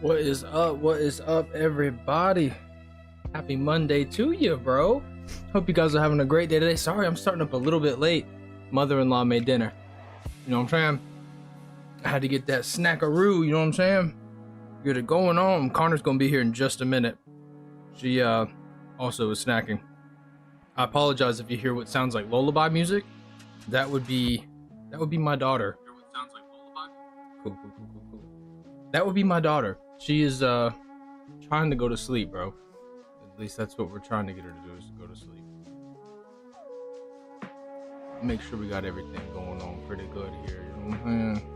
What is up? What is up, everybody? Happy Monday to you, bro. Hope you guys are having a great day today. Sorry, I'm starting up a little bit late. Mother-in-law made dinner. You know what I'm saying? I had to get that snackaroo, you know what I'm saying? Get it going on. Connor's gonna be here in just a minute. She also is snacking. I apologize if you hear what sounds like lullaby music. That would be my daughter. Hear what sounds like lullaby? Cool. That would be my daughter. She is trying to go to sleep, bro. At least that's what we're trying to get her to do, is to go to sleep. Make sure we got everything going on pretty good here, you know what I'm saying?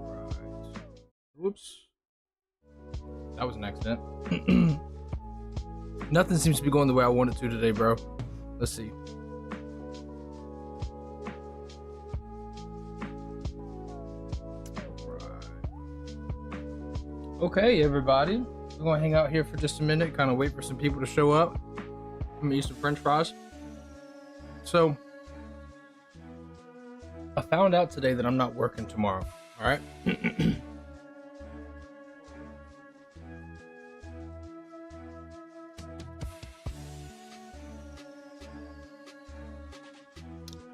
Right. Whoops. That was an accident. Nothing seems to be going the way I want it to today, bro. Let's see. Okay, everybody, we're gonna hang out here for just a minute, kind of wait for some people to show up. I'm gonna eat some french fries. So I found out today that I'm not working tomorrow. All right.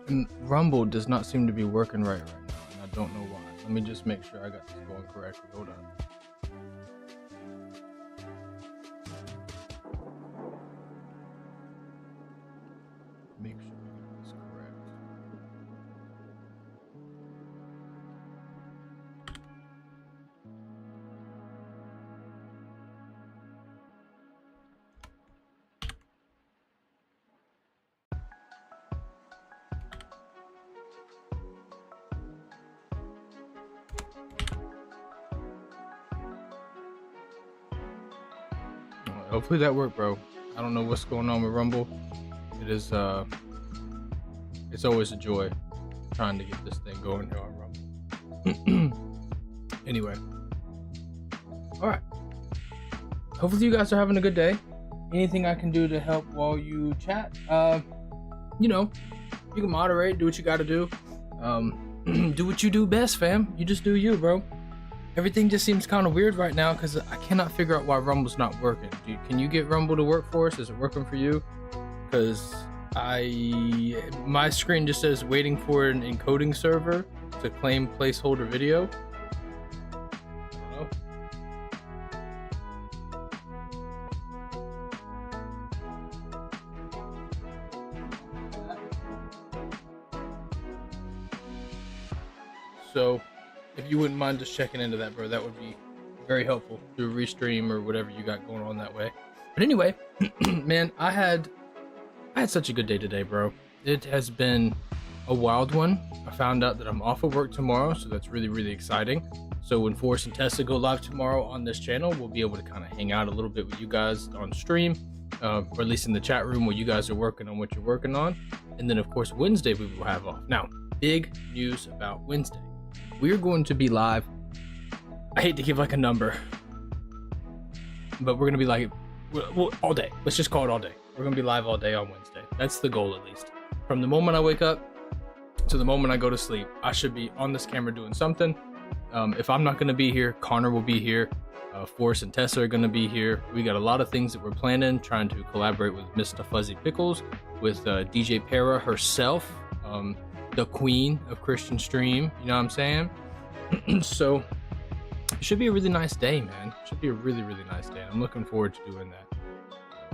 And Rumble does not seem to be working right now, and I don't know why. Let me just make sure I got this going correctly. Hold on. Make sure we get this correct. Hopefully that worked, bro. I don't know what's going on with Rumble. It is it's always a joy trying to get this thing going here on Rumble. Anyway, all right, hopefully you guys are having a good day. Anything I can do to help while you chat, you know, you can moderate, do what you got to do. Do what you do best, fam. You just do you, bro. Everything just seems kind of weird right now because I cannot figure out why Rumble's not working. Can you get Rumble to work for us? Is it working for you? Because my screen just says waiting for an encoding server to claim placeholder video. I don't know. So if you wouldn't mind just checking into that, bro, that would be very helpful. Do a restream or whatever you got going on that way. But anyway, man, I had such a good day today, bro. It has been a wild one. I found out that I'm off of work tomorrow, so that's really, really exciting. So when Forrest and Tessa go live tomorrow on this channel, we'll be able to kind of hang out a little bit with you guys on stream, or at least in the chat room where you guys are working on what you're working on. And then, of course, Wednesday we will have off. Now, big news about Wednesday. We're going to be live. I hate to give like a number, but we're going to be like, well, all day. Let's just call it all day. We're going to be live all day on Wednesday. That's the goal, at least. From the moment I wake up to the moment I go to sleep, I should be on this camera doing something. If I'm not going to be here, Connor will be here. Forrest and Tessa are going to be here. We got a lot of things that we're planning, trying to collaborate with Mr. Fuzzy Pickles, with DJ Para herself, the queen of Christian stream, you know what I'm saying? So it should be a really nice day, man. It should be a really, really nice day. I'm looking forward to doing that.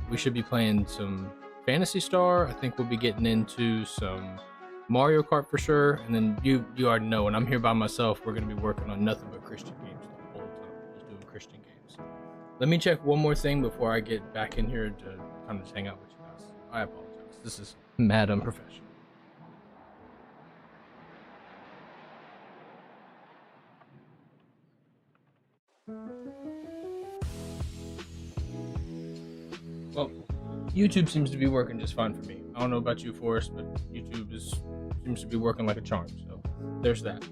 We should be playing some Phantasy Star. I think we'll be getting into some Mario Kart for sure. And then you already know, when I'm here by myself, we're going to be working on nothing but Christian games the whole time. Just doing Christian games. Let me check one more thing before I get back in here to kind of just hang out with you guys. I apologize. This is mad unprofessional. Well, YouTube seems to be working just fine for me. I don't know about you, Forrest, but YouTube seems to be working like a charm. So there's that.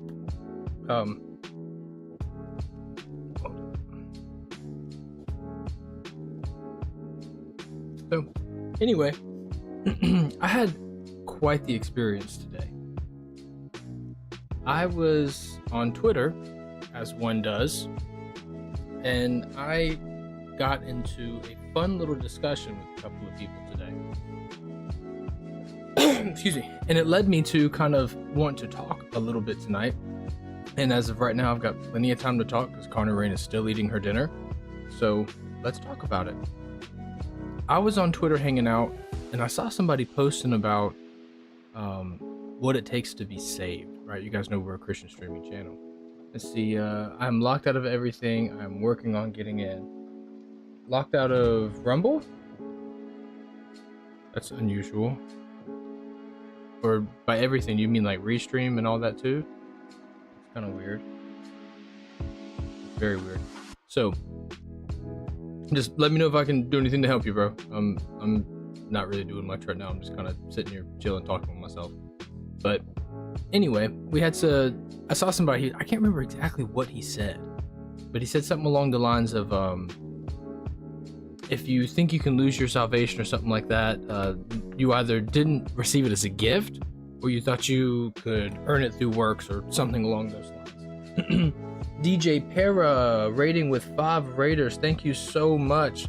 So anyway, I had quite the experience today. I was on Twitter, as one does, and I got into a fun little discussion with a couple of people today. Excuse me. And it led me to kind of want to talk a little bit tonight. And as of right now, I've got plenty of time to talk because Konner Rain is still eating her dinner. So let's talk about it. I was on Twitter hanging out, and I saw somebody posting about what it takes to be saved, right? You guys know we're a Christian streaming channel. Let's see, I'm locked out of everything. I'm working on getting in. Locked out of Rumble? That's unusual. Or by everything, you mean like Restream and all that too? It's kind of weird. Very weird. So, just let me know if I can do anything to help you, bro. I'm not really doing much right now. I'm just kind of sitting here chilling, talking with myself. But anyway, I saw somebody, I can't remember exactly what he said, but he said something along the lines of, if you think you can lose your salvation or something like that, you either didn't receive it as a gift or you thought you could earn it through works or something along those lines. DJ Para rating with 5 raiders. Thank you so much.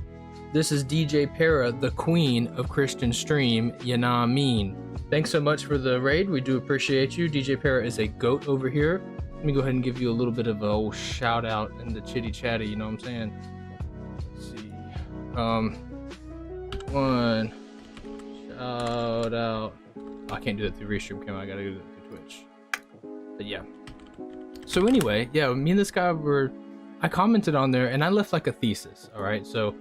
This is DJ Para, the queen of Christian stream. You know what I mean? Thanks so much for the raid. We do appreciate you. DJ Para is a goat over here. Let me go ahead and give you a little bit of a old shout out in the chitty chatty, you know what I'm saying? Let's see. One shout out. I can't do that through Restream Cam. I gotta do that through Twitch. But yeah. So anyway, yeah, me and this guy I commented on there and I left like a thesis. All right. So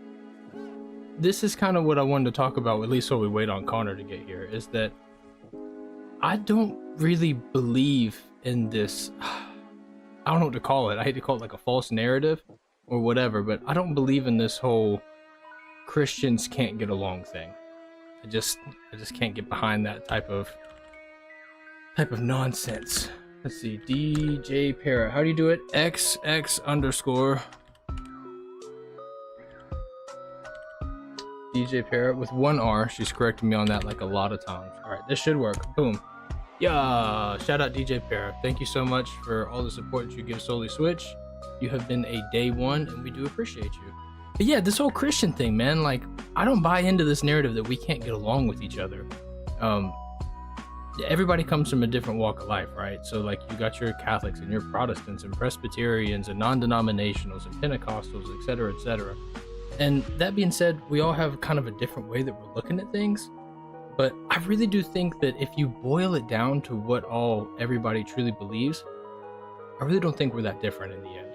this is kind of what I wanted to talk about, at least while we wait on Konner to get here, is that I don't really believe in this. I don't know what to call it. I hate to call it like a false narrative or whatever, but I don't believe in this whole Christians can't get along thing. I just can't get behind that type of nonsense. Let's see, DJ Parrot. How do you do it? XX_. DJ Parrot with 1 R. She's correcting me on that like a lot of times. All right, this should work. Boom. Yeah, shout out DJ Parrot. Thank you so much for all the support that you give Solely Switch. You have been a day one, and we do appreciate you. But yeah, this whole Christian thing, man, like, I don't buy into this narrative that we can't get along with each other. Everybody comes from a different walk of life, right? So like you got your Catholics and your Protestants and Presbyterians and non-denominationals and Pentecostals, etc., etc. And that being said, we all have kind of a different way that we're looking at things. But I really do think that if you boil it down to what everybody truly believes, I really don't think we're that different in the end.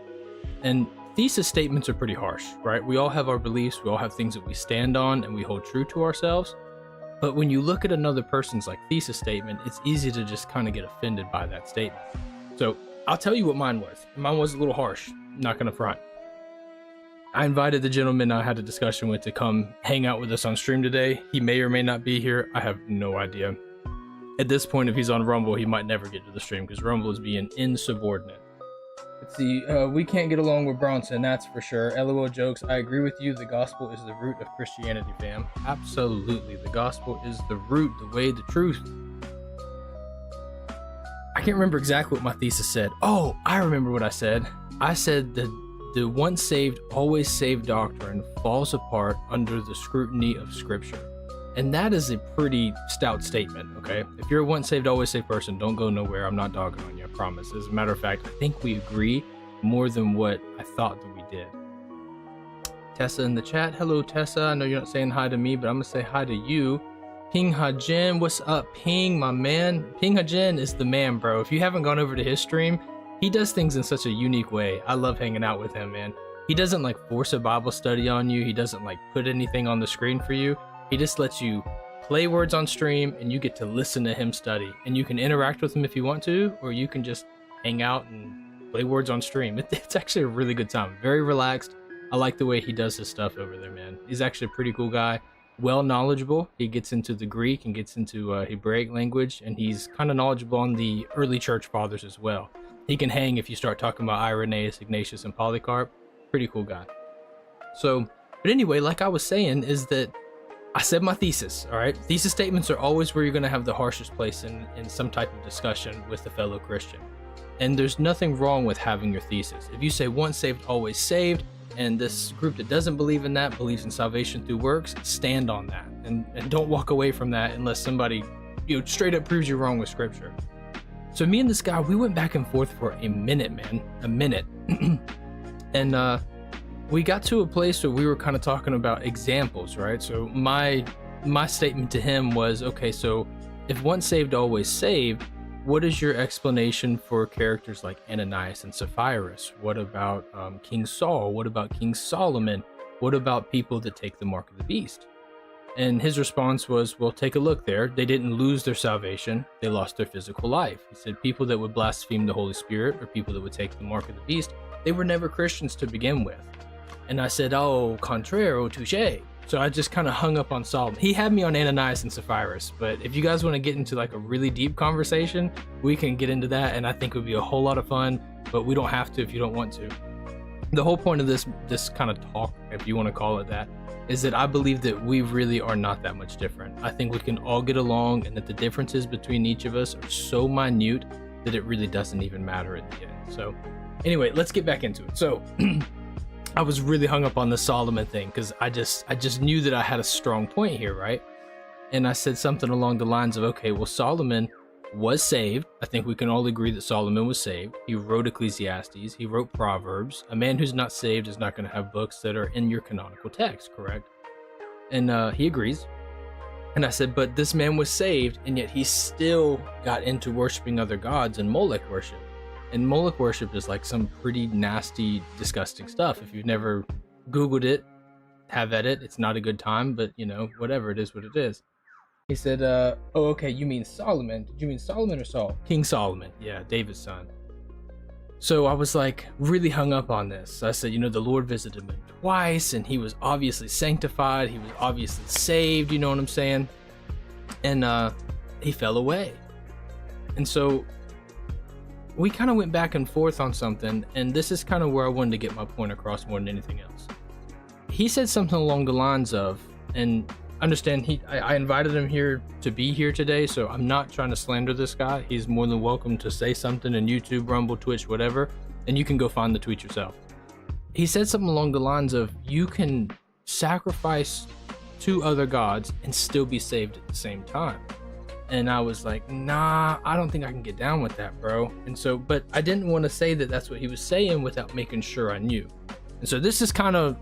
And thesis statements are pretty harsh, right? We all have our beliefs, we all have things that we stand on and we hold true to ourselves. But when you look at another person's like thesis statement, it's easy to just kind of get offended by that statement. So I'll tell you what mine was. Mine was a little harsh, not gonna front. I invited the gentleman I had a discussion with to come hang out with us on stream today. He may or may not be here. I have no idea. At this point, if he's on Rumble, he might never get to the stream because Rumble is being insubordinate. Let's see, we can't get along with Bronson, that's for sure. LOL jokes, I agree with you. The gospel is the root of Christianity, fam. Absolutely, the gospel is the root, the way, the truth. I can't remember exactly what my thesis said. Oh, I remember what I said. I said that the once saved, always saved doctrine falls apart under the scrutiny of Scripture. And that is a pretty stout statement, okay? If you're a once saved, always saved person, don't go nowhere. I'm not dogging on you, I promise. As a matter of fact, I think we agree more than what I thought that we did. Tessa in the chat. Hello, Tessa. I know you're not saying hi to me, but I'm going to say hi to you. Ping Hajin, what's up, Ping, my man? Ping Hajin is the man, bro. If you haven't gone over to his stream, he does things in such a unique way. I love hanging out with him, man. He doesn't like force a Bible study on you. He doesn't like put anything on the screen for you. He just lets you play words on stream and you get to listen to him study. And you can interact with him if you want to, or you can just hang out and play words on stream. It's actually a really good time. Very relaxed. I like the way he does his stuff over there, man. He's actually a pretty cool guy. Well knowledgeable. He gets into the Greek and gets into Hebraic language, and he's kind of knowledgeable on the early church fathers as well. He can hang if you start talking about Irenaeus, Ignatius, and Polycarp. Pretty cool guy. So, but anyway, like I was saying, is that I said my thesis, all right? Thesis statements are always where you're going to have the harshest place in some type of discussion with a fellow Christian. And there's nothing wrong with having your thesis. If you say once saved, always saved, and this group that doesn't believe in that, believes in salvation through works, stand on that, and don't walk away from that unless somebody, straight up proves you wrong with scripture. So me and this guy, we went back and forth for a minute, man, a minute. And we got to a place where we were kind of talking about examples, right? So my statement to him was, okay, so if once saved, always saved, what is your explanation for characters like Ananias and Sapphira? What about King Saul? What about King Solomon? What about people that take the mark of the beast? And his response was, well, take a look there. They didn't lose their salvation. They lost their physical life. He said people that would blaspheme the Holy Spirit or people that would take the mark of the beast, they were never Christians to begin with. And I said, oh, contrario, touche. So I just kind of hung up on Solomon. He had me on Ananias and Sapphira, but if you guys want to get into like a really deep conversation, we can get into that, and I think it would be a whole lot of fun, but we don't have to if you don't want to. The whole point of this kind of talk, if you want to call it that, is that I believe that we really are not that much different. I think we can all get along, and that the differences between each of us are so minute that it really doesn't even matter at the end. So anyway, let's get back into it. So I was really hung up on the Solomon thing because I just knew that I had a strong point here, right? And I said something along the lines of, okay, well, Solomon was saved. I think we can all agree that Solomon was saved. He wrote Ecclesiastes. He wrote Proverbs. A man who's not saved is not going to have books that are in your canonical text, correct? And he agrees. And I said, but this man was saved, and yet he still got into worshiping other gods and Molech worship. And Moloch worship is like some pretty nasty, disgusting stuff. If you've never Googled it, have at it. It's not a good time, but whatever, it is what it is. He said, oh, okay, you mean Solomon. Did you mean Solomon or Saul? King Solomon. Yeah, David's son. So I was like really hung up on this. I said, the Lord visited him twice, and he was obviously sanctified. He was obviously saved, you know what I'm saying? And he fell away. And so we kind of went back and forth on something, and this is kind of where I wanted to get my point across more than anything else. He said something along the lines of, and understand, I invited him here to be here today, so I'm not trying to slander this guy. He's more than welcome to say something in YouTube, Rumble, Twitch, whatever, and you can go find the tweet yourself. He said something along the lines of, you can sacrifice to other gods and still be saved at the same time. And I was like, nah, I don't think I can get down with that, bro. And so, but I didn't want to say that that's what he was saying without making sure I knew. And so this is kind of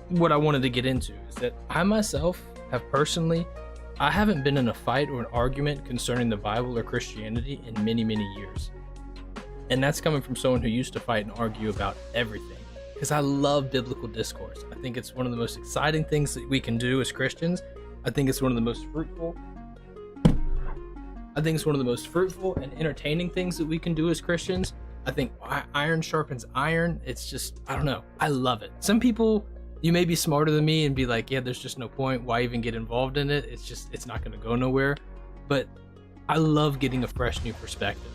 what I wanted to get into, is that I myself have personally, I haven't been in a fight or an argument concerning the Bible or Christianity in many, many years. And that's coming from someone who used to fight and argue about everything, because I love biblical discourse. I think it's one of the most exciting things that we can do as Christians. I think it's one of the most fruitful and entertaining things that we can do as Christians. I think iron sharpens iron. It's just, I don't know. I love it. Some people, you may be smarter than me and be like, yeah, there's just no point. Why even get involved in it? It's not going to go nowhere. But I love getting a fresh new perspective.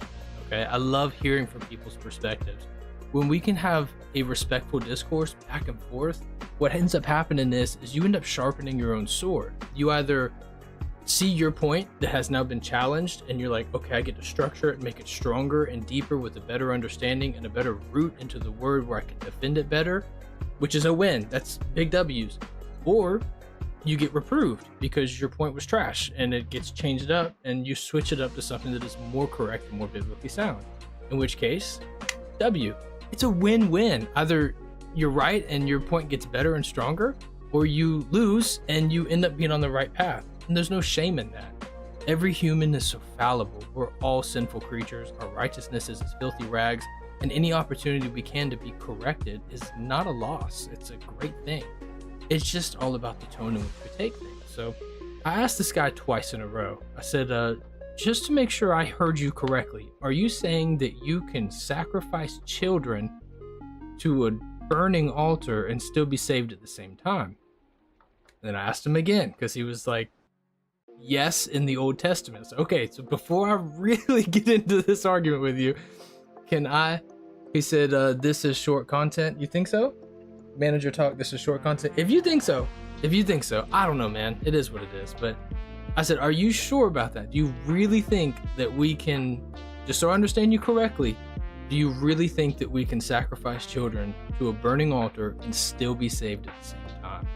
Okay. I love hearing from people's perspectives. When we can have a respectful discourse back and forth, what ends up happening is you end up sharpening your own sword. You either see your point that has now been challenged, and you're like, okay, I get to structure it, make it stronger and deeper with a better understanding and a better root into the word where I can defend it better, which is a win. That's big W's. Or you get reproved because your point was trash, and it gets changed up, and you switch it up to something that is more correct and more biblically sound, in which case, W. It's a win-win. Either you're right and your point gets better and stronger, or you lose and you end up being on the right path. And there's no shame in that. Every human is so fallible. We're all sinful creatures. Our righteousness is as filthy rags, and any opportunity we can to be corrected is not a loss. It's a great thing. It's just all about the tone in which we take things. So I asked this guy twice in a row. I said, just to make sure I heard you correctly, are you saying that you can sacrifice children to a burning altar and still be saved at the same time? Then I asked him again, because he was like, yes, in the Old Testament. So, okay, so before I really get into this argument with you, he said, this is short content. You think so? Manager talk, this is short content. If you think so, I don't know, man. It is what it is. But I said, are you sure about that? Do you really think that we can, just so I understand you correctly, Do you really think that we can sacrifice children to a burning altar and still be saved at the same time?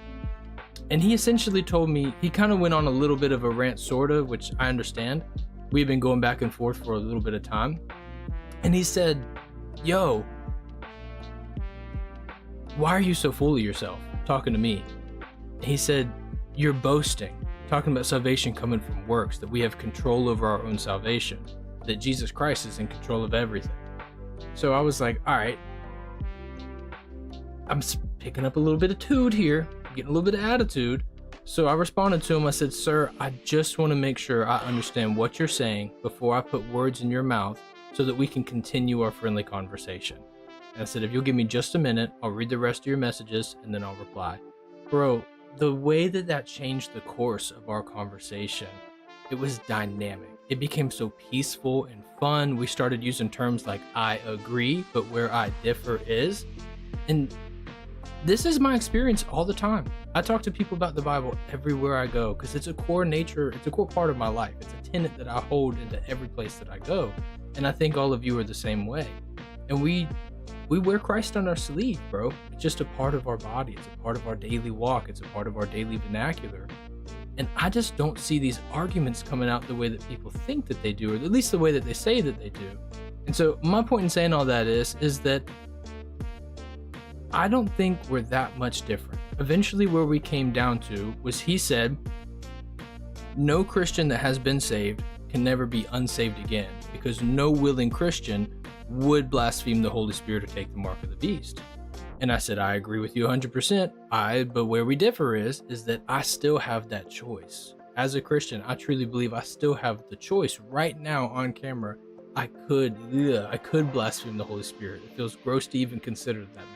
And he essentially told me, he kind of went on a little bit of a rant, sort of, which I understand. We've been going back and forth for a little bit of time. And he said, yo, why are you so full of yourself? Talking to me. He said, you're boasting, talking about salvation coming from works, that we have control over our own salvation, that Jesus Christ is in control of everything. So I was like, all right, I'm picking up a little bit of tude here, getting a little bit of attitude. So I responded to him. I said, sir, I just want to make sure I understand what you're saying before I put words in your mouth so that we can continue our friendly conversation. And I said, if you'll give me just a minute, I'll read the rest of your messages and then I'll reply. Bro, the way that changed the course of our conversation, it was dynamic. It became so peaceful and fun. We started using terms like I agree, but where I differ is. And this is my experience all the time. I talk to people about the Bible everywhere I go because it's a core part of my life. It's a tenet that I hold into every place that I go. And I think all of you are the same way. And we wear Christ on our sleeve, bro. It's just a part of our body. It's a part of our daily walk. It's a part of our daily vernacular. And I just don't see these arguments coming out the way that people think that they do, or at least the way that they say that they do. And so my point in saying all that is that I don't think we're that much different. Eventually where we came down to was he said, no Christian that has been saved can never be unsaved again, because no willing Christian would blaspheme the Holy Spirit or take the mark of the beast. And I said, I agree with you 100%. But where we differ is that I still have that choice. As a Christian, I truly believe I still have the choice right now on camera. I could blaspheme the Holy Spirit. It feels gross to even consider that matter.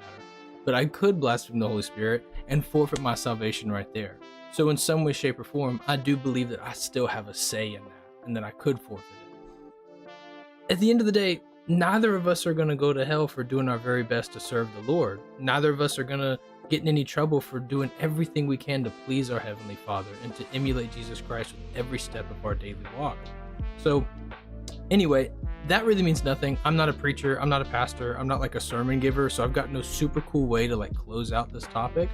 But I could blaspheme the Holy Spirit and forfeit my salvation right there. So in some way, shape, or form, I do believe that I still have a say in that and that I could forfeit it. At the end of the day, neither of us are going to go to hell for doing our very best to serve the Lord. Neither of us are going to get in any trouble for doing everything we can to please our Heavenly Father and to emulate Jesus Christ with every step of our daily walk. So anyway, that really means nothing. I'm not a preacher. I'm not a pastor. I'm not like a sermon giver. So I've got no super cool way to like close out this topic.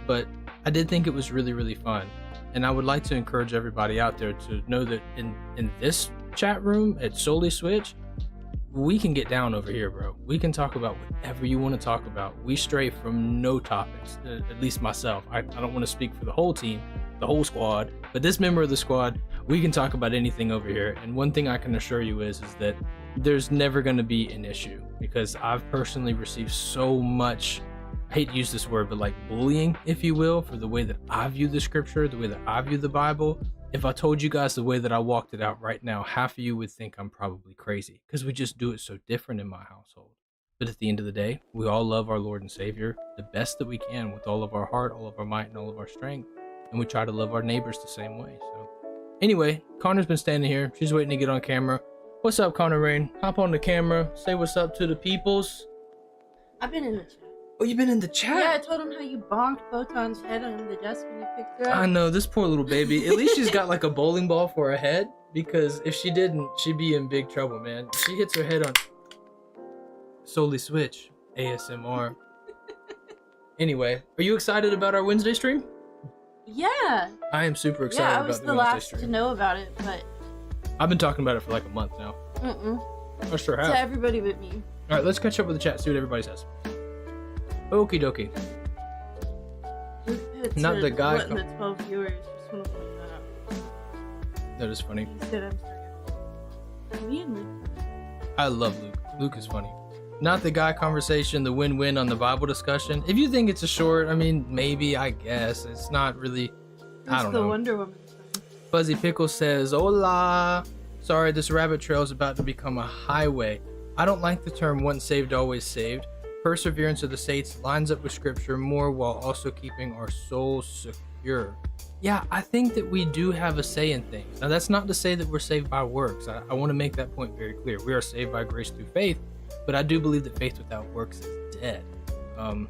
But I did think it was really, really fun. And I would like to encourage everybody out there to know that in this chat room at Solely Switch, we can get down over here, bro. We can talk about whatever you want to talk about. We stray from no topics, at least myself. I don't want to speak for the whole team, the whole squad, but this member of the squad, we can talk about anything over here. And one thing I can assure you is that there's never going to be an issue, because I've personally received so much, I hate to use this word, but like bullying, if you will, for the way that I view the scripture, the way that I view the Bible. If I told you guys the way that I walked it out right now, half of you would think I'm probably crazy, because we just do it so different in my household. But at the end of the day, we all love our Lord and Savior the best that we can with all of our heart, all of our might, and all of our strength. And we try to love our neighbors the same way. So anyway, Connor's been standing here. She's waiting to get on camera. What's up, Connor Rain? Hop on the camera. Say what's up to the peoples. I've been in the chat. Oh, you've been in the chat? Yeah, I told him how you bonked Photon's head on the desk when you picked her up. I know, this poor little baby. At least she's got like a bowling ball for a head, because if she didn't, she'd be in big trouble, man. She hits her head on Solely Switch ASMR. Anyway, are you excited about our Wednesday stream? Yeah. I am super excited about the Wednesday stream. I was the last to know about it, but I've been talking about it for like a month now. I sure have. To everybody but me. All right, let's catch up with the chat, see what everybody says. Okie dokie. Not the guy. The 12 viewers. Just want to point that out. That is funny. He said I'm sorry. Me and Luke. I love Luke. Luke is funny. Not the guy conversation, the win-win on the Bible discussion. If you think it's a short, I mean, maybe, I guess. It's not really, I don't know. It's the Wonder Woman song. Fuzzy Pickle says, hola. Sorry, this rabbit trail is about to become a highway. I don't like the term once saved, always saved. Perseverance of the saints lines up with scripture more while also keeping our souls secure. Yeah, I think that we do have a say in things. Now, that's not to say that we're saved by works. I want to make that point very clear. We are saved by grace through faith, but I do believe that faith without works is dead. I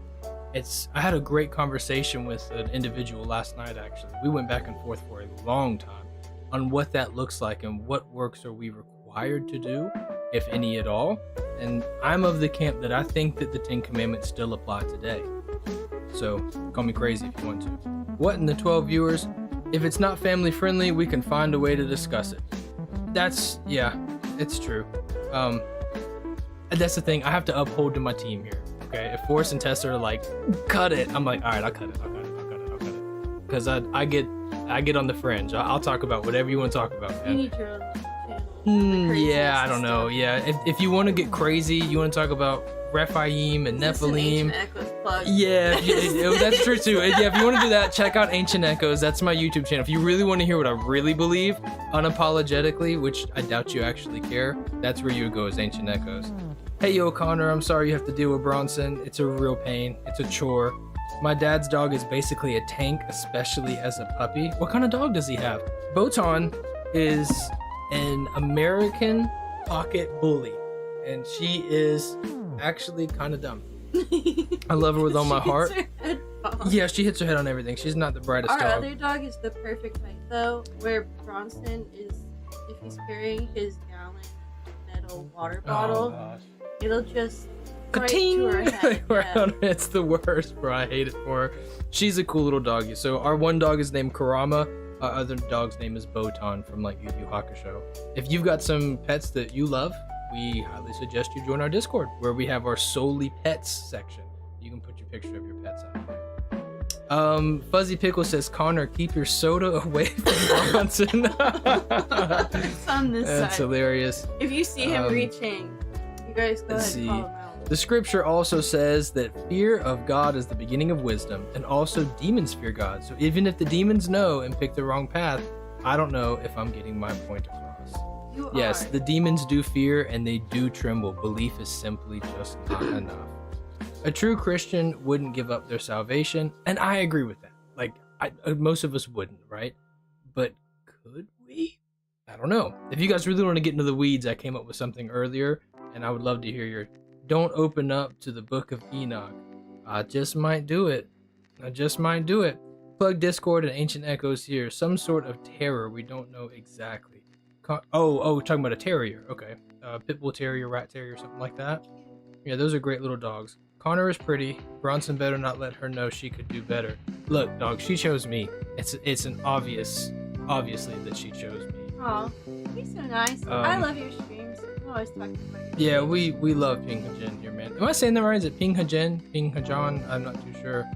had a great conversation with an individual last night, actually. We went back and forth for a long time on what that looks like and what works are we required to do if any at all. And I'm of the camp that I think that the 10 Commandments still apply today. So call me crazy if you want to. What in the 12 viewers? If it's not family friendly, we can find a way to discuss it. Yeah, it's true. That's the thing. I have to uphold to my team here. Okay, if Forrest and Tessa are like, cut it, I'm like, all right, I'll cut it. Because I get on the fringe. I'll talk about whatever you want to talk about, man. You need your own channel. Yeah, I don't know. Yeah, if you want to get crazy, you want to talk about Rephaim and Nephilim. Yeah, that's true too. Yeah, if you want to do that, check out Ancient Echoes. That's my YouTube channel. If you really want to hear what I really believe, unapologetically, which I doubt you actually care, that's where you would go, is Ancient Echoes. Hey, yo, Connor, I'm sorry you have to deal with Bronson. It's a real pain. It's a chore. My dad's dog is basically a tank, especially as a puppy. What kind of dog does he have? Botan is an American pocket bully, and she is actually kind of dumb. I love her with all my heart. Yeah, she hits her head on everything. She's not the brightest Our dog. other dog is the perfect height, though, where Bronson is, if he's carrying his gallon metal water bottle, it'll just right to her head. Yeah. It's the worst, bro. I hate it for her. She's a cool little doggy. So our one dog is named Karama. Our other dog's name is Botan from like Yu Yu Hakusho. If you've got some pets that you love, we highly suggest you join our Discord, where we have our solely pets section. You can put your picture of your pets out there. Fuzzy Pickle says, Connor, keep your soda away from Bronson. It's on this side. That's hilarious. If you see him reaching, you guys go ahead and call him out. The scripture also says that fear of God is the beginning of wisdom, and also demons fear God. So even if the demons know and pick the wrong path, I don't know if I'm getting my point across. Yes, the demons do fear and they do tremble. Belief is simply just not enough. A true Christian wouldn't give up their salvation, and I agree with that. Like, most of us wouldn't, right? But could we? I don't know. If you guys really want to get into the weeds, I came up with something earlier, and I would love to hear your... Don't open up to the book of Enoch. I just might do it. Plug Discord and Ancient Echoes here. Some sort of terror. We don't know exactly. Talking about a terrier. Okay. Pitbull terrier, rat terrier, something like that. Yeah, those are great little dogs. Connor is pretty. Bronson better not let her know she could do better. Look, dog, she chose me. It's an obviously that she chose me. Aw, he's so nice. I love your streams. I'm always talking about your Yeah, we love Ping Hajen here, man. Am I saying that right? Is it Ping Hajen? Ping Hajan? I'm not too sure.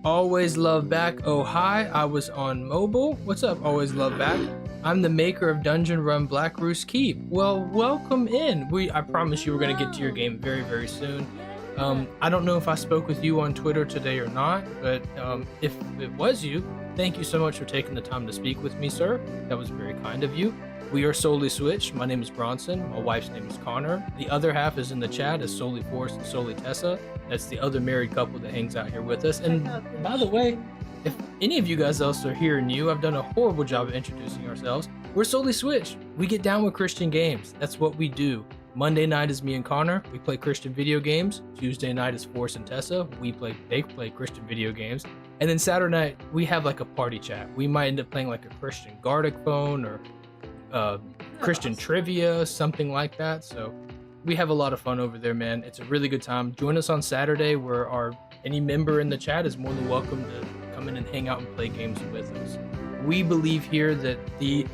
Always love back. Oh, hi. I was on mobile. What's up? Always love back. I'm the maker of Dungeon Run Black Roost Keep. Well, welcome in. I promise you we're going to get to your game very, very soon. I don't know if I spoke with you on Twitter today or not, but if it was you, thank you so much for taking the time to speak with me, sir. That was very kind of you. We are Solely Switch. My name is Bronson. My wife's name is Connor. The other half is in the chat as Solely Force and Solely Tessa. That's the other married couple that hangs out here with us. And by the way, if any of you guys else are here new, I've done a horrible job of introducing ourselves. We're Solely Switch. We get down with Christian games. That's what we do. Monday night is me and Connor. We play Christian video games. Tuesday night is Force and Tessa. They play Christian video games. And then Saturday night, we have like a party chat. We might end up playing like a Christian Gartic phone or Christian trivia, something like that. So we have a lot of fun over there, man. It's a really good time. Join us on Saturday, where any member in the chat is more than welcome to come in and hang out and play games with us. We believe here that the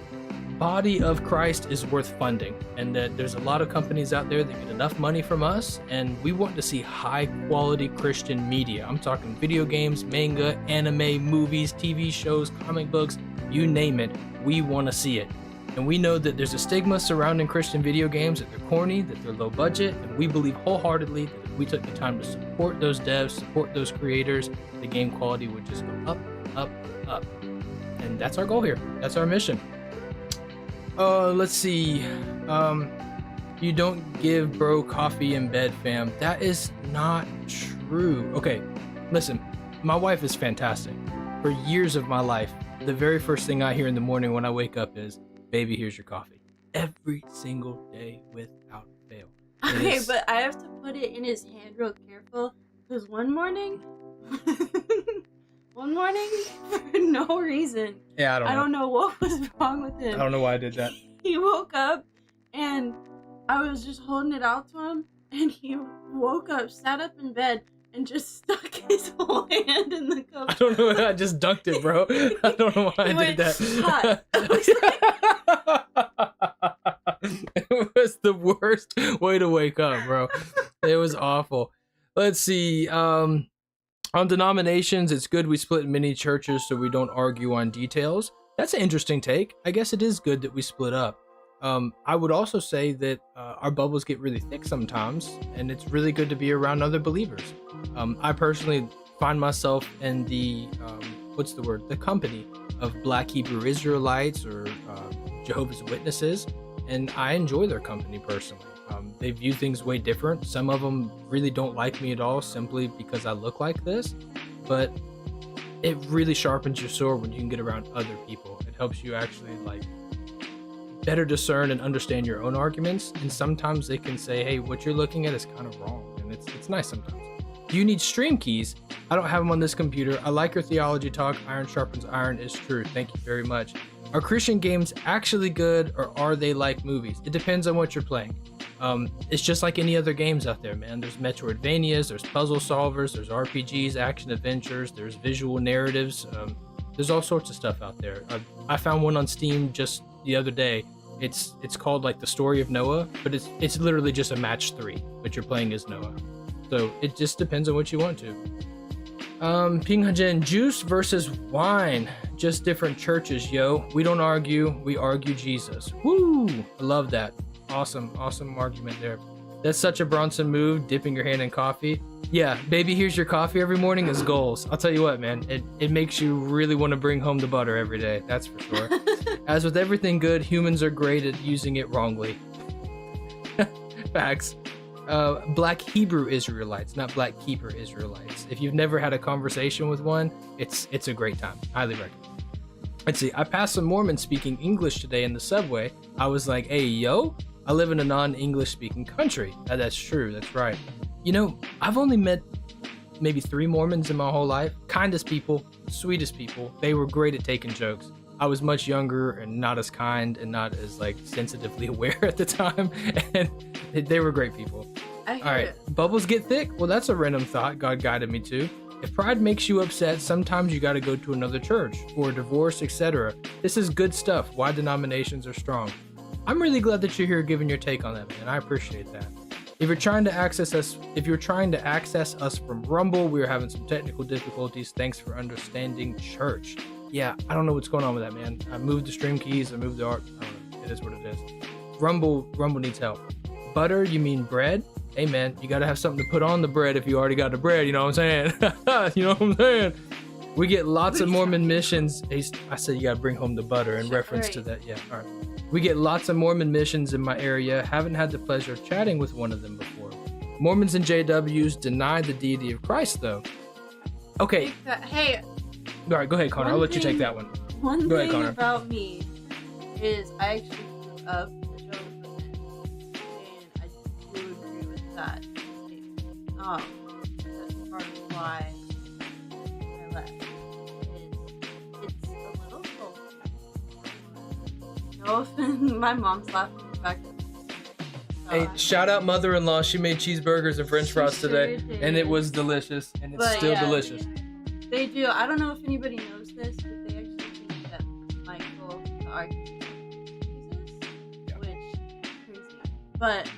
body of Christ is worth funding, and that there's a lot of companies out there that get enough money from us, and we want to see high quality Christian media. I'm talking video games, manga, anime, movies, TV shows, comic books, you name it. We want to see it. And we know that there's a stigma surrounding Christian video games, that they're corny, that they're low budget, and we believe wholeheartedly that if we took the time to support those devs, support those creators, the game quality would just go up, up, up. And that's our goal here. That's our mission. Let's see. You don't give bro coffee in bed, fam. That is not true. Okay, listen, my wife is fantastic. For years of my life, the very first thing I hear in the morning when I wake up is, baby, here's your coffee. Every single day without fail. Okay, but I have to put it in his hand real careful, because one morning, for no reason, I don't know what was wrong with him. I don't know why I did that. He woke up and I was just holding it out to him, and he woke up, sat up in bed, and just stuck his whole hand in the cup. I don't know. I just dunked it, bro. I don't know why I did that. Hot. It was the worst way to wake up, bro. It was awful. Let's see. On denominations, it's good we split many churches so we don't argue on details. That's an interesting take. I guess it is good that we split up. I would also say that our bubbles get really thick sometimes, and it's really good to be around other believers. I personally find myself in the the company of Black Hebrew Israelites or Jehovah's Witnesses, and I enjoy their company personally. They view things way different. Some of them really don't like me at all simply because I look like this, but it really sharpens your sword when you can get around other people. It helps you actually better discern and understand your own arguments, and sometimes they can say, hey, what you're looking at is kind of wrong, and it's nice sometimes. Do you need stream keys? I don't have them on this computer. I like your theology talk. Iron sharpens iron is true. Thank you very much. Are Christian games actually good, or are they like movies? It depends on what you're playing. It's just like any other games out there, man. There's Metroidvanias, there's puzzle solvers, there's RPGs, action adventures, there's visual narratives. There's all sorts of stuff out there. I found one on Steam just the other day. It's called the Story of Noah, but it's literally just a match 3, but you're playing as Noah. So it just depends on what you want to. Pinghajen, juice versus wine, just different churches, yo. We don't argue, we argue Jesus. Woo! I love that. Awesome argument there. That's such a Bronson move, dipping your hand in coffee. Yeah, baby, here's your coffee every morning is goals. I'll tell you what, man, it makes you really want to bring home the butter every day. That's for sure. As with everything good, humans are great at using it wrongly. Facts. Black Hebrew Israelites, not Black Keeper Israelites. If you've never had a conversation with one, it's a great time. Highly recommend. Let's see. I passed some Mormons speaking English today in the subway. I was like, hey, yo, I live in a non-English speaking country. That's true. That's right. You know, I've only met maybe 3 Mormons in my whole life. Kindest people, sweetest people. They were great at taking jokes. I was much younger and not as kind and not as sensitively aware at the time, and they were great people. All right, bubbles get thick. Well, that's a random thought God guided me to. If pride makes you upset, sometimes you got to go to another church or divorce, etc. This is good stuff. Why denominations are strong. I'm really glad that you're here giving your take on that, man. I appreciate that. If you're trying to access us from Rumble, we're having some technical difficulties. Thanks for understanding, church. Yeah, I don't know what's going on with that, man. I moved the stream keys, I moved the art. I don't know. It is what it is. Rumble needs help. Butter, you mean bread? Hey, man, you got to have something to put on the bread if you already got the bread. You know what I'm saying? You know what I'm saying? We get lots of Mormon missions. I said you got to bring home the butter in reference to that. Yeah, all right. We get lots of Mormon missions in my area. Haven't had the pleasure of chatting with one of them before. Mormons and JWs deny the deity of Christ, though. Okay. Hey. All right, go ahead, Connor. I'll let you take that one. One thing about me is I actually grew up in the Jehovah's Witness, and I do agree with that. That's part of why I left. It's a little cold. No offense, my mom's laughing back. Hey, shout out mother-in-law. She made cheeseburgers and French fries today, and it was delicious, and it's still delicious. They do. I don't know if anybody knows this, but they actually think that Michael, the archangel, is Jesus, which is crazy. But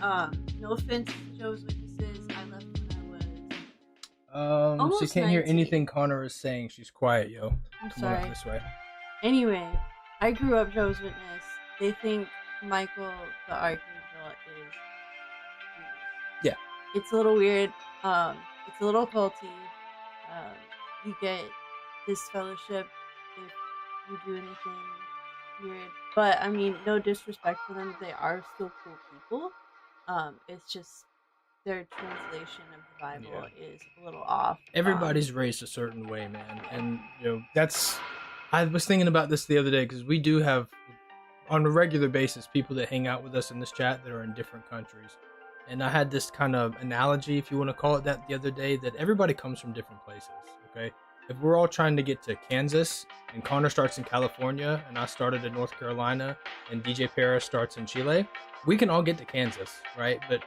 no offense to Jehovah's Witnesses, I left when I was almost she can't 19. hear anything Connor is saying. She's quiet, yo. I'm Come sorry. on this way. Anyway, I grew up Jehovah's Witness. They think Michael, the archangel, is Jesus. Yeah. It's a little weird. It's a little culty. You get this fellowship if you do anything weird. But I mean, no disrespect for them. They are still cool people. It's just their translation of the Bible is a little off. Everybody's raised a certain way, man. And I was thinking about this the other day because we do have on a regular basis people that hang out with us in this chat that are in different countries. And I had this kind of analogy, if you want to call it that, the other day, that everybody comes from different places, okay? if we're all trying to get to Kansas and Connor starts in California and I started in North Carolina and DJ Paris starts in Chile, we can all get to Kansas, right? But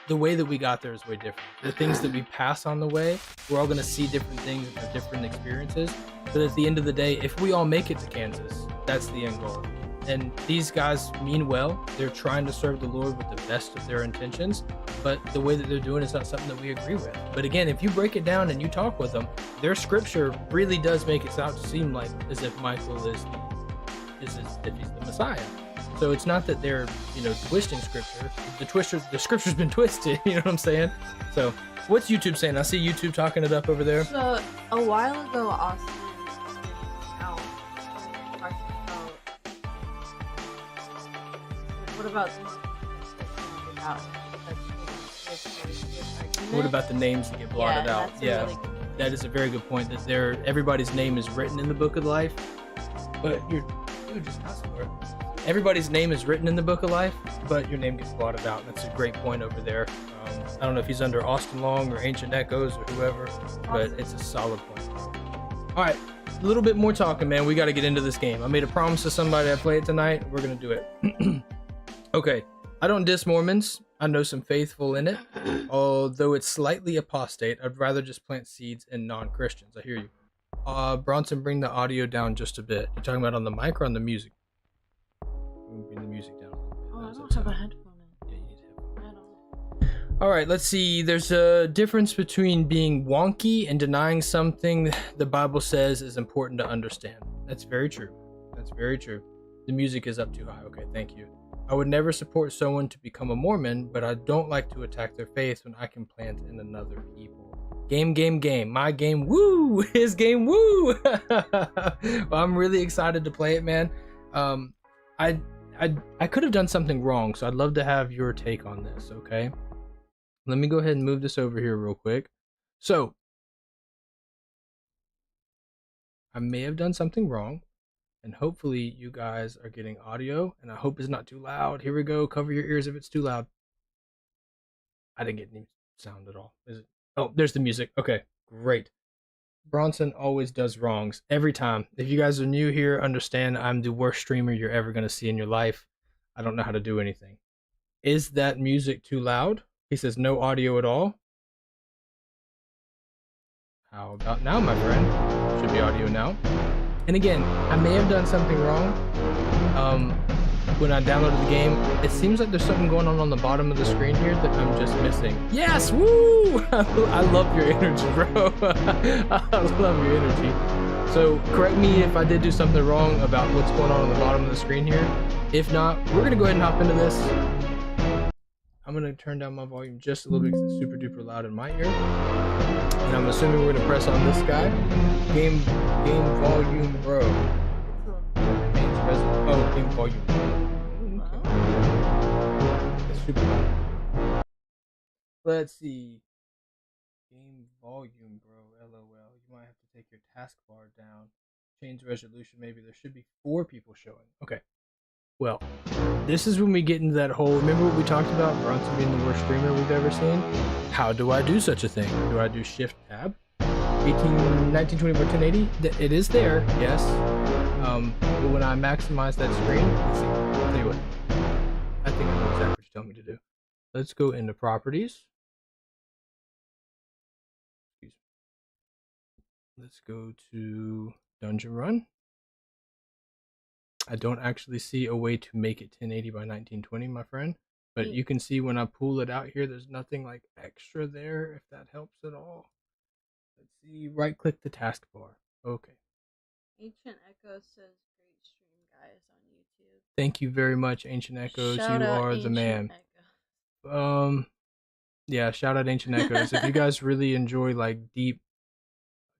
the way that we got there is way different. The things that we pass on the way, we're all going to see different things and have different experiences. But at the end of the day, if we all make it to Kansas, that's the end goal. And these guys mean well. They're trying to serve the Lord with the best of their intentions, but the way that they're doing is not something that we agree with. But again, if you break it down and you talk with them, their scripture really does make it sound to seem like as if Michael is as if he's the Messiah. So it's not that they're, twisting scripture. The scripture's been twisted, you know what I'm saying? So what's YouTube saying? I see YouTube talking it up over there. So a while ago, Austin out talking about what about what about the names that get blotted out? Yeah, really that is a very good point. That everybody's name is written in the book of life, but you're just not somewhere. Everybody's name is written in the book of life, but your name gets blotted out. That's a great point over there. I don't know if he's under Austin Long or Ancient Echoes or whoever, but it's a solid point. All right, a little bit more talking, man. We got to get into this game. I made a promise to somebody I'd play it tonight. We're going to do it. Okay, I don't diss Mormons. I know some faithful in it. Although it's slightly apostate, I'd rather just plant seeds in non-Christians. I hear you. Bronson, bring the audio down just a bit. You're talking about on the mic or on the music? Bring the music down. Oh, I don't have a headphone in. Yeah, you need a headphone. All right, let's see. There's a difference between being wonky and denying something the Bible says is important to understand. That's very true. That's very true. The music is up too high. Okay, thank you. I would never support someone to become a Mormon, but I don't like to attack their faith when I can plant in another people. Game. My game, woo! His game, woo! Well, I'm really excited to play it, man. I could have done something wrong, so I'd love to have your take on this, okay? Let me go ahead and move this over here real quick. So, I may have done something wrong, and hopefully you guys are getting audio, and I hope it's not too loud. Here we go. Cover your ears if it's too loud. I didn't get any sound at all. Is it? Oh, there's the music. Okay, great. Bronson always does wrongs every time. If you guys are new here, understand I'm the worst streamer you're ever going to see in your life. I don't know how to do anything. Is that music too loud? He says no audio at all. How about now, my friend? Should be audio now. And again, I may have done something wrong. When I downloaded the game, it seems like there's something going on the bottom of the screen here that I'm just missing. Yes, woo! I love your energy, bro. I love your energy. So correct me if I did do something wrong about what's going on the bottom of the screen here. If not, we're gonna go ahead and hop into this. I'm gonna turn down my volume just a little bit because it's super duper loud in my ear. And I'm assuming we're gonna press on this guy. Game volume, bro. Game volume. That's super loud. Let's see. Game volume, bro. LOL. You might have to take your taskbar down. Change resolution, maybe. There should be 4 people showing. Okay. Well, this is when we get into that whole, remember what we talked about? Bronson being the worst streamer we've ever seen? How do I do such a thing? Do I do Shift Tab? 1920 by 1080? It is there, yes. But when I maximize that screen, let's see. I'll tell you what. I think I know exactly what you're telling me to do. Let's go into properties. Excuse me. Let's go to Dungeon Run. I don't actually see a way to make it 1080 by 1920, my friend. But you can see when I pull it out here, there's nothing like extra there, if that helps at all. Let's see, right click the taskbar. Okay. Ancient Echo says great stream, guys, on YouTube. Thank you very much, Ancient Echoes. Shout you out are Ancient the man. Echo. Yeah, shout out Ancient Echoes. If you guys really enjoy like deep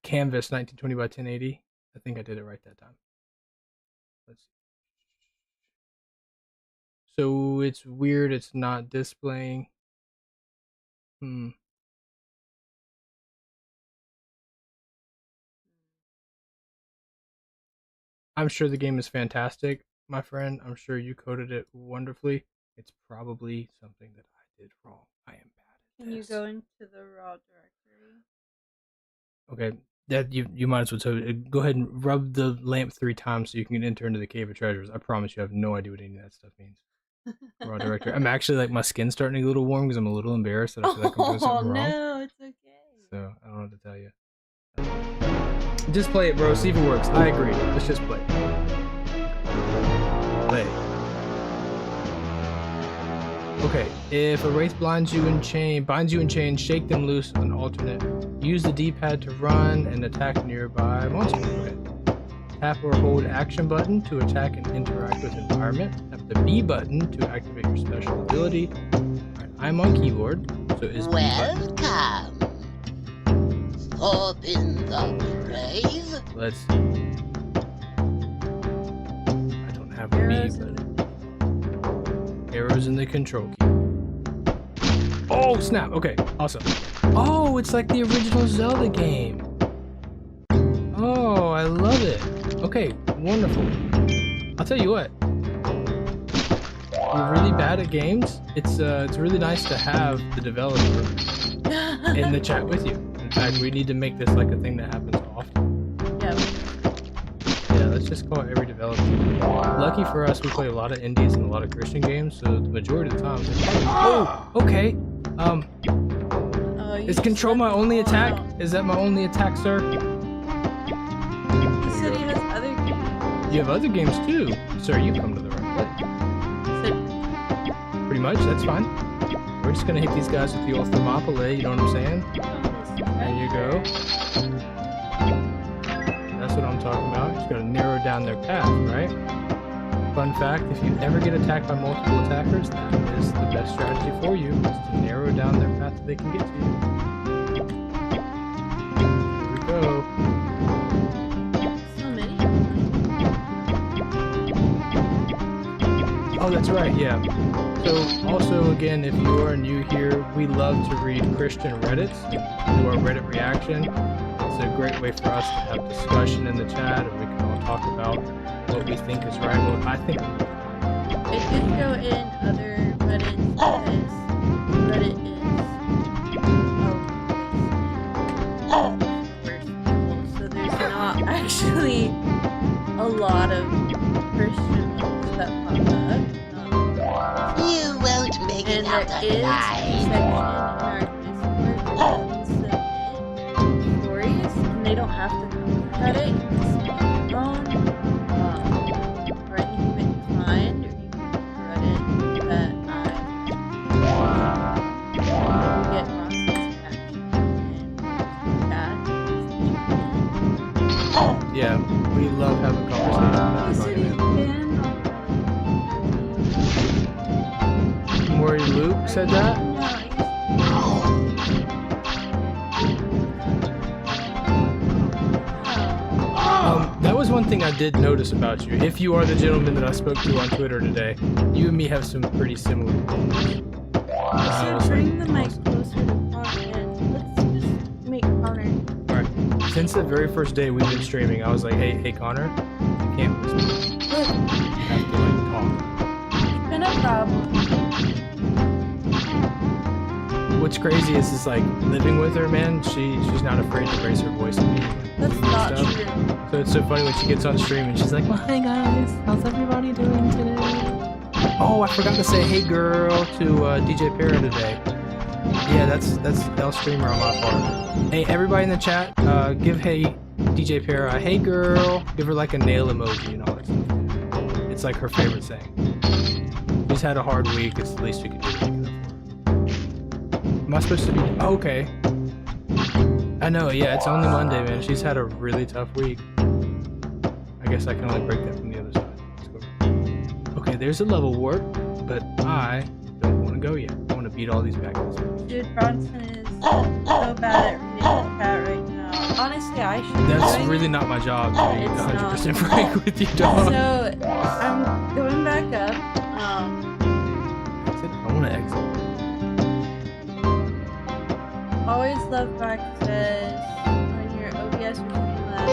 canvas 1920 by 1080, I think I did it right that time. Let's see. So it's weird, it's not displaying. I'm sure the game is fantastic, my friend. I'm sure you coded it wonderfully. It's probably something that I did wrong. I am bad at this. Can you go into the raw directory? Okay, That you might as well go ahead and rub the lamp 3 times so you can enter into the cave of treasures. I promise you have no idea what any of that stuff means. Raw director. I'm actually like my skin's starting to get a little warm because I'm a little embarrassed that I feel like I'm doing something wrong. No, it's okay. So I don't know what to tell you. Just play it, bro. See if it works. I agree. Let's just play. Play. Okay. If a wraith binds you in chain, shake them loose on alternate. Use the D-pad to run and attack nearby monsters. Okay. Tap or hold action button to attack and interact with environment. Tap the B button to activate your special ability. Alright, I'm on keyboard, so is B button. Welcome. Stop in the grave. Let's see. I don't have a B button. Arrows in the control key. Oh snap! Okay, awesome. Oh, it's like the original Zelda game. Oh, I love it. Okay, wonderful. I'll tell you what. You're really bad at games. It's really nice to have the developer in the chat with you. In fact, we need to make this like a thing that happens often. Yeah. Yeah, let's just call it every developer. Lucky for us, we play a lot of indies and a lot of Christian games, so the majority of the time. Oh, okay. Is control my only attack? Is that my only attack, sir? He said he has other games. You have other games too, sir. You come to the right place. Pretty much, that's fine. We're just gonna hit these guys with the old thermopylae, you know what I'm saying? There you go. That's what I'm talking about. Just gotta narrow down their path, right? Fun fact, if you ever get attacked by multiple attackers, that is the best strategy for you, is to narrow down their path that they can get to you. Here we go. So many. Oh, that's right, yeah. So, also, again, if you are new here, we love to read Christian Reddits and do our Reddit reaction. It's a great way for us to have discussion in the chat, and we can all talk about what we think is right, what I think is right. It did go in other Reddits because Reddit is so there's not actually a lot of Christian ones that pop up. You won't make it And out there is a alive. section in our Discord that you can submit stories, and they don't have to come from Reddit. You can submit your own, or anything that you find, or you can go to Reddit that you get Bronson's reaction and Yeah, we love having conversations about everybody, man. Maury Luke said that? That was one thing I did notice about you. If you are the gentleman that I spoke to on Twitter today, you and me have some pretty similar things. So bring the mic closer to Connor and let's just make Connor. Alright. Since the very first day we've been streaming, I was like, hey Connor, you can't whisper. Look, You have to like talk. it's been a problem. What's crazy is like living with her, man. She's not afraid to raise her voice at me. That's not stuff. true. So it's so funny when she gets on stream and she's like, well, hi guys, how's everybody doing today? Oh, I forgot to say hey girl to DJ Para today. Yeah, that's L streamer on my part. Hey, everybody in the chat, give hey DJ Para a hey girl. Give her like a nail emoji and all that stuff. It's like her favorite saying. She's had a hard week. It's the least we can do to make it up for her. Am I supposed to be? Oh, okay. I know, yeah, it's only Monday, man. She's had a really tough week. I guess I can only break that from the other side. Let's go. Okay, there's a level warp, but I don't want to go yet. I want to beat all these bad guys. Dude, Bronson is so bad at reading the chat right now. Honestly, I should be That's doing really it. not my job to be It's 100% frank with you, dog. So, I'm going back up. Exit? I want to exit. Always love practices on your OBS or Streamlabs.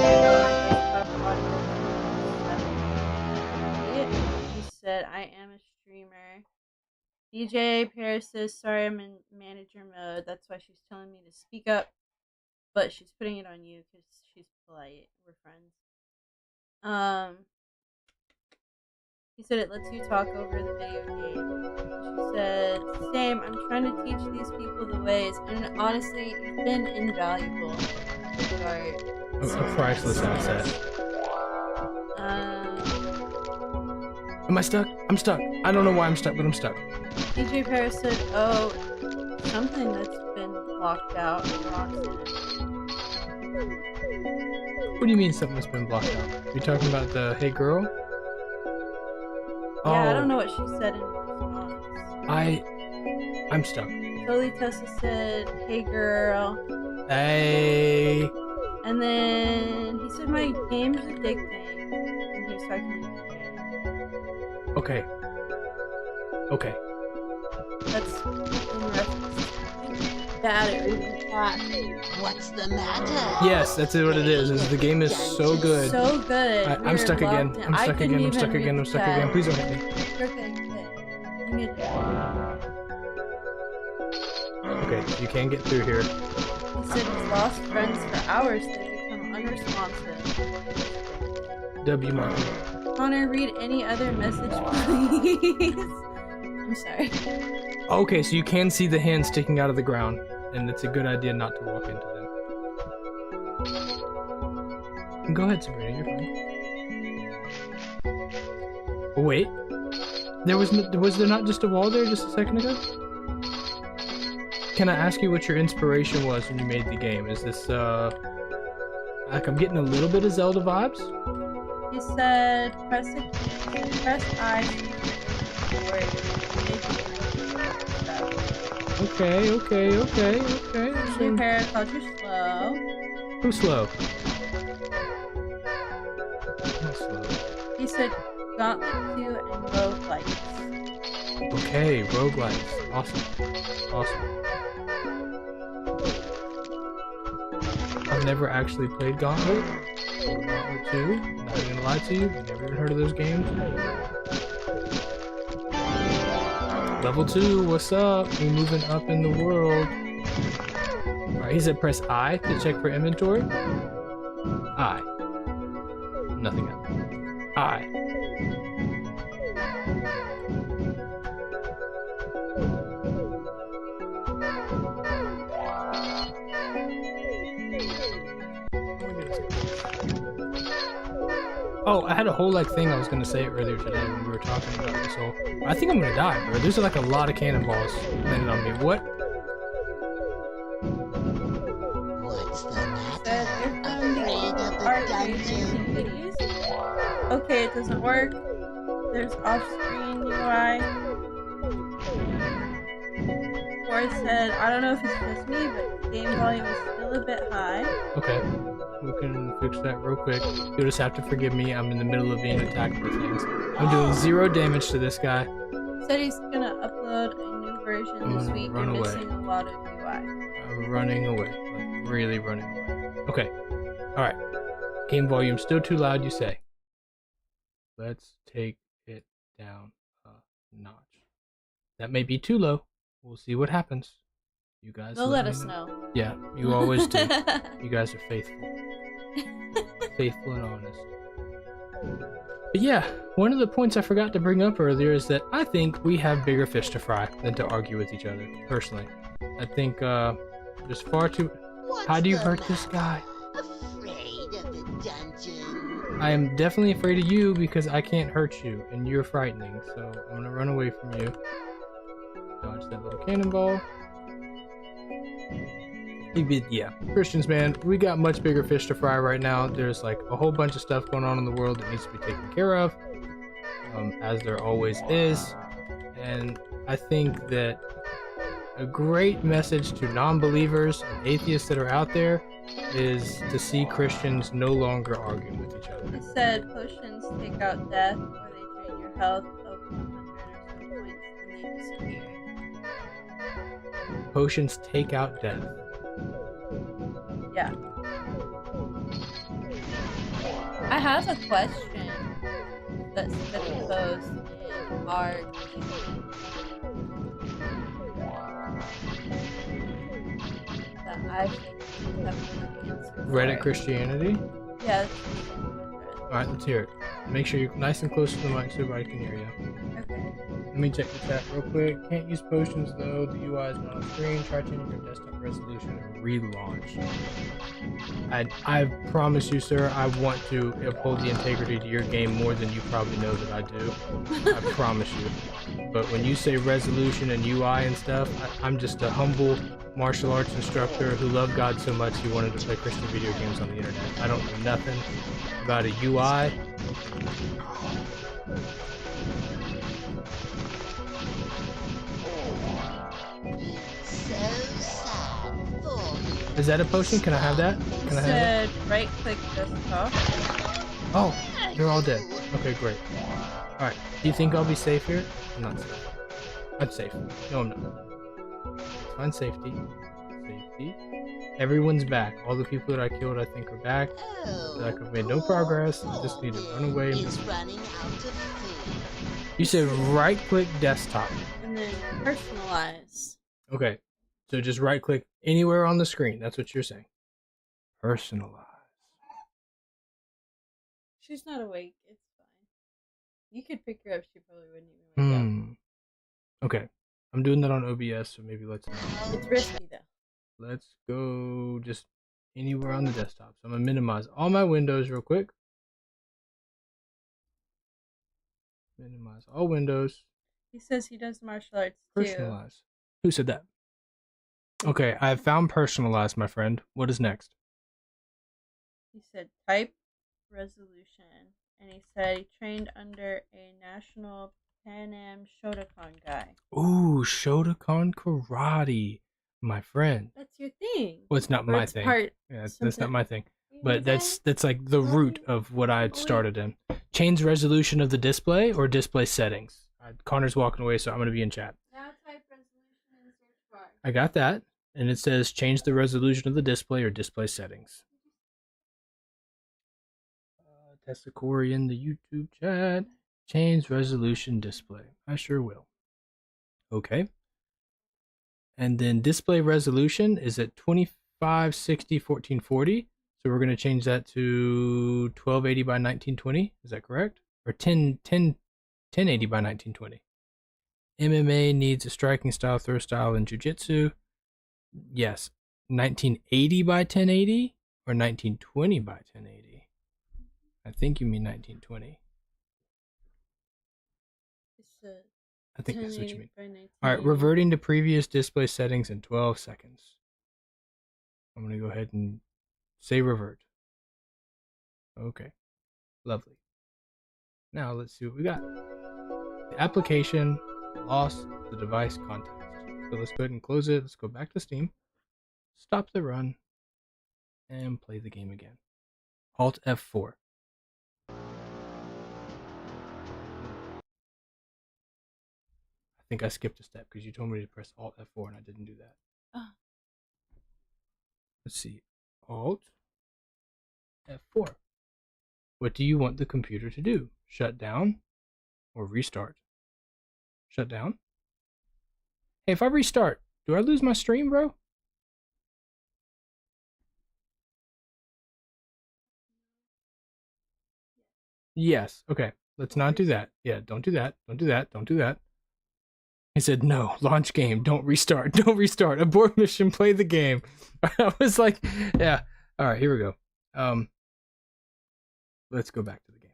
He said, I am a streamer. DJ Paris says, sorry, I'm in manager mode. That's why she's telling me to speak up. but she's putting it on you because she's polite. We're friends. He said it lets you talk over the video game. She said, same, I'm trying to teach these people the ways, and honestly, you've been invaluable. A priceless asset. Am I stuck? I'm stuck. I don't know why I'm stuck, but I'm stuck. DJ Paris said, oh, something that's been blocked out. What do you mean something that's been blocked out? You talking about the hey girl? Yeah, I don't know what she said in response. I'm stuck. Slowly Tessa said, hey girl. Hey. And then he said my game's addicting. And he was talking to me. Okay. Okay. That's in reference to bad at reading chat. What's the matter? Yes, that's what it is. The game is so good. So good. I'm stuck again. I'm stuck again. I'm stuck again. I'm stuck again. Please don't hit me. Okay, you can get through here. He said he's lost friends for hours. They become unresponsive. W mark. Connor, read any other message, please. I'm sorry. Okay, so you can see the hands sticking out of the ground, and it's a good idea not to walk into them. Go ahead, Sabrina, you're fine. Oh, wait. Was there not just a wall there just a second ago? Can I ask you what your inspiration was when you made the game? Is this, like I'm getting a little bit of Zelda vibes? He said, press I. Okay. Repair called you slow. Who's slow? Not slow. He said, Gauntlet 2 and roguelites. Okay, roguelites. Awesome. I've never actually played Gauntlet or Gauntlet 2. I'm not even gonna lie to you. I've never even heard of those games. Level 2, what's up? We're moving up in the world. Alright, he said press I to check for inventory. I. Nothing else. I. Oh, I had a whole thing I was gonna say earlier today when we were talking about this whole. I think I'm gonna die, bro. There's like a lot of cannonballs landing on me. What? What's the matter? Afraid of the dungeon? Okay, it doesn't work. There's off-screen UI. Corey said, I don't know if it's just me, but the game volume is still a bit high. Okay. We can fix that real quick. You'll just have to forgive me. I'm in the middle of being attacked by things. I'm doing 0 damage to this guy. Said he's gonna upload a new version this week. You're missing a lot of UI. I'm running away. Like, really running away. Okay. Alright. Game volume still too loud, you say. Let's take it down a notch. That may be too low. We'll see what happens. You guys they'll let us know. Yeah, you always do. You guys are faithful. Faithful and honest. But yeah, one of the points I forgot to bring up earlier is that I think we have bigger fish to fry than to argue with each other, personally. I think there's far too... How do you hurt this guy? Afraid of the dungeon? I am definitely afraid of you because I can't hurt you, and you're frightening, so I'm gonna run away from you. Dodge that little cannonball. Yeah, Christians, man, we got much bigger fish to fry right now. There's like a whole bunch of stuff going on in the world that needs to be taken care of, as there always is. And I think that a great message to non-believers and atheists that are out there is to see Christians no longer arguing with each other. It said potions take out death, or they drain your health of 100 or so points, and they disappear. Potions take out death. Yeah. I have a question that's been posed in our that I think Reddit Christianity? Yeah, that's me. Alright, let's hear it. Make sure you're nice and close to the mic so everybody can hear you. Okay. Let me check the chat real quick. Can't use potions though. The UI is not on screen. Try changing your desktop resolution and relaunch. I promise you, sir, I want to uphold the integrity to your game more than you probably know that I do. I promise you. But when you say resolution and UI and stuff, I'm just a humble martial arts instructor who loved God so much he wanted to play Christian video games on the internet. I don't know nothing about a UI. Is that a potion? Can I have that? Can I have Said right click desktop. Oh, they're all dead. Okay, great. Alright, do you think I'll be safe here? I'm not safe. I'm safe. No, I'm not. Find safety. Safety. Everyone's back. All the people that I killed, I think, are back. Like I've made no progress. I just need to run away. You said right-click desktop. And then personalize. Okay, so just right-click anywhere on the screen. That's what you're saying. Personalize. She's not awake. It's fine. You could pick her up. She probably wouldn't even wake up. Okay, I'm doing that on OBS, so maybe let's. It's risky though. Let's go just anywhere on the desktop. So I'm gonna minimize all my windows real quick. Minimize all windows. He says he does martial arts too. Personalize. Who said that? Okay, I have found personalize, my friend. What is next? He said type resolution, and he said he trained under a national Pan Am Shotokan guy. Ooh, Shotokan karate, my friend. That's your thing. Well, it's not my thing. Yeah, that's not my thing. But that's like the root of what I started in. Change resolution of the display or display settings. Connor's walking away, so I'm going to be in chat. Now type resolution in the search bar. I got that. And it says change the resolution of the display or display settings. Tessa Corey in the YouTube chat. Change resolution display. I sure will. Okay. And then display resolution is at 2560 1440. So we're going to change that to 1280 by 1920. Is that correct? Or 1080 by 1920. MMA needs a striking style, throw style, and jiu-jitsu. Yes. 1980 by 1080 or 1920 by 1080? I think you mean 1920. I think that's what you mean. Alright, reverting to previous display settings in 12 seconds. I'm going to go ahead and say revert. Okay. Lovely. Now let's see what we got. The application lost the device context. So let's go ahead and close it. Let's go back to Steam. Stop the run. And play the game again. Alt F4. I think I skipped a step because you told me to press Alt F4 and I didn't do that. Let's see. Alt F4. What do you want the computer to do? Shut down or restart? Shut down? Hey, if I restart, do I lose my stream, bro? Yes. Okay. Let's not do that. Yeah, don't do that. Don't do that. Don't do that. He said, no, launch game. Don't restart. Don't restart. Abort mission. Play the game. I was like, yeah. All right, here we go. Let's go back to the game.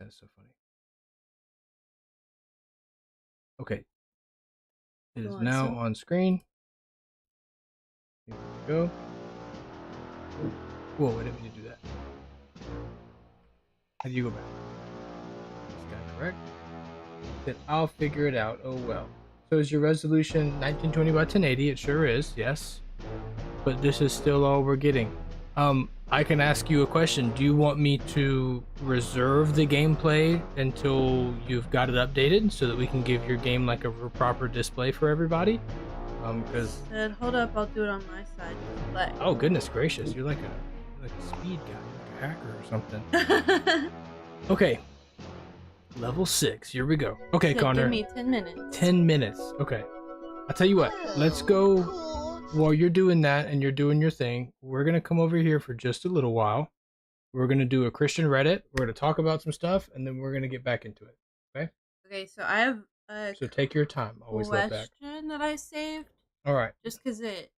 That's so funny. Okay. It is now on screen. Here we go. Whoa, I didn't mean to do that. How do you go back? This guy, correct? Then I'll figure it out. Oh well. So is your resolution 1920 by 1080? It sure is, yes. But this is still all we're getting. I can ask you a question. Do you want me to reserve the gameplay until you've got it updated so that we can give your game like a proper display for everybody? Because hold up, I'll do it on my side. Oh goodness gracious, you're like a speed guy, like a hacker or something. Okay. Level 6. Here we go. Okay, Connor. Give me 10 minutes. 10 minutes. Okay. I'll tell you what, let's go. Cool. While you're doing that and you're doing your thing, we're going to come over here for just a little while. We're going to do a Christian Reddit. We're going to talk about some stuff, and then we're going to get back into it. Okay? Okay, so I have a So take your time. Always look back. question that I saved All right. just because it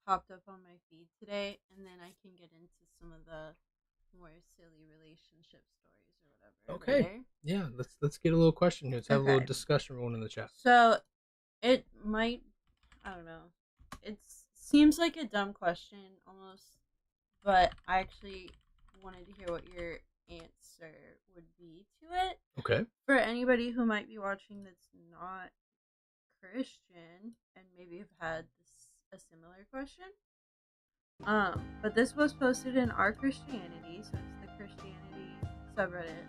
popped up on my feed today, and then I can get into some of the more silly relationship stories or whatever. Okay. Later. Yeah, let's get a little question here. Let's have a little Okay. discussion rolling in the chat. So it might, I don't know. It seems like a dumb question almost, but I actually wanted to hear what your answer would be to it. Okay. For anybody who might be watching that's not Christian and maybe have had a similar question. But this was posted in Our Christianity, so it's the Christianity subreddit.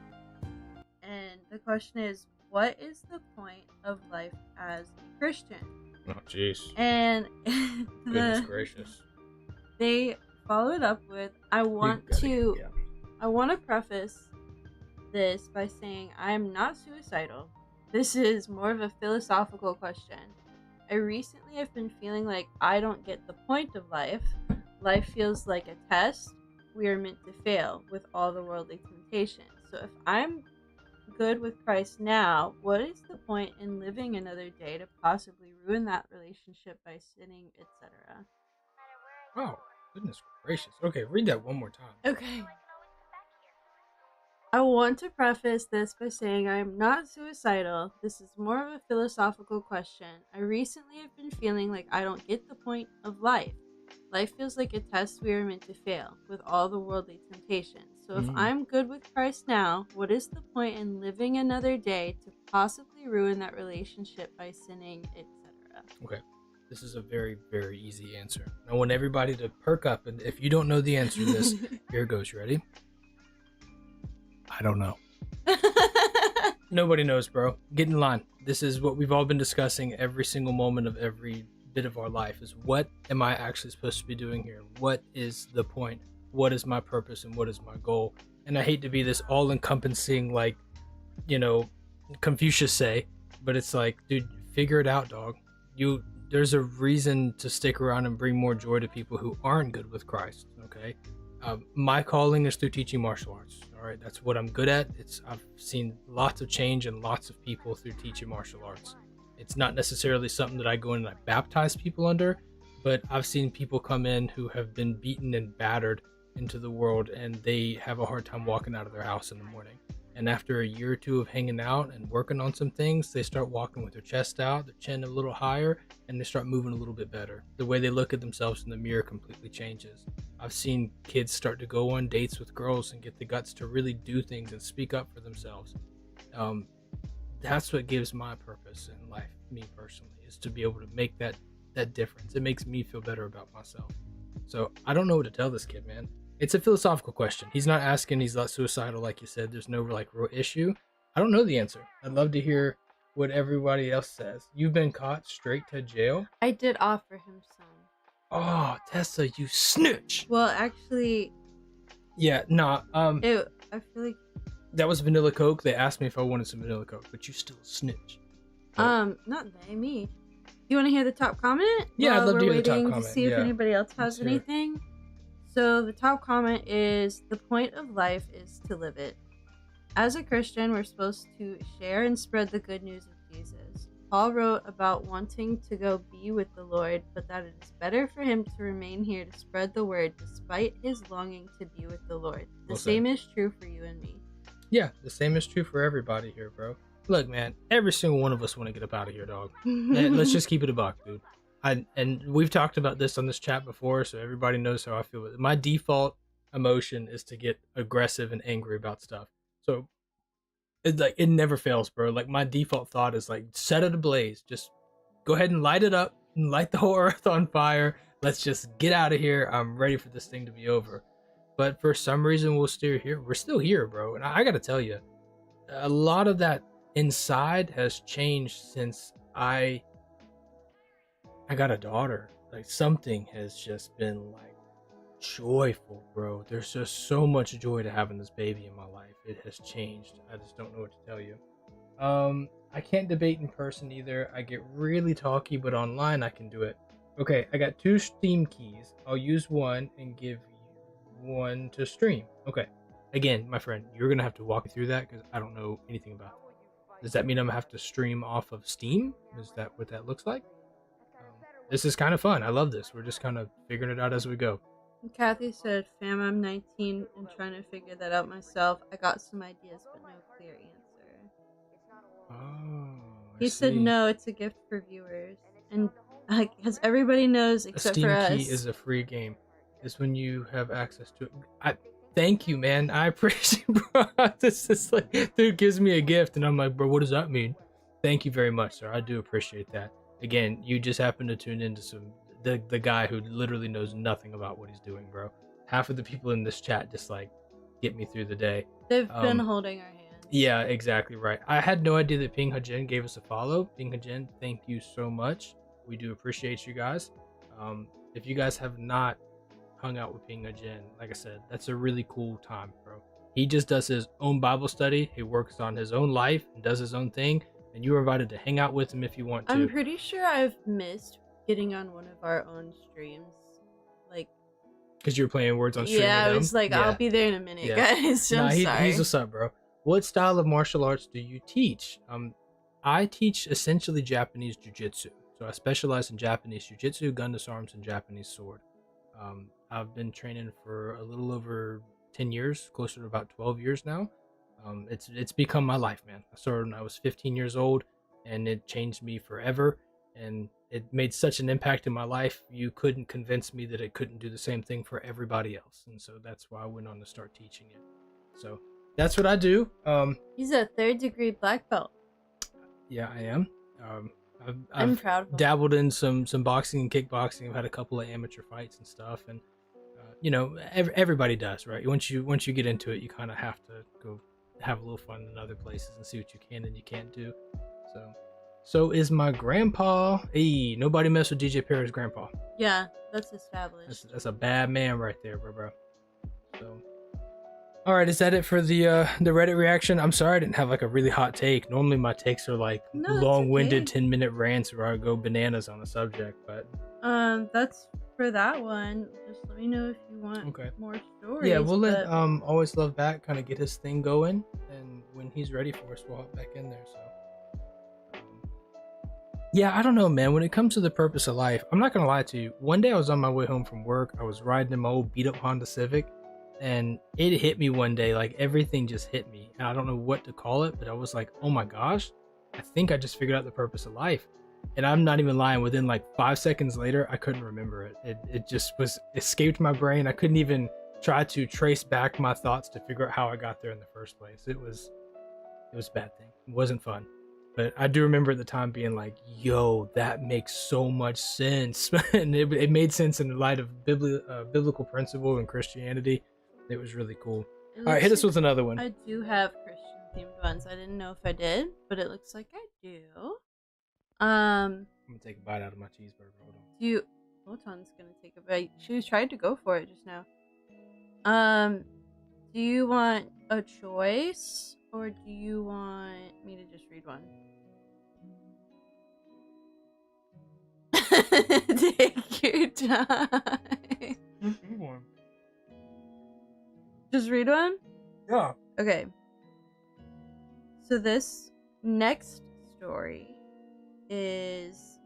And the question is, what is the point of life as a Christian? Oh, jeez. And Goodness gracious. they follow it up with, I want to preface this by saying I am not suicidal. This is more of a philosophical question. I recently have been feeling like I don't get the point of life. Life feels like a test. We are meant to fail with all the worldly temptations. So if I'm good with Christ now, what is the point in living another day to possibly ruin that relationship by sinning, etc.? Oh, goodness gracious. Okay, read that one more time. Okay. I want to preface this by saying I am not suicidal. This is more of a philosophical question. I recently have been feeling like I don't get the point of life. Life feels like a test we are meant to fail, with all the worldly temptations. So if I'm good with Christ now, what is the point in living another day to possibly ruin that relationship by sinning, etc.? Okay. This is a very, very easy answer. I want everybody to perk up, and if you don't know the answer to this, here it goes. You ready? I don't know. Nobody knows, bro. Get in line. This is what we've all been discussing every single moment of every bit of our life, is what am I actually supposed to be doing here? What is the point? What is my purpose and what is my goal? And I hate to be this all-encompassing, like, you know, Confucius say, but it's like, dude, figure it out, dog. There's a reason to stick around and bring more joy to people who aren't good with Christ, okay? My calling is through teaching martial arts. All right, that's what I'm good at. I've seen lots of change in lots of people through teaching martial arts. It's not necessarily something that I go in and I baptize people under, but I've seen people come in who have been beaten and battered into the world, and they have a hard time walking out of their house in the morning. And after a year or two of hanging out and working on some things, they start walking with their chest out, their chin a little higher, and they start moving a little bit better. The way they look at themselves in the mirror completely changes. I've seen kids start to go on dates with girls and get the guts to really do things and speak up for themselves. That's what gives my purpose in life, me personally, is to be able to make that difference. It makes me feel better about myself. So I don't know what to tell this kid, man. It's a philosophical question. He's not asking, he's not suicidal, like you said. There's no like real issue. I don't know the answer. I'd love to hear what everybody else says. You've been caught straight to jail? I did offer him some. Oh, Tessa, you snitch. Well, actually, yeah, nah. I feel like that was vanilla Coke. They asked me if I wanted some vanilla Coke, but you still snitch. Not they, me. You want to hear the top comment? Yeah, I'd love to hear the top waiting comment. to see if anybody else has anything. So the top comment is, the point of life is to live it. As a Christian, we're supposed to share and spread the good news of Jesus. Paul wrote about wanting to go be with the Lord, but that it is better for him to remain here to spread the word despite his longing to be with the Lord. The same is true for you and me. Yeah, the same is true for everybody here, bro. Look, man, every single one of us want to get up out of here, dog. Let's just keep it a buck, dude. And we've talked about this on this chat before, so everybody knows how I feel with it. My default emotion is to get aggressive and angry about stuff. So it never fails, bro. Like, my default thought is like, set it ablaze. Just go ahead and light it up and light the whole earth on fire. Let's just get out of here. I'm ready for this thing to be over. But for some reason, we're still here, bro. And I gotta tell you, a lot of that inside has changed since I got a daughter. Like, something has just been like joyful, bro. There's just so much joy to having this baby in my life. It has changed. I just don't know what to tell you. I can't debate in person either. I get really talky, but online I can do it. Okay, I got 2 Steam keys. I'll use one and give you one to stream. Okay. Again, my friend, you're gonna have to walk me through that because I don't know anything about that. Does that mean I'm gonna have to stream off of Steam? Is that what that looks like? This is kind of fun. I love this. We're just kind of figuring it out as we go. Kathy said, "Fam, I'm 19 and trying to figure that out myself. I got some ideas, but no clear answer." Oh, I He said, see. "No, it's a gift for viewers, and because everybody knows A except Steam for us." key is a free game. It's when you have access to it. Thank you, man. I appreciate, bro. This is like, dude gives me a gift, and I'm like, bro, what does that mean? Thank you very much, sir. I do appreciate that. Again, you just happen to tune into the guy who literally knows nothing about what he's doing, bro. Half of the people in this chat just like get me through the day. They've been holding our hands. Yeah, exactly right. I had no idea that Ping Hajin gave us a follow. Ping Hajin, thank you so much. We do appreciate you guys. If you guys have not hung out with Ping Hajin, like I said, that's a really cool time, bro. He just does his own Bible study. He works on his own life and does his own thing. And you're invited to hang out with him if you want to. I'm pretty sure I've missed getting on one of our own streams. Like, because you're playing Words on stream. Yeah, with I him. was like, Yeah. I'll be there in a minute, Yeah. guys. I'm sorry. He's what's up, bro. What style of martial arts do you teach? I teach essentially Japanese jiu-jitsu. So I specialize in Japanese jiu-jitsu, gun disarms, and Japanese sword. I've been training for a little over 10 years, closer to about 12 years now. It's become my life, man. I started when I was 15 years old, and it changed me forever. And it made such an impact in my life. You couldn't convince me that it couldn't do the same thing for everybody else. And so that's why I went on to start teaching it. So that's what I do. He's a 3rd degree black belt. Yeah, I am. I'm I've proud of him. dabbled in some boxing and kickboxing. I've had a couple of amateur fights and stuff, and you know, everybody does, right? Once you get into it, you kind of have to go have a little fun in other places and see what you can and you can't do. So is my grandpa. Hey, nobody mess with DJ Perry's grandpa. Yeah, that's established. That's a bad man right there, bro. So, all right, is that it for the Reddit reaction? I'm sorry I didn't have like a really hot take. Normally my takes are like long-winded okay. 10-minute rants where I go bananas on a subject, but that's for that one. Just let me know if you want more stories. yeah, we'll let Always Love Back kind of get his thing going, and when he's ready for us, we'll hop back in there. So. Yeah, I don't know, man. When it comes to the purpose of life, I'm not gonna lie to you. One day I was on my way home from work. I was riding in my old beat up Honda Civic, and it hit me one day. Like everything just hit me, and I don't know what to call it, but I was like, oh my gosh, I think I just figured out the purpose of life. And I'm not even lying. Within like 5 seconds later, I couldn't remember it. It just was escaped my brain. I couldn't even try to trace back my thoughts to figure out how I got there in the first place. It was a bad thing. It wasn't fun. But I do remember at the time being like, yo, that makes so much sense. And it made sense in the light of biblical principle and Christianity. It was really cool. All right, hit us with another one. I do have Christian themed ones. I didn't know if I did, but it looks like I do. I'm going to take a bite out of my cheeseburger. Hold on. Wotan's going to take a bite. She tried to go for it just now. Do you want a choice, or do you want me to just read one? Take your time. Just read one? Yeah. Okay. So this next story is: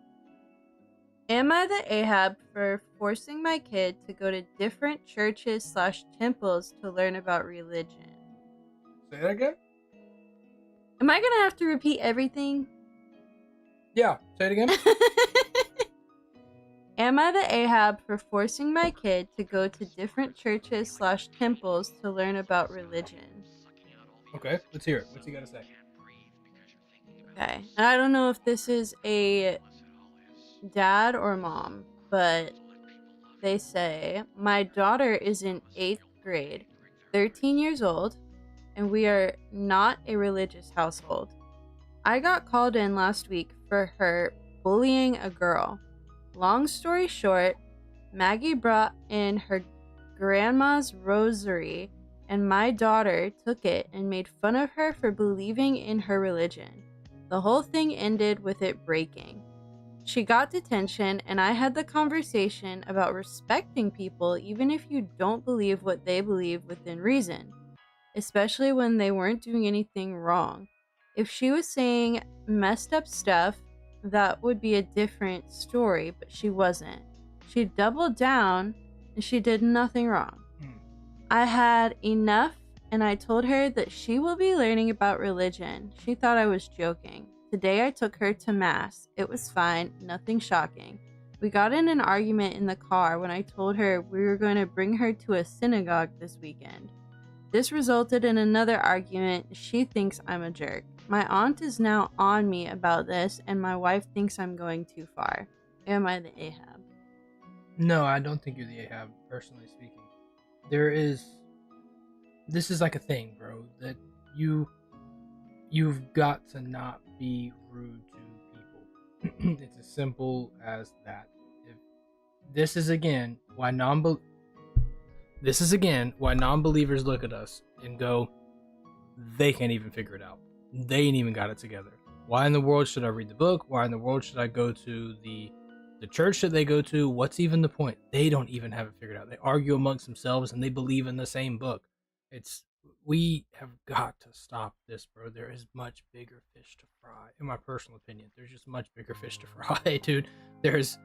am I the Ahab for forcing my kid to go to different churches/temples to learn about religion? Say that again? Am I gonna have to repeat everything? Yeah, say it again. Am I the Ahab for forcing my kid to go to different churches/temples to learn about religion? Okay, let's hear it. What's he got to say? Okay. And I don't know if this is a dad or mom, but they say, my daughter is in 8th grade, 13 years old, and we are not a religious household. I got called in last week for her bullying a girl. Long story short, Maggie brought in her grandma's rosary and my daughter took it and made fun of her for believing in her religion. The whole thing ended with it breaking. She got detention, and I had the conversation about respecting people even if you don't believe what they believe within reason, especially when they weren't doing anything wrong. If she was saying messed up stuff, that would be a different story, but she wasn't. She doubled down, and she did nothing wrong. I had enough, and I told her that she will be learning about religion. She thought I was joking. Today I took her to mass. It was fine, nothing shocking. We got in an argument in the car when I told her we were going to bring her to a synagogue this weekend. This resulted in another argument. She thinks I'm a jerk. My aunt is now on me about this, and my wife thinks I'm going too far. Am I the Ahab? No, I don't think you're the Ahab, personally speaking. This is like a thing, bro, that you've got to not be rude to people. It's as simple as that. This is again why non-believers look at us and go, they can't even figure it out. They ain't even got it together. Why in the world should I read the book? Why in the world should I go to the church that they go to? What's even the point? They don't even have it figured out. They argue amongst themselves and they believe in the same book. We have got to stop this, bro. There is much bigger fish to fry. In my personal opinion, there's just much bigger fish to fry, dude. There's,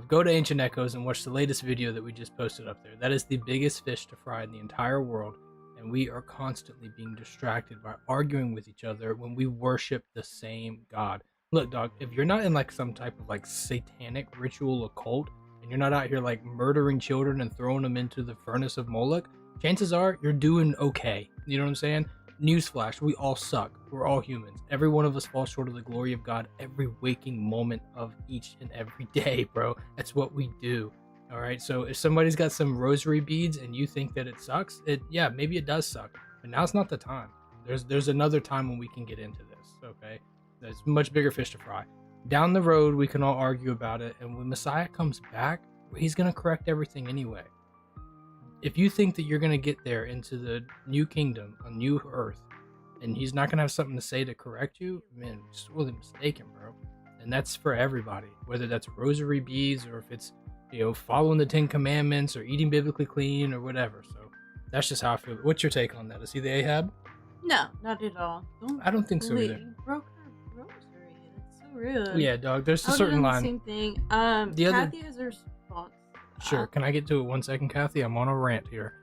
go to Ancient Echoes and watch the latest video that we just posted up there. That is the biggest fish to fry in the entire world. And we are constantly being distracted by arguing with each other when we worship the same God. Look, dog, if you're not in like some type of like satanic ritual occult, and you're not out here like murdering children and throwing them into the furnace of Moloch, chances are you're doing okay. You know what I'm saying? Newsflash, we all suck. We're all humans. Every one of us falls short of the glory of God every waking moment of each and every day, bro. That's what we do. All right. So if somebody's got some rosary beads and you think that it sucks, yeah, maybe it does suck. But now's not the time. There's another time when we can get into this. Okay. There's much bigger fish to fry. Down the road, we can all argue about it. And when Messiah comes back, he's going to correct everything anyway. If you think that you're going to get there into the new kingdom, a new earth, and he's not going to have something to say to correct you, man, you're sorely mistaken, bro. And that's for everybody, whether that's rosary beads or if it's, following the 10 Commandments or eating biblically clean or whatever. So that's just how I feel. What's your take on that? Is he the Ahab? No, not at all. I don't think so either. Broke her rosary. That's so rude. Yeah, dog. There's a certain line. The same thing. Kathy has a response. Sure. Can I get to it 1 second, Kathy? I'm on a rant here.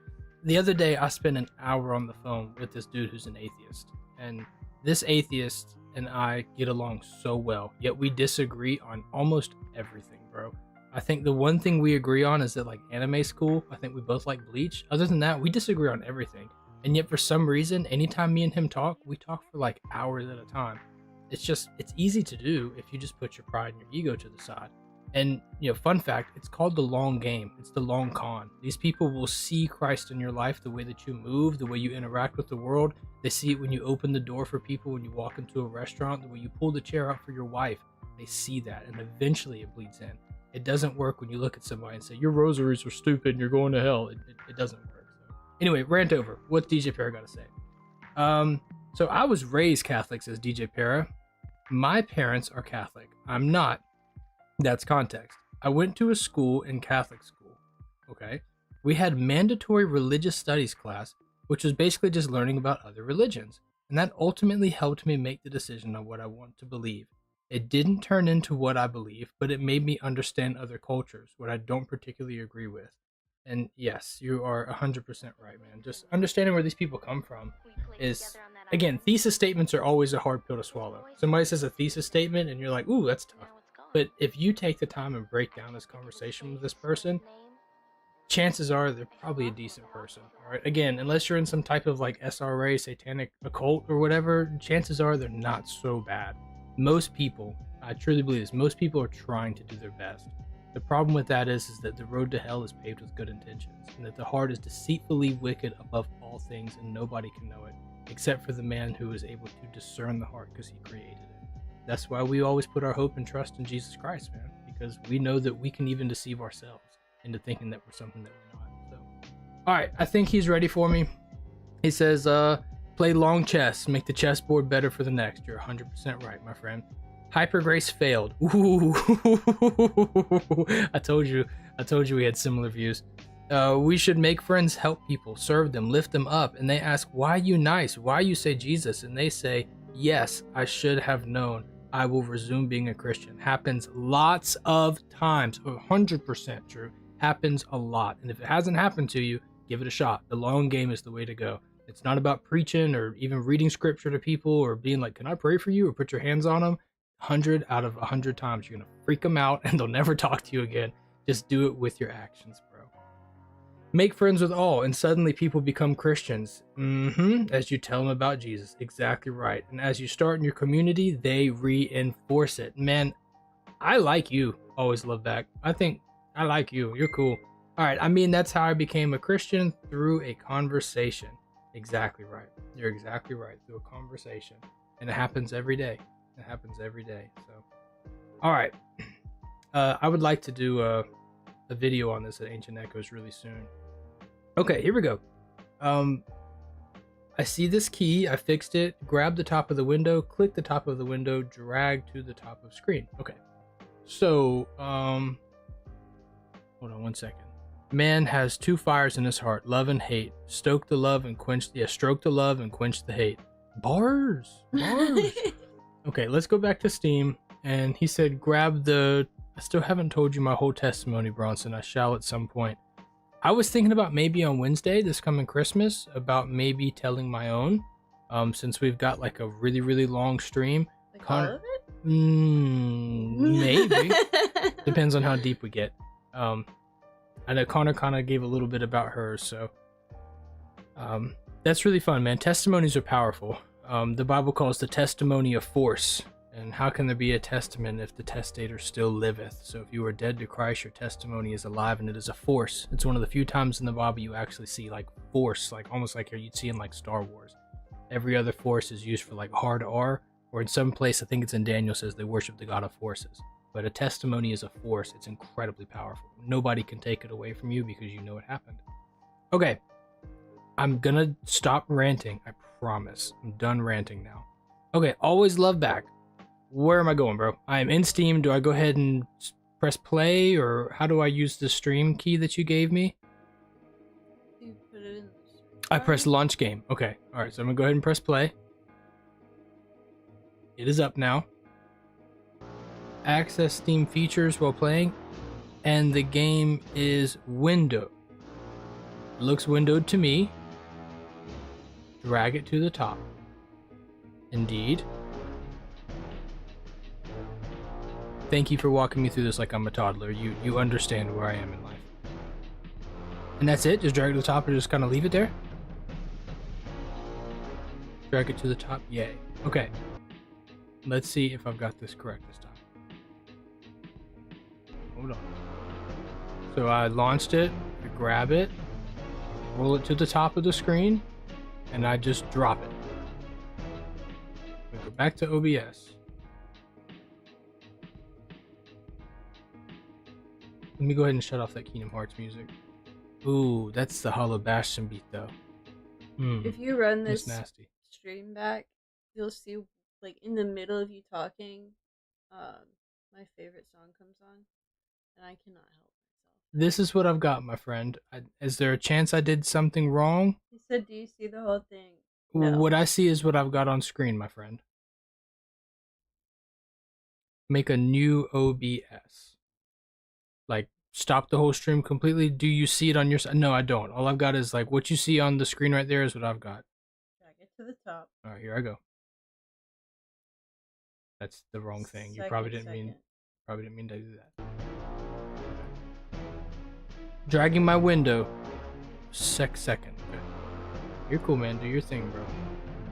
The other day, I spent an hour on the phone with this dude who's an atheist. And this atheist and I get along so well, yet we disagree on almost everything, bro. I think the one thing we agree on is that, like, anime's cool. I think we both like Bleach. Other than that, we disagree on everything. And yet, for some reason, anytime me and him talk, we talk for, like, hours at a time. It's easy to do if you just put your pride and your ego to the side. And, fun fact, it's called the long game. It's the long con. These people will see Christ in your life, the way that you move, the way you interact with the world. They see it when you open the door for people, when you walk into a restaurant, the way you pull the chair out for your wife. They see that, and eventually it bleeds in. It doesn't work when you look at somebody and say, your rosaries are stupid and you're going to hell. It doesn't work. So, anyway, rant over. What's DJ Para got to say? So I was raised Catholic, says DJ Para. My parents are Catholic. I'm not. That's context. I went to a school in Catholic school. Okay. We had mandatory religious studies class, which was basically just learning about other religions. And that ultimately helped me make the decision on what I want to believe. It didn't turn into what I believe, but it made me understand other cultures, what I don't particularly agree with. And yes, you are 100% right, man. Just understanding where these people come from is, again, thesis statements are always a hard pill to swallow. Somebody says a thesis statement and you're like, ooh, that's tough. But if you take the time and break down this conversation with this person, chances are they're probably a decent person. All right. Again, unless you're in some type of like SRA, satanic occult or whatever, chances are they're not so bad. Most people, I truly believe this, most people are trying to do their best. The problem with that is that the road to hell is paved with good intentions, and that the heart is deceitfully wicked above all things, and nobody can know it, except for the man who is able to discern the heart because he created it. That's why we always put our hope and trust in Jesus Christ, man, because we know that we can even deceive ourselves into thinking that we're something that we're not. So, all right, I think he's ready for me. He says, play long chess, make the chessboard better for the next. You're 100% right, my friend. Hypergrace failed. Ooh, I told you we had similar views. We should make friends, help people, serve them, lift them up. And they ask, why you nice? Why you say Jesus? And they say, yes, I should have known. I will resume being a Christian. Happens lots of times. 100% true. Happens a lot. And if it hasn't happened to you, give it a shot. The long game is the way to go. It's not about preaching or even reading scripture to people or being like, can I pray for you or put your hands on them? 100 out of 100 times you're going to freak them out and they'll never talk to you again. Just do it with your actions, bro. Make friends with all, and suddenly people become Christians. As you tell them about Jesus. Exactly right. And as you start in your community, they reinforce it. Man, I like you. Always love back. I think I like you. You're cool. All right. I mean, that's how I became a Christian, through a conversation. Exactly right. You're exactly right. Through a conversation. And it happens every day. It happens every day. So, all right. I would like to do a video on this at Ancient Echoes really soon. Okay, here we go. I see this key. I fixed it. Grab the top of the window. Click the top of the window. Drag to the top of screen. Okay. So, hold on one second. Man has two fires in his heart, love and hate. Stoke the love and quench the stroke the love and quench the hate. Bars. Okay, let's go back to Steam. And he said, grab the... I still haven't told you my whole testimony, Bronson. I shall at some point. I was thinking about maybe on Wednesday, this coming Christmas, about maybe telling my own. Since we've got like a really, really long stream. Like all of it? Maybe. Depends on how deep we get. I know Konner kind of gave a little bit about hers, so that's really fun, man. Testimonies are powerful. The Bible calls the testimony a force. And how can there be a testament if the testator still liveth? So if you are dead to Christ, your testimony is alive, and it is a force. It's one of the few times in the Bible you actually see like force, like almost like you'd see in like Star Wars. Every other force is used for like hard R, or in some place, I think it's in Daniel, says they worship the God of forces. But a testimony is a force. It's incredibly powerful. Nobody can take it away from you because you know it happened. Okay, I'm gonna stop ranting. I promise. I'm done ranting now. Okay, always love back. Where am I going, bro? I am in Steam. Do I go ahead and press play, or how do I use the stream key that you gave me? You put it in the I press launch game. Okay. All right. So I'm going to go ahead and press play. It is up now. Access Steam features while playing. And the game is windowed. It looks windowed to me. Drag it to the top. Indeed. Thank you for walking me through this like I'm a toddler. You understand where I am in life. And that's it? Just drag it to the top and just kind of leave it there? Drag it to the top? Yay. Okay. Let's see if I've got this correct this time. Hold on. So I launched it, I grab it, roll it to the top of the screen, and I just drop it. We go back to OBS. Let me go ahead and shut off that Kingdom Hearts music. Ooh, that's the Hollow Bastion beat though. If you run this nasty. stream back, you'll see like in the middle of you talking, my favorite song comes on, and I cannot help myself. This is what I've got, my friend. Is there a chance I did something wrong? He said, "Do you see the whole thing?" No. What I see is what I've got on screen, my friend. Make a new OBS. Like, stop the whole stream completely. Do you see it on your side? No, I don't. All I've got is like what you see on the screen right there is what I've got. Drag it to the top. All right, here I go. That's the wrong thing. You probably didn't mean to do that. Dragging my window. Second. Okay. You're cool, man. Do your thing, bro.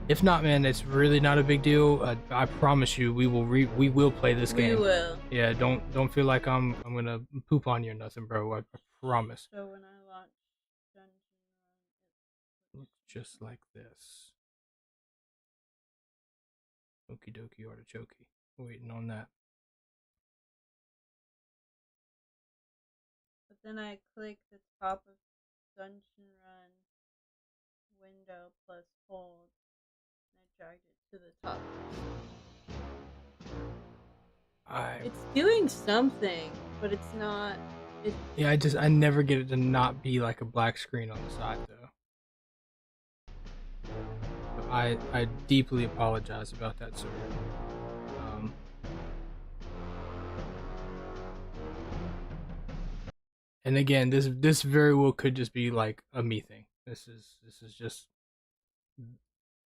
If not, man, it's really not a big deal. I promise you, we will play this game. We will. Yeah, don't feel like I'm gonna poop on you or nothing, bro. I promise. So when I launch Dungeon Run, Looks just like this. Okie dokie artichoke. Waiting on that. but then I click the top of Dungeon Run window plus hold, and I dragged it to the top. It's doing something, but it's not. Yeah, I never get it to not be like a black screen on the side though. So I deeply apologize about that, sir. And again, this very well could just be like a me thing. This is just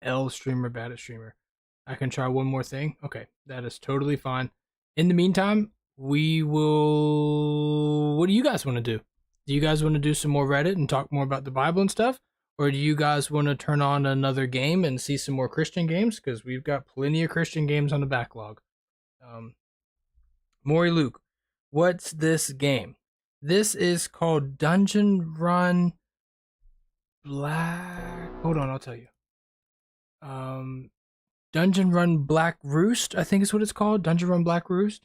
L streamer bad at streamer. I can try one more thing. Okay, that is totally fine. In the meantime, we will. What do you guys want to do? Do you guys want to do some more Reddit and talk more about the Bible and stuff? Or do you guys want to turn on another game and see some more Christian games? Because we've got plenty of Christian games on the backlog. Maury Luke, what's this game? This is called Dungeon Run Black. Hold on, I'll tell you. Dungeon Run Black Roost, I think is what it's called. Dungeon Run Black Roost.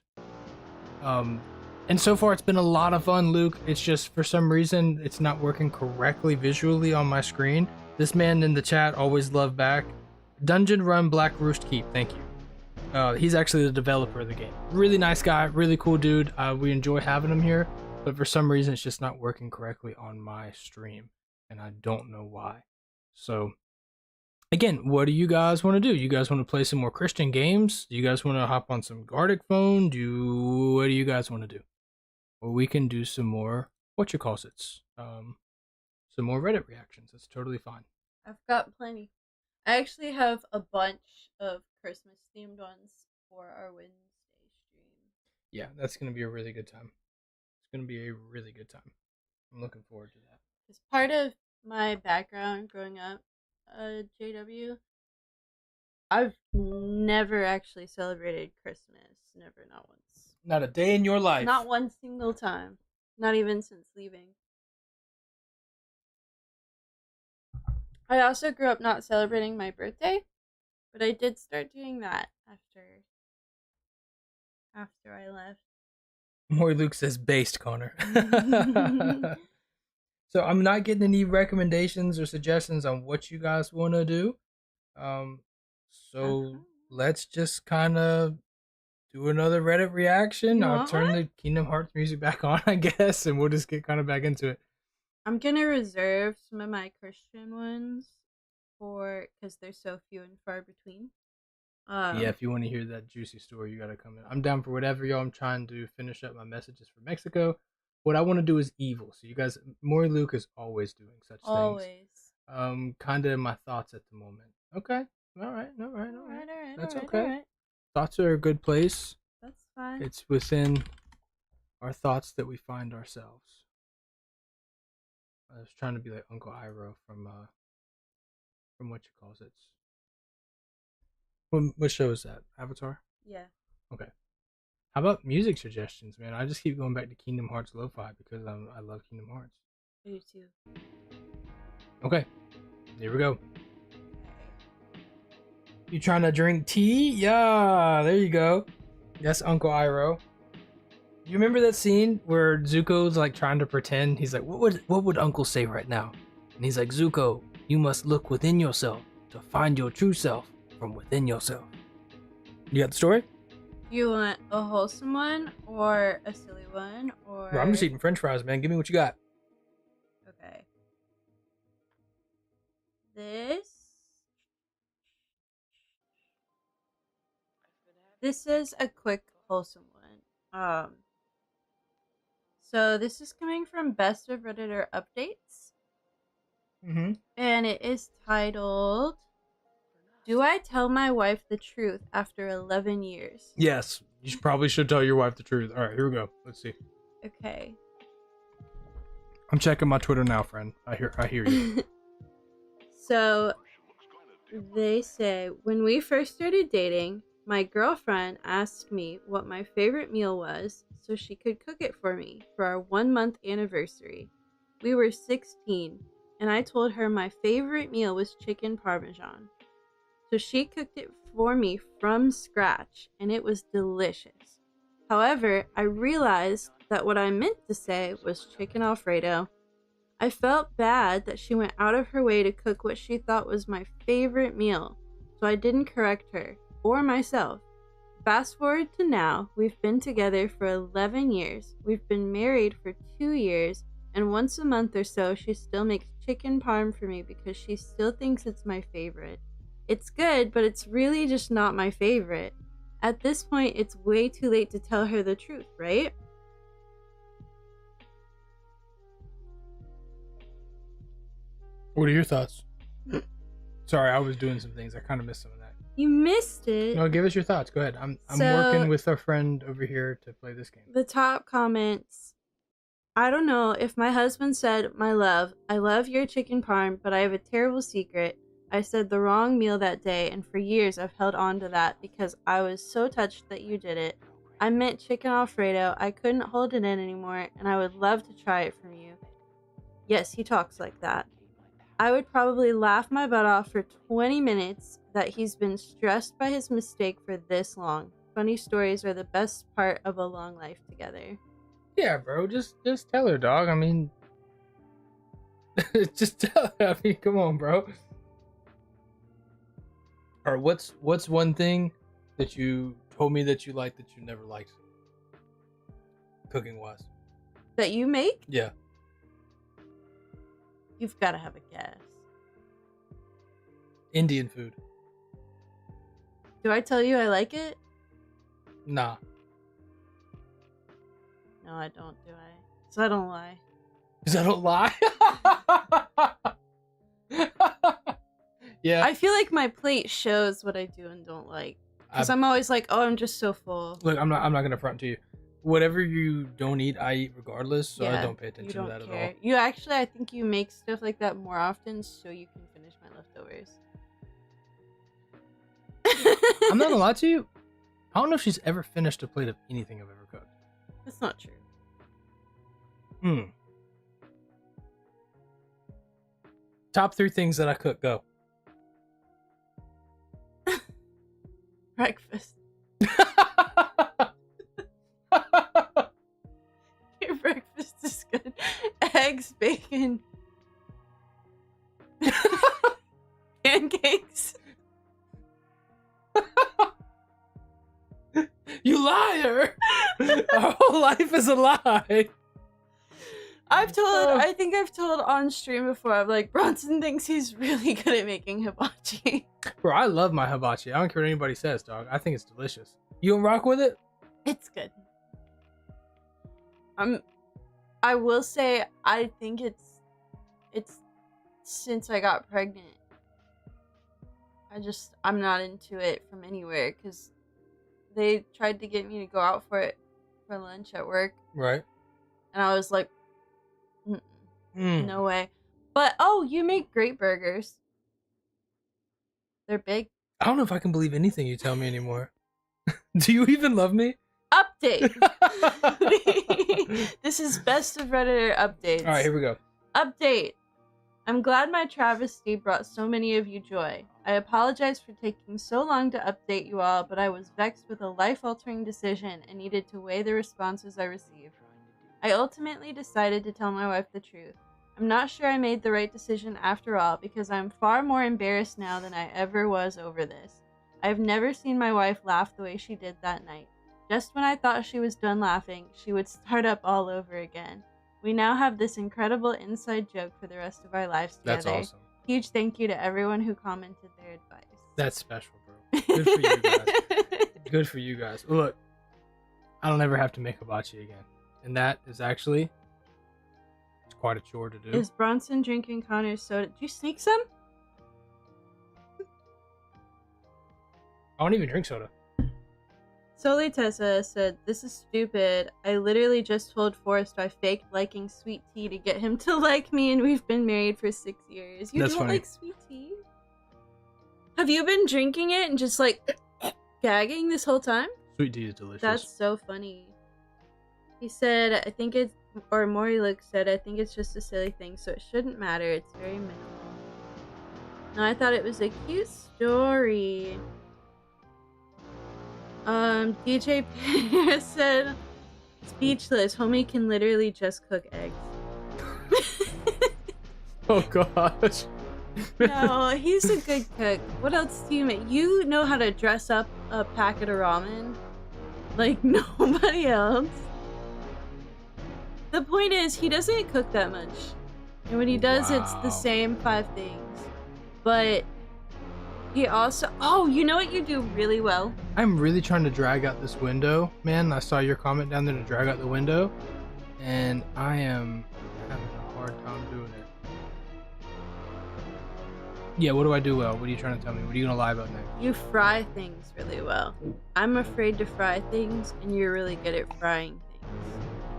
And so far it's been a lot of fun, Luke. It's just for some reason it's not working correctly visually on my screen. This man in the chat always loved back. Dungeon Run Black Roost Keep, thank you. He's actually the developer of the game. Really nice guy, really cool dude. We enjoy having him here, but for some reason it's just not working correctly on my stream, and I don't know why. So, again, what do you guys want to do? You guys want to play some more Christian games? Do you guys want to hop on some Gartic phone? What do you guys want to do? Or we can do some more some more Reddit reactions. That's totally fine. I've got plenty. I actually have a bunch of Christmas themed ones for our Wednesday stream. Yeah, that's gonna be a really good time. It's gonna be a really good time. I'm looking forward to that. As part of my background growing up, JW, I've never actually celebrated Christmas. Never, not once. Not a day in your life. Not one single time. Not even since leaving. I also grew up not celebrating my birthday, but I did start doing that after I left. Maury Luke says based, Connor. So I'm not getting any recommendations or suggestions on what you guys want to do. Let's just kind of do another Reddit reaction. I'll turn the Kingdom Hearts music back on, I guess, and we'll just get kind of back into it. I'm gonna reserve some of my Christian ones because they're so few and far between. Yeah, if you want to hear that juicy story, you gotta come in. I'm down for whatever, y'all. I'm trying to finish up my messages for Mexico. What I want to do is evil. So you guys, Maury Luke is always doing such things. Kind of my thoughts at the moment. Okay. All right. That's okay. All right. Thoughts are a good place. That's fine. It's within our thoughts that we find ourselves. I was trying to be like Uncle Iroh from what you calls it. What show is that? Avatar? Yeah. Okay. How about music suggestions, man? I just keep going back to Kingdom Hearts Lo-Fi because I love Kingdom Hearts. I do too. Okay. Here we go. You trying to drink tea? Yeah, there you go. That's Uncle Iroh. You remember that scene where Zuko's like trying to pretend? He's like, what would Uncle say right now? And he's like, Zuko, you must look within yourself to find your true self from within yourself. You got the story? Do you want a wholesome one or a silly one or? Bro, I'm just eating French fries, man. Give me what you got. Okay. This is a quick wholesome one. So this is coming from Best of Redditor Updates. Mm-hmm. And it is titled, Do I Tell My Wife the Truth After 11 Years? Yes, you probably should tell your wife the truth. All right, here we go. Let's see. Okay. I'm checking my Twitter now, friend. I hear you. So, they say, when we first started dating, my girlfriend asked me what my favorite meal was so she could cook it for me for our 1-month anniversary. We were 16, and I told her my favorite meal was chicken parmesan. So she cooked it for me from scratch, and it was delicious. However, I realized that what I meant to say was chicken Alfredo. I felt bad that she went out of her way to cook what she thought was my favorite meal, so I didn't correct her, or myself. Fast forward to now, we've been together for 11 years, we've been married for 2 years, and once a month or so she still makes chicken parm for me because she still thinks it's my favorite. It's good, but it's really just not my favorite. At this point, it's way too late to tell her the truth, right? What are your thoughts? Sorry, I was doing some things. I kind of missed some of that. You missed it. No, give us your thoughts. Go ahead. I'm working with our friend over here to play this game. The top comments. I don't know if my husband said, "My love, I love your chicken parm, but I have a terrible secret. I said the wrong meal that day, and for years I've held on to that because I was so touched that you did it. I meant chicken Alfredo. I couldn't hold it in anymore, and I would love to try it from you." Yes, he talks like that. I would probably laugh my butt off for 20 minutes that he's been stressed by his mistake for this long. Funny stories are the best part of a long life together. Yeah, bro. Just tell her, dog. I mean, just tell her. I mean, come on, bro. Or what's one thing that you told me that you liked that you never liked, cooking wise? That you make? Yeah. You've got to have a guess. Indian food. Do I tell you I like it? Nah. No, I don't, do I? So I don't lie. Because I don't lie? Yeah. I feel like my plate shows what I do and don't like. Because I'm always like, oh, I'm just so full. Look, I'm not gonna front to you. Whatever you don't eat, I eat regardless, so Yeah, I don't pay attention to that care. at all. You actually, I think you make stuff like that more often so you can finish my leftovers. I'm not gonna lie to you. I don't know if she's ever finished a plate of anything I've ever cooked. That's not true. Top 3 things that I cook, go. Breakfast. Your breakfast is good. Eggs, bacon, pancakes. You liar! Our whole life is a lie. I think I've told on stream before, I'm like, Bronson thinks he's really good at making hibachi. Bro, I love my hibachi. I don't care what anybody says, dog. I think it's delicious. You don't rock with it? It's good. I will say, I think it's since I got pregnant. I'm not into it from anywhere, because they tried to get me to go out for it for lunch at work. Right. And I was like, no way. But, you make great burgers. They're big. I don't know if I can believe anything you tell me anymore. Do you even love me? Update. This is best of Redditor updates. All right, here we go. Update. I'm glad my travesty brought so many of you joy. I apologize for taking so long to update you all, but I was vexed with a life-altering decision and needed to weigh the responses I received. I ultimately decided to tell my wife the truth. I'm not sure I made the right decision after all, because I'm far more embarrassed now than I ever was over this. I've never seen my wife laugh the way she did that night. Just when I thought she was done laughing, she would start up all over again. We now have this incredible inside joke for the rest of our lives together. That's awesome. Huge thank you to everyone who commented their advice. That's special, bro. Good for you guys. Good for you guys. Look, I don't ever have to make hibachi again. And that is actually, it's quite a chore to do. Is Bronson drinking Konner's soda? Did you sneak some? I don't even drink soda. Soli Tessa said, "This is stupid. I literally just told Forrest I faked liking sweet tea to get him to like me, and we've been married for 6 years. You That's don't funny. like sweet tea? Have you been drinking it and just like gagging this whole time?" Sweet tea is delicious. That's so funny. He said, I think it's, or Moriluke said, I think it's just a silly thing, so it shouldn't matter. It's very minimal. No, I thought it was a cute story. DJ Pierre said, speechless. Homie can literally just cook eggs. Oh gosh. No, he's a good cook. What else do you make? You know how to dress up a packet of ramen like nobody else. The point is, he doesn't cook that much. And when he does, it's the Wow. same 5 things. But he also... Oh, you know what you do really well? I'm really trying to drag out this window, man. I saw your comment down there to drag out the window, and I am having a hard time doing it. Yeah, what do I do well? What are you trying to tell me? What are you gonna lie about next? You fry things really well. I'm afraid to fry things, and you're really good at frying things.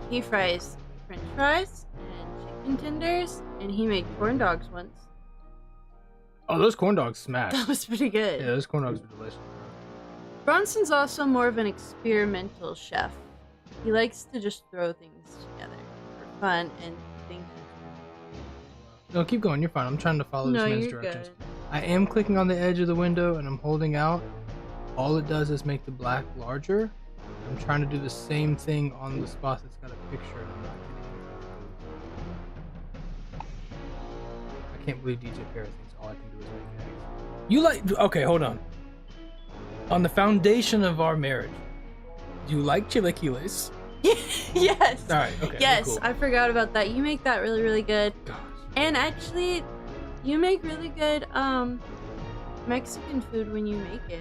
He fries French fries and chicken tenders, and he made corn dogs once. Oh, those corn dogs smash. That was pretty good. Yeah, those corn dogs are delicious. Bronson's also more of an experimental chef. He likes to just throw things together for fun and think. No, keep going. You're fine. I'm trying to follow No, this man's you're directions. good. I am clicking on the edge of the window and I'm holding out. All it does is make the black larger. I'm trying to do the same thing on the spot that's got a picture and I'm not getting anything. I can't believe DJ Parrot thinks all I can do is make eggs. You like... Okay, hold on. On the foundation of our marriage, do you like chilaquiles? Yes. All right, okay. Yes, cool. I forgot about that. You make that really, really good. Gosh. And actually, you make really good Mexican food when you make it.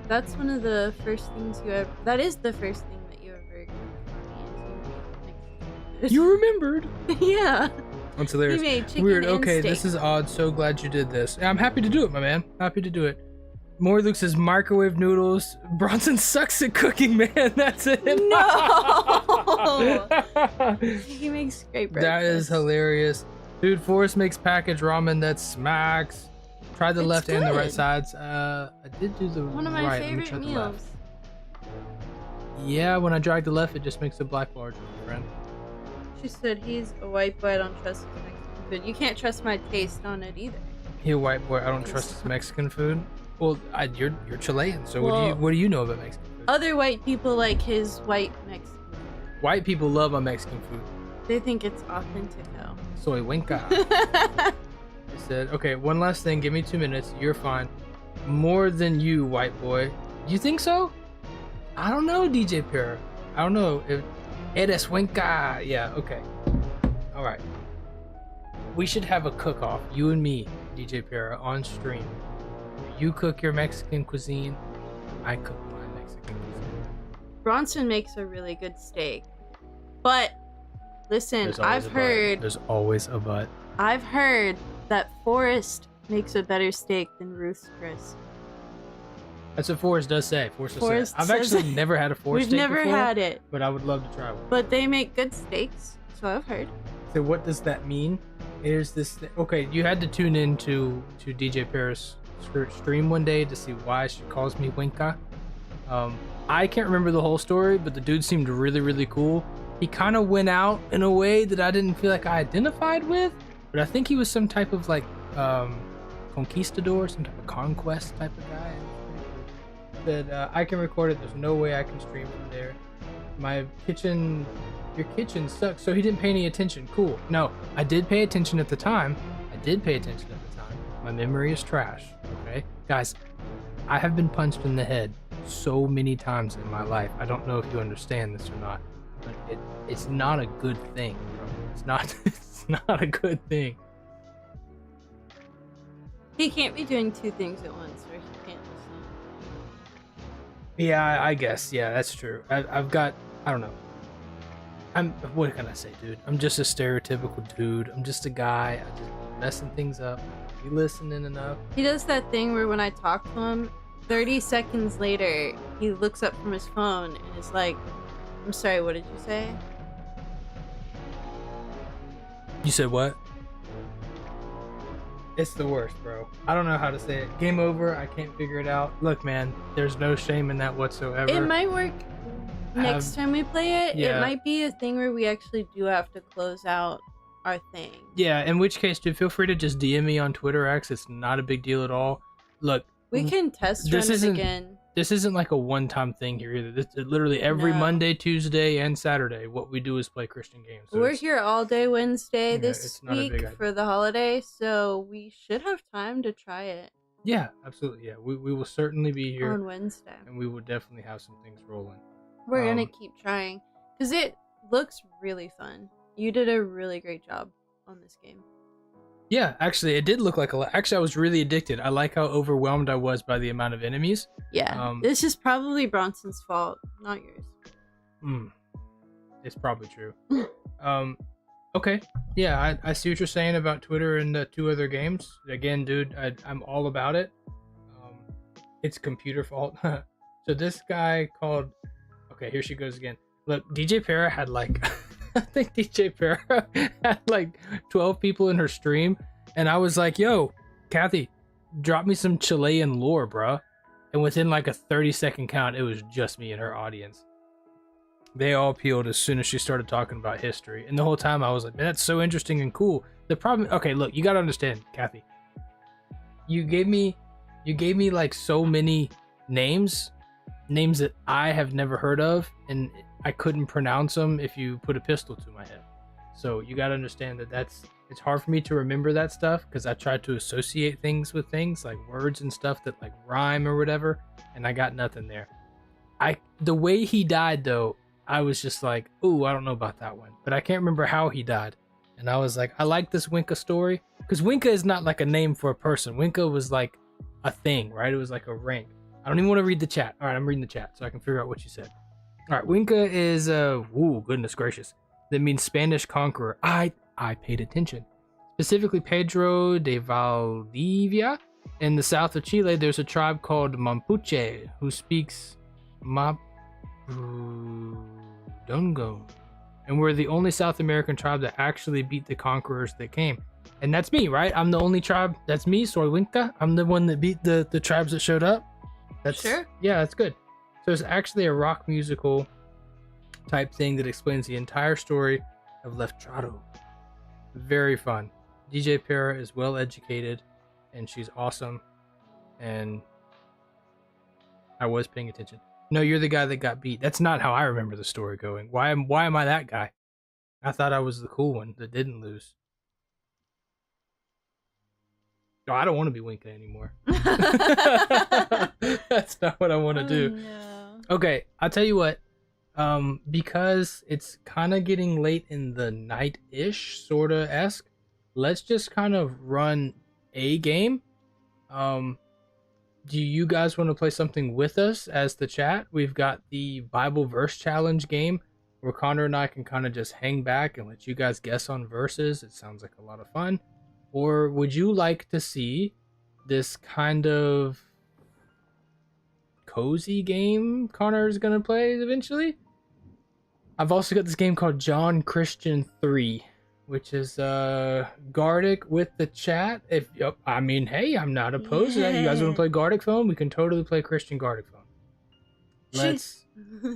That's one of the first things you ever... That is the first thing that you ever cooked for me, is you make Mexican food. You remembered. Yeah. That's hilarious. You made chicken Weird. and Okay, steak. this is odd. So glad you did this. I'm happy to do it, my man. Happy to do it. More Luke says microwave noodles. Bronson sucks at cooking, man. That's it. No. He makes great breakfast. That is hilarious. Dude, Forrest makes packaged ramen that smacks. Try the It's left and the right good. sides. I did do the One of my right. Let me favorite try the meals. left. Yeah, when I drag the left, it just makes the black larger, my friend. She said he's a white boy. I don't trust his Mexican food. You can't trust my taste on it either. He a white boy. I don't trust his Mexican food. Well, you're Chilean, so Well- what do you know about Mexican food? Other white people like his white Mexican food. White people love my Mexican food. They think it's authentico. Soy winka. He said, okay, one last thing. Give me 2 minutes. You're fine. More than you, white boy. You think so? I don't know, DJ Para. I don't know. If Eres winka. Yeah, okay. All right. We should have a cook-off. You and me, DJ Para, on stream. You cook your Mexican cuisine. I cook my Mexican cuisine. Bronson makes a really good steak. But listen, There's always I've a but. heard There's always a but. that Forrest makes a better steak than Ruth's Chris. That's what Forrest does say. Forrest does Forrest say. I've says actually it. never had a Forrest We've steak never before, had it, but I would love to try one. but they make good steaks, so I've heard. So what does that mean? Here's this thing. Okay, you had to tune in to DJ Paris stream one day to see why she calls me Winka. I can't remember the whole story, but the dude seemed really, really cool. He kind of went out in a way that I didn't feel like I identified with, but I think he was some type of like conquistador, some type of conquest type of guy. That I can record it. There's no way I can stream from there. Your kitchen sucks. So he didn't pay any attention. Cool. No, I did pay attention at the time. My memory is trash. Okay, guys, I have been punched in the head so many times in my life. I don't know if you understand this or not, but it's not a good thing, bro. It's not. It's not a good thing. He can't be doing 2 things at once, or he can't listen. Yeah, I guess. Yeah, that's true. I've got. I don't know. What can I say, dude? I'm just a stereotypical dude. I'm just a guy. I just be messing things up. Be listening enough. He does that thing where when I talk to him, 30 seconds later, he looks up from his phone and is like, I'm sorry, what did you say? You said what? It's the worst, bro. I don't know how to say it. Game over. I can't figure it out. Look, man, there's no shame in that whatsoever. It might work next time we play it. Yeah. It might be a thing where we actually do have to close out our thing. Yeah, in which case, dude, feel free to just DM me on Twitter X. It's not a big deal at all. Look, We can test This run it isn't- again. this isn't like a one-time thing here either. This literally every No. Monday, Tuesday, and Saturday, what we do is play Christian games. So We're it's- here all day Wednesday Yeah, this it's not a big week idea. for the holiday, so we should have time to try it Yeah, absolutely. Yeah, we will certainly be here, on Wednesday. and we will definitely have some things rolling. We're gonna Um, keep trying because it looks really fun. You did a really great job on this game. Yeah, actually, it did look like a lot. Actually, I was really addicted. I like how overwhelmed I was by the amount of enemies. Yeah, this is probably Bronson's fault, not yours. It's probably true. Okay. Yeah, I see what you're saying about Twitter and the 2 other games. Again, dude, I'm all about it. It's computer fault. So this guy called... Okay, here she goes again. Look, DJ Para had like... I think DJ Para had like 12 people in her stream. And I was like, yo, Kathy, drop me some Chilean lore, bruh. And within like a 30-second count, it was just me and her audience. They all peeled as soon as she started talking about history. And the whole time I was like, man, that's so interesting and cool. The problem... Okay, look, you gotta understand, Kathy. You gave me like so many names that I have never heard of, and I couldn't pronounce them if you put a pistol to my head. So you gotta understand that it's hard for me to remember that stuff because I tried to associate things with things like words and stuff that like rhyme or whatever, and I got nothing there. The way he died though, I was just like, ooh, I don't know about that one, but I can't remember how he died. And I was like, I like this Winka story because Winka is not like a name for a person. Winka was like a thing, right? It was like a rank. I don't even want to read the chat. All right, I'm reading the chat so I can figure out what you said. All right, Winka is ooh, goodness gracious. That means Spanish conqueror. I paid attention. Specifically Pedro de Valdivia. In the south of Chile, there's a tribe called Mapuche who speaks Mapudungun. And we're the only South American tribe that actually beat the conquerors that came. And that's me, right? I'm the only tribe. That's me, Soy Winka. I'm the one that beat the tribes that showed up. That's Sure. Yeah, that's good. So it's actually a rock musical type thing that explains the entire story of Leftrado. Very fun. DJ Para is well educated and she's awesome. And I was paying attention. No, you're the guy that got beat. That's not how I remember the story going. Why am I that guy? I thought I was the cool one that didn't lose. No, I don't want to be Winka anymore. That's not what I want to do. No. Okay, I'll tell you what. Because it's kind of getting late in the night-ish, sorta esque. Let's just kind of run a game. Do you guys want to play something with us as the chat? We've got the Bible verse challenge game where Connor and I can kind of just hang back and let you guys guess on verses. It sounds like a lot of fun. Or would you like to see this kind of cozy game Connor is going to play eventually? I've also got this game called John Christian 3, which is Gartic with the chat. I mean, hey, I'm not opposed to that. You guys want to play Gartic phone? We can totally play Christian Gartic phone.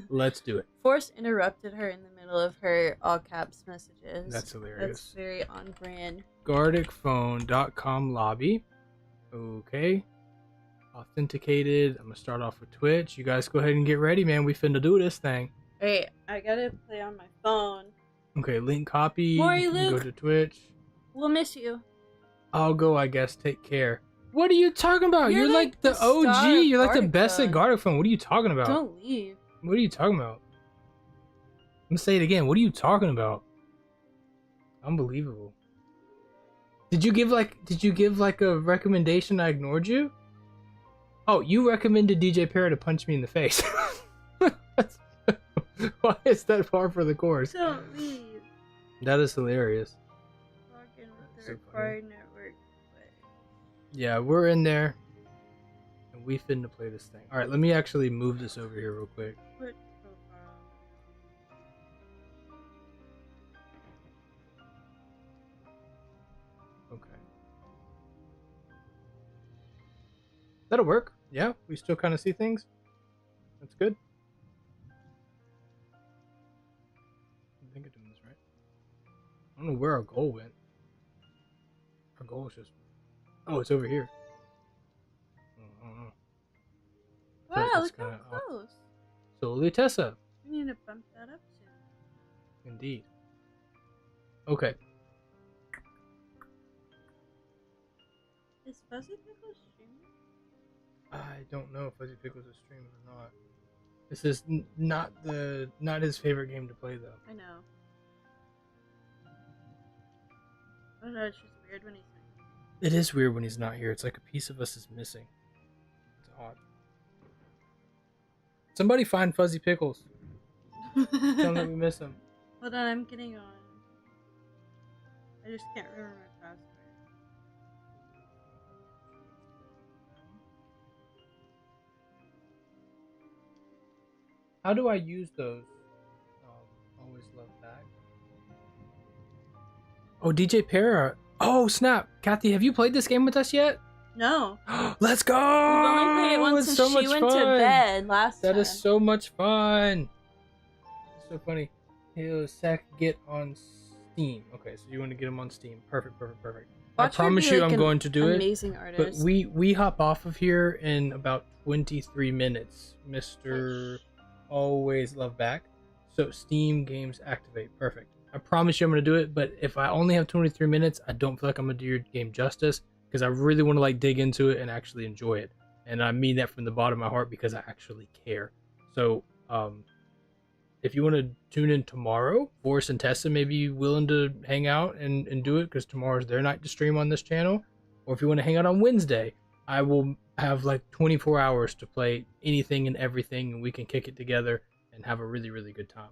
Let's do it. Force interrupted her in the middle of her all caps messages. That's hilarious. That's very on brand. GarticPhone.com lobby. Okay. Authenticated. I'm gonna start off with Twitch. You guys go ahead and get ready, man. We finna do this thing. Wait, I gotta play on my phone. Okay, link copy. Maury, You can Luke. go to Twitch. We'll miss you. I'll go, I guess. Take care. What are you talking about? You're You're like the the star OG. of You're like the Gartic best at phone. Gartic phone. What are you talking about? Don't leave. What are you talking about? I'm gonna say it again. What are you talking about? Unbelievable. Did you give like a recommendation? I ignored you. Oh, you recommended DJ Para to punch me in the face. Why is that far for the course? Don't leave. That is hilarious. Log in with the So required network. Yeah, we're in there. And we finna play this thing. Alright, let me actually move this over here real quick. What profile? Okay. That'll work. Yeah, we still kind of see things. That's good. I think I'm doing this right. I don't know where our goal went. Our goal is just... Oh, it's over here. I don't know. but Wow, it's look kind how of close. solely Tessa. We need to bump that up soon. Indeed. Okay. Is Fuzzy Pickle streaming? I don't know if Fuzzy Pickles is streaming or not. This is not his favorite game to play though. I know. I don't know, it's just weird when he's It is weird when he's not here. It's like a piece of us is missing. It's odd. Somebody find Fuzzy Pickles. Tell him that we miss him. Hold on, I'm getting on. I just can't remember my password. How do I use those? Always love that. Oh, DJ Para. Oh, snap. Kathy, have you played this game with us yet? No. Let's go! We've only played it once It's since so she much went to fun. bed last time. That is so much fun. It's so funny. He'll get on Steam. Okay, so you want to get him on Steam. Perfect. I promise you I'm going to do it. Amazing artist. But we hop off of here in about 23 minutes. Mr. Always Love Back. So Steam games activate. Perfect. I promise you I'm going to do it, but if I only have 23 minutes, I don't feel like I'm going to do your game justice because I really want to like dig into it and actually enjoy it. And I mean that from the bottom of my heart because I actually care. So, if you want to tune in tomorrow, Forrest and Tessa may be willing to hang out and do it because tomorrow's their night to stream on this channel. Or if you want to hang out on Wednesday, I will have like 24 hours to play anything and everything and we can kick it together and have a really, really good time.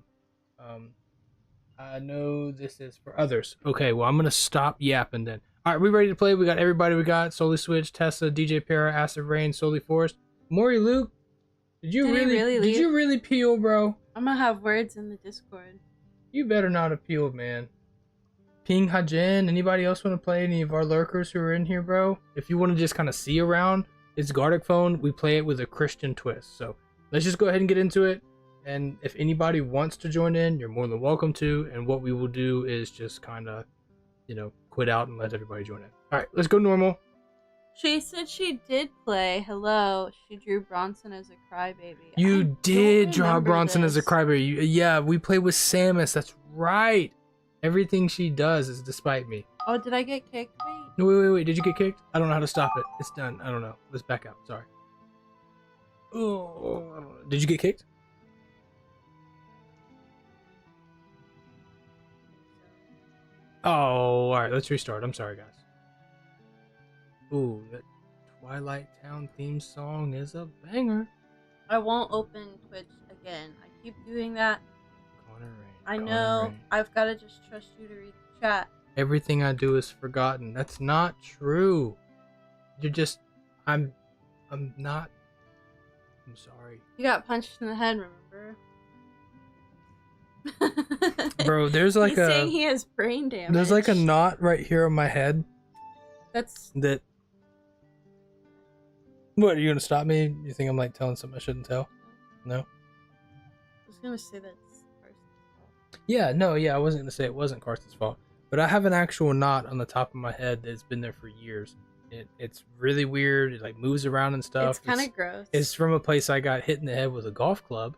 I know this is for others. Okay, well, I'm going to stop yapping then. All right, we ready to play? We got everybody we got. Solely Switch, Tessa, DJ Para, Acid Rain, Solely Forest. Maury Luke, did you really peel, bro? I'm gonna have words in the Discord. You better not have peeled, man. Ping Hajin, anybody else want to play? Any of our lurkers who are in here, bro? If you want to just kind of see around, it's Gartic phone. We play it with a Christian twist. So let's just go ahead and get into it. And if anybody wants to join in, you're more than welcome to. And what we will do is just kind of, quit out and let everybody join in. All right, let's go normal. She said she did play. Hello. She drew Bronson as a crybaby. You did draw Bronson as a crybaby. Yeah, we play with Samus. That's right. Everything she does is despite me. Oh, did I get kicked? Wait. No, wait. Did you get kicked? I don't know how to stop it. It's done. I don't know. Let's back out. Sorry. Oh, I don't know. Did you get kicked? Oh, all right. Let's restart. I'm sorry, guys. Ooh, that Twilight Town theme song is a banger. I won't open Twitch again. I keep doing that. Konner Rain. I know. I've got to just trust you to read the chat. Everything I do is forgotten. That's not true. You're just... I'm not... I'm sorry. You got punched in the head, remember? Bro, there's like He's saying he has brain damage. There's like a knot right here on my head. That... What, are you gonna stop me? You think I'm like telling something I shouldn't tell? No? I was gonna say that's Carson's fault. Yeah, I wasn't gonna say it wasn't Carson's fault. But I have an actual knot on the top of my head that's been there for years. It's really weird. It like moves around and stuff. It's kind of gross. It's from a place I got hit in the head with a golf club,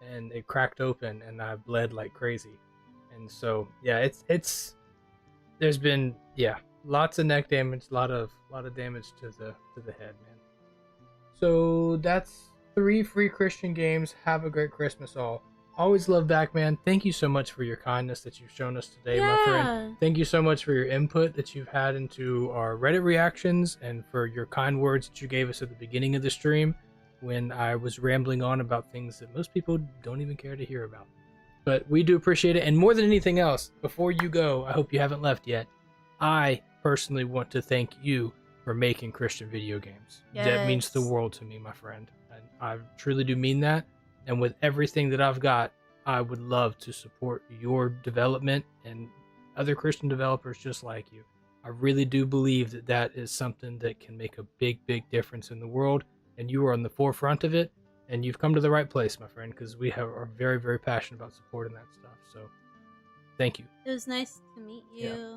and it cracked open, and I bled like crazy. And so yeah, there's been lots of neck damage, lot of damage to the head, man. So that's 3 free Christian games. Have a great Christmas all. Always Love Back, man. Thank you so much for your kindness that you've shown us today, my friend. Thank you so much for your input that you've had into our Reddit reactions and for your kind words that you gave us at the beginning of the stream when I was rambling on about things that most people don't even care to hear about. But we do appreciate it. And more than anything else, before you go, I hope you haven't left yet, I personally want to thank you for making Christian video games. Yes. That means the world to me, my friend. And I truly do mean that. And with everything that I've got, I would love to support your development and other Christian developers just like you. I really do believe that that is something that can make a big, big difference in the world. And you are on the forefront of it. And you've come to the right place, my friend, because we are very, very passionate about supporting that stuff. So thank you. It was nice to meet you. Yeah.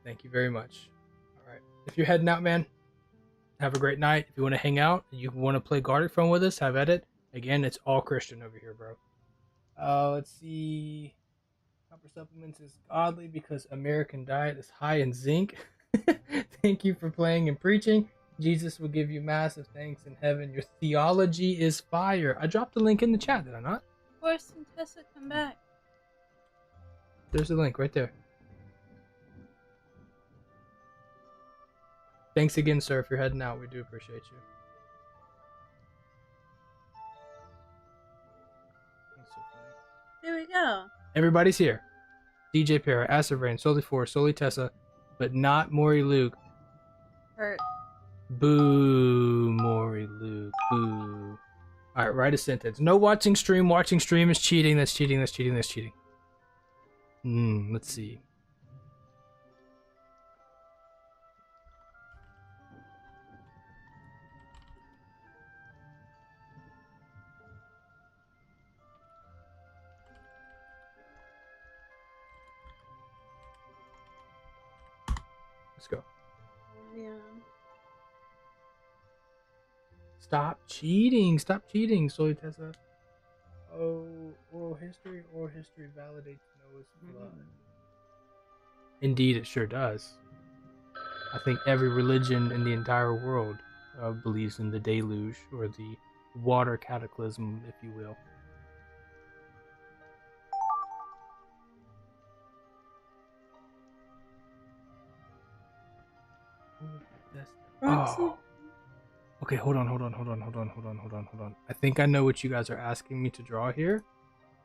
Thank you very much. All right. If you're heading out, man, have a great night. If you want to hang out, you want to play Gartic Phone with us, have at it. Again, it's all Christian over here, bro. Let's see. Copper supplements is godly because American diet is high in zinc. Thank you for playing and preaching. Jesus will give you massive thanks in heaven. Your theology is fire. I dropped the link in the chat, did I not? Force and Tessa, come back. There's the link right there. Thanks again, sir, if you're heading out. We do appreciate you. That's so funny. There we go. Everybody's here. DJ Para, Acid Rain, Solely Force, Solely Tessa, but not Maury Luke. Hurt. Boo, Maury Luke. Boo. Alright, write a sentence. No watching stream. Watching stream is cheating. That's cheating. That's cheating. That's cheating. Let's see. Let's go. Oh, man. Stop cheating. Stop cheating, Soy Tessa. Oh, oral history validates Noah's flood. Indeed, it sure does. I think every religion in the entire world believes in the deluge, or the water cataclysm, if you will. Oh. Okay, hold on. I think I know what you guys are asking me to draw here.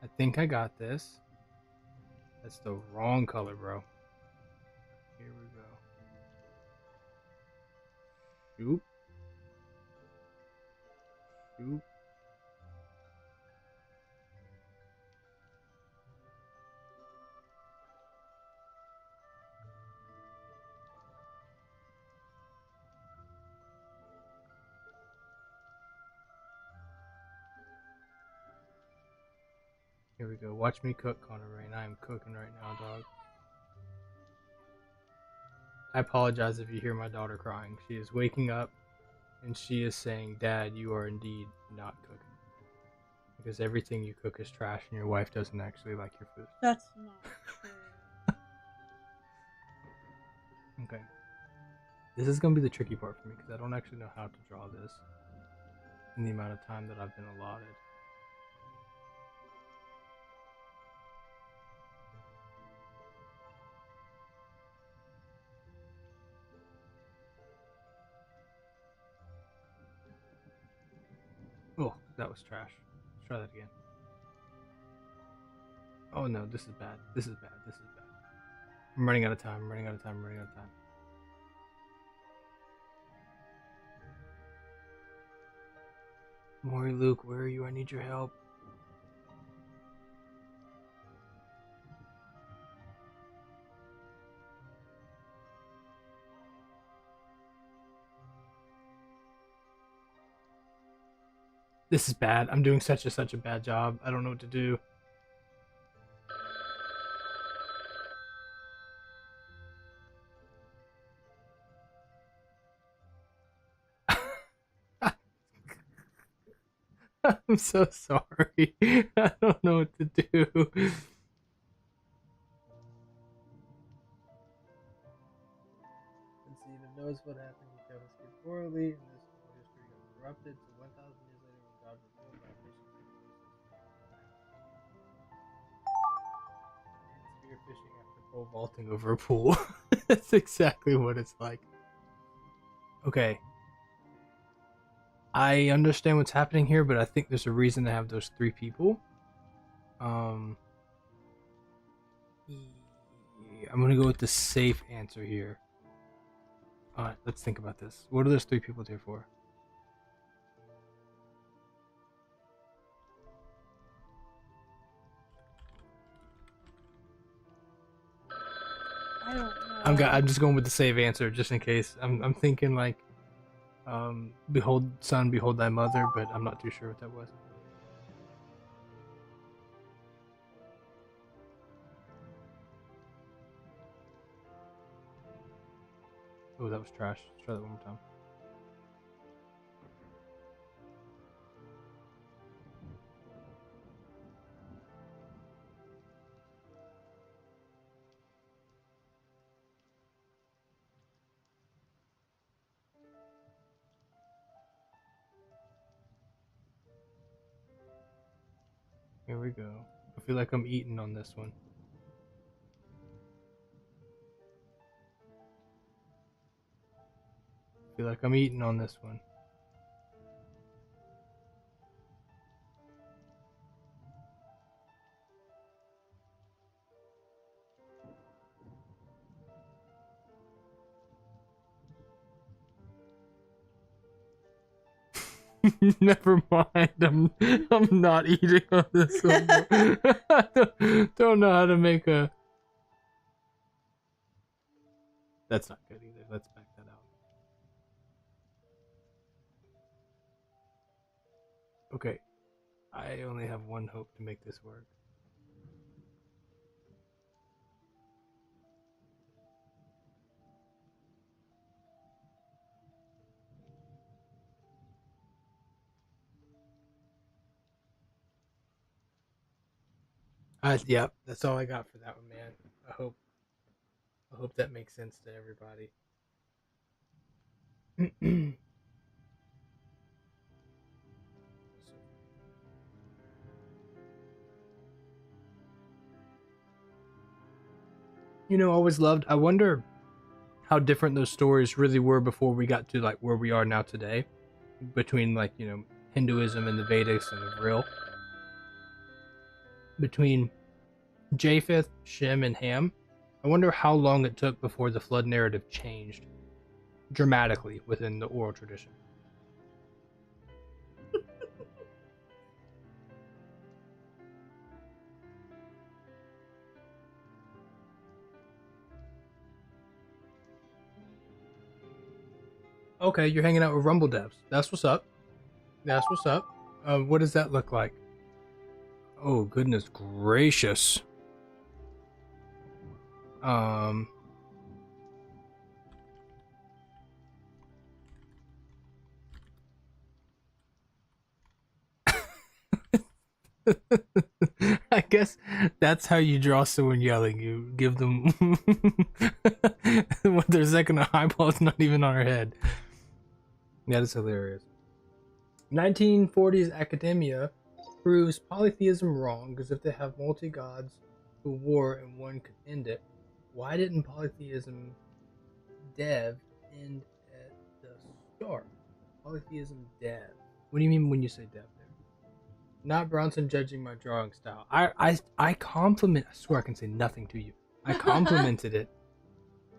I think I got this. That's the wrong color, bro. Here we go. Shoop. Shoop. Here we go. Watch me cook, Connor Rain. I am cooking right now, dog. I apologize if you hear my daughter crying. She is waking up and she is saying, Dad, you are indeed not cooking. Because everything you cook is trash and your wife doesn't actually like your food. That's not true. Okay. This is going to be the tricky part for me because I don't actually know how to draw this in the amount of time that I've been allotted. Oh, that was trash. Let's try that again. Oh no, this is bad. This is bad. This is bad. I'm running out of time. I'm running out of time. I'm running out of time. Maury Luke, where are you? I need your help. This is bad. I'm doing such a bad job. I don't know what to do. I'm so sorry. I don't know what to do. Conceived knows what happened. He fell asleep poorly, and this whole history got corrupted. So 1,000 years later, when God revealed and spear fishing after pole vaulting over a pool. That's exactly what it's like. Okay. I understand what's happening here, but I think there's a reason to have those three people. I'm gonna go with the safe answer here. Alright, let's think about this. What are those three people there for? I don't know. I'm just going with the safe answer just in case. I'm thinking like behold son, behold thy mother, but I'm not too sure what that was. Oh, that was trash. Let's try that one more time. Here we go. I feel like I'm eating on this one. I feel like I'm eating on this one. Never mind. I'm not eating on this one. I don't know how to make a. That's not good either. Let's back that out. Okay, I only have one hope to make this work. Yep, that's all I got for that one, man. I hope that makes sense to everybody. You know, I wonder how different those stories really were before we got to like where we are now today, between like, you know, Hinduism and the Vedics and the real. Between Japheth, Shem, and Ham, I wonder how long it took before the flood narrative changed dramatically within the oral tradition. Okay, you're hanging out with Rumble Devs. That's what's up. That's what's up. What does that look like? Oh, goodness gracious. I guess that's how you draw someone yelling. You give them what their second eyeball is not even on her head. That is hilarious. 1940s academia proves polytheism wrong because if they have multi-gods who war and one could end it, why didn't polytheism dev end at the start? Polytheism dev. What do you mean when you say dev there? Not Bronson judging my drawing style. I compliment. I swear I can say nothing to you. I complimented it.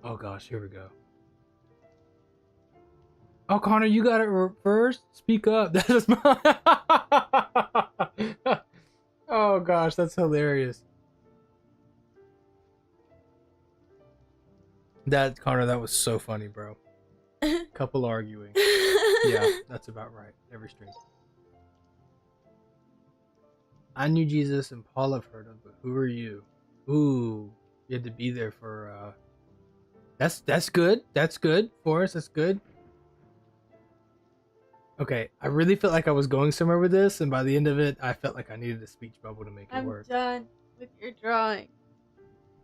Oh gosh, here we go. Oh, Connor, you got it first. Speak up. That is my. Oh gosh, that's hilarious. Connor, that was so funny, bro. Couple arguing. Yeah, that's about right. Every stream. I knew Jesus and Paul I've heard of, but who are you? Ooh, you had to be there for. That's good. That's good for us. That's good. Okay, I really felt like I was going somewhere with this, and by the end of it, I felt like I needed a speech bubble to make it work. I'm done with your drawing.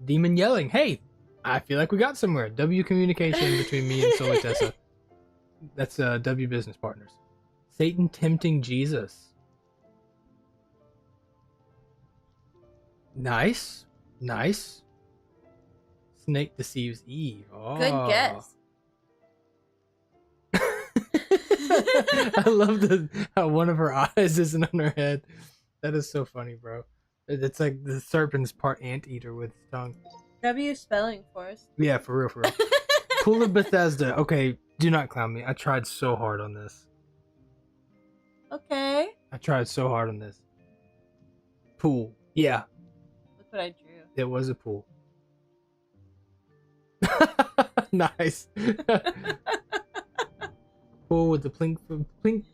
Demon yelling. Hey, I feel like we got somewhere. W communication between me and Solitessa. That's W business partners. Satan tempting Jesus. Nice. Nice. Snake deceives Eve. Oh. Good guess. I love how one of her eyes isn't on her head. That is so funny, bro. It's like the serpent's part anteater with his tongue. W spelling for us. Yeah, for real, for real. Pool of Bethesda. Okay, do not clown me. I tried so hard on this. Okay. I tried so hard on this. Pool. Yeah. Look what I drew. It was a pool. Nice. Pool with the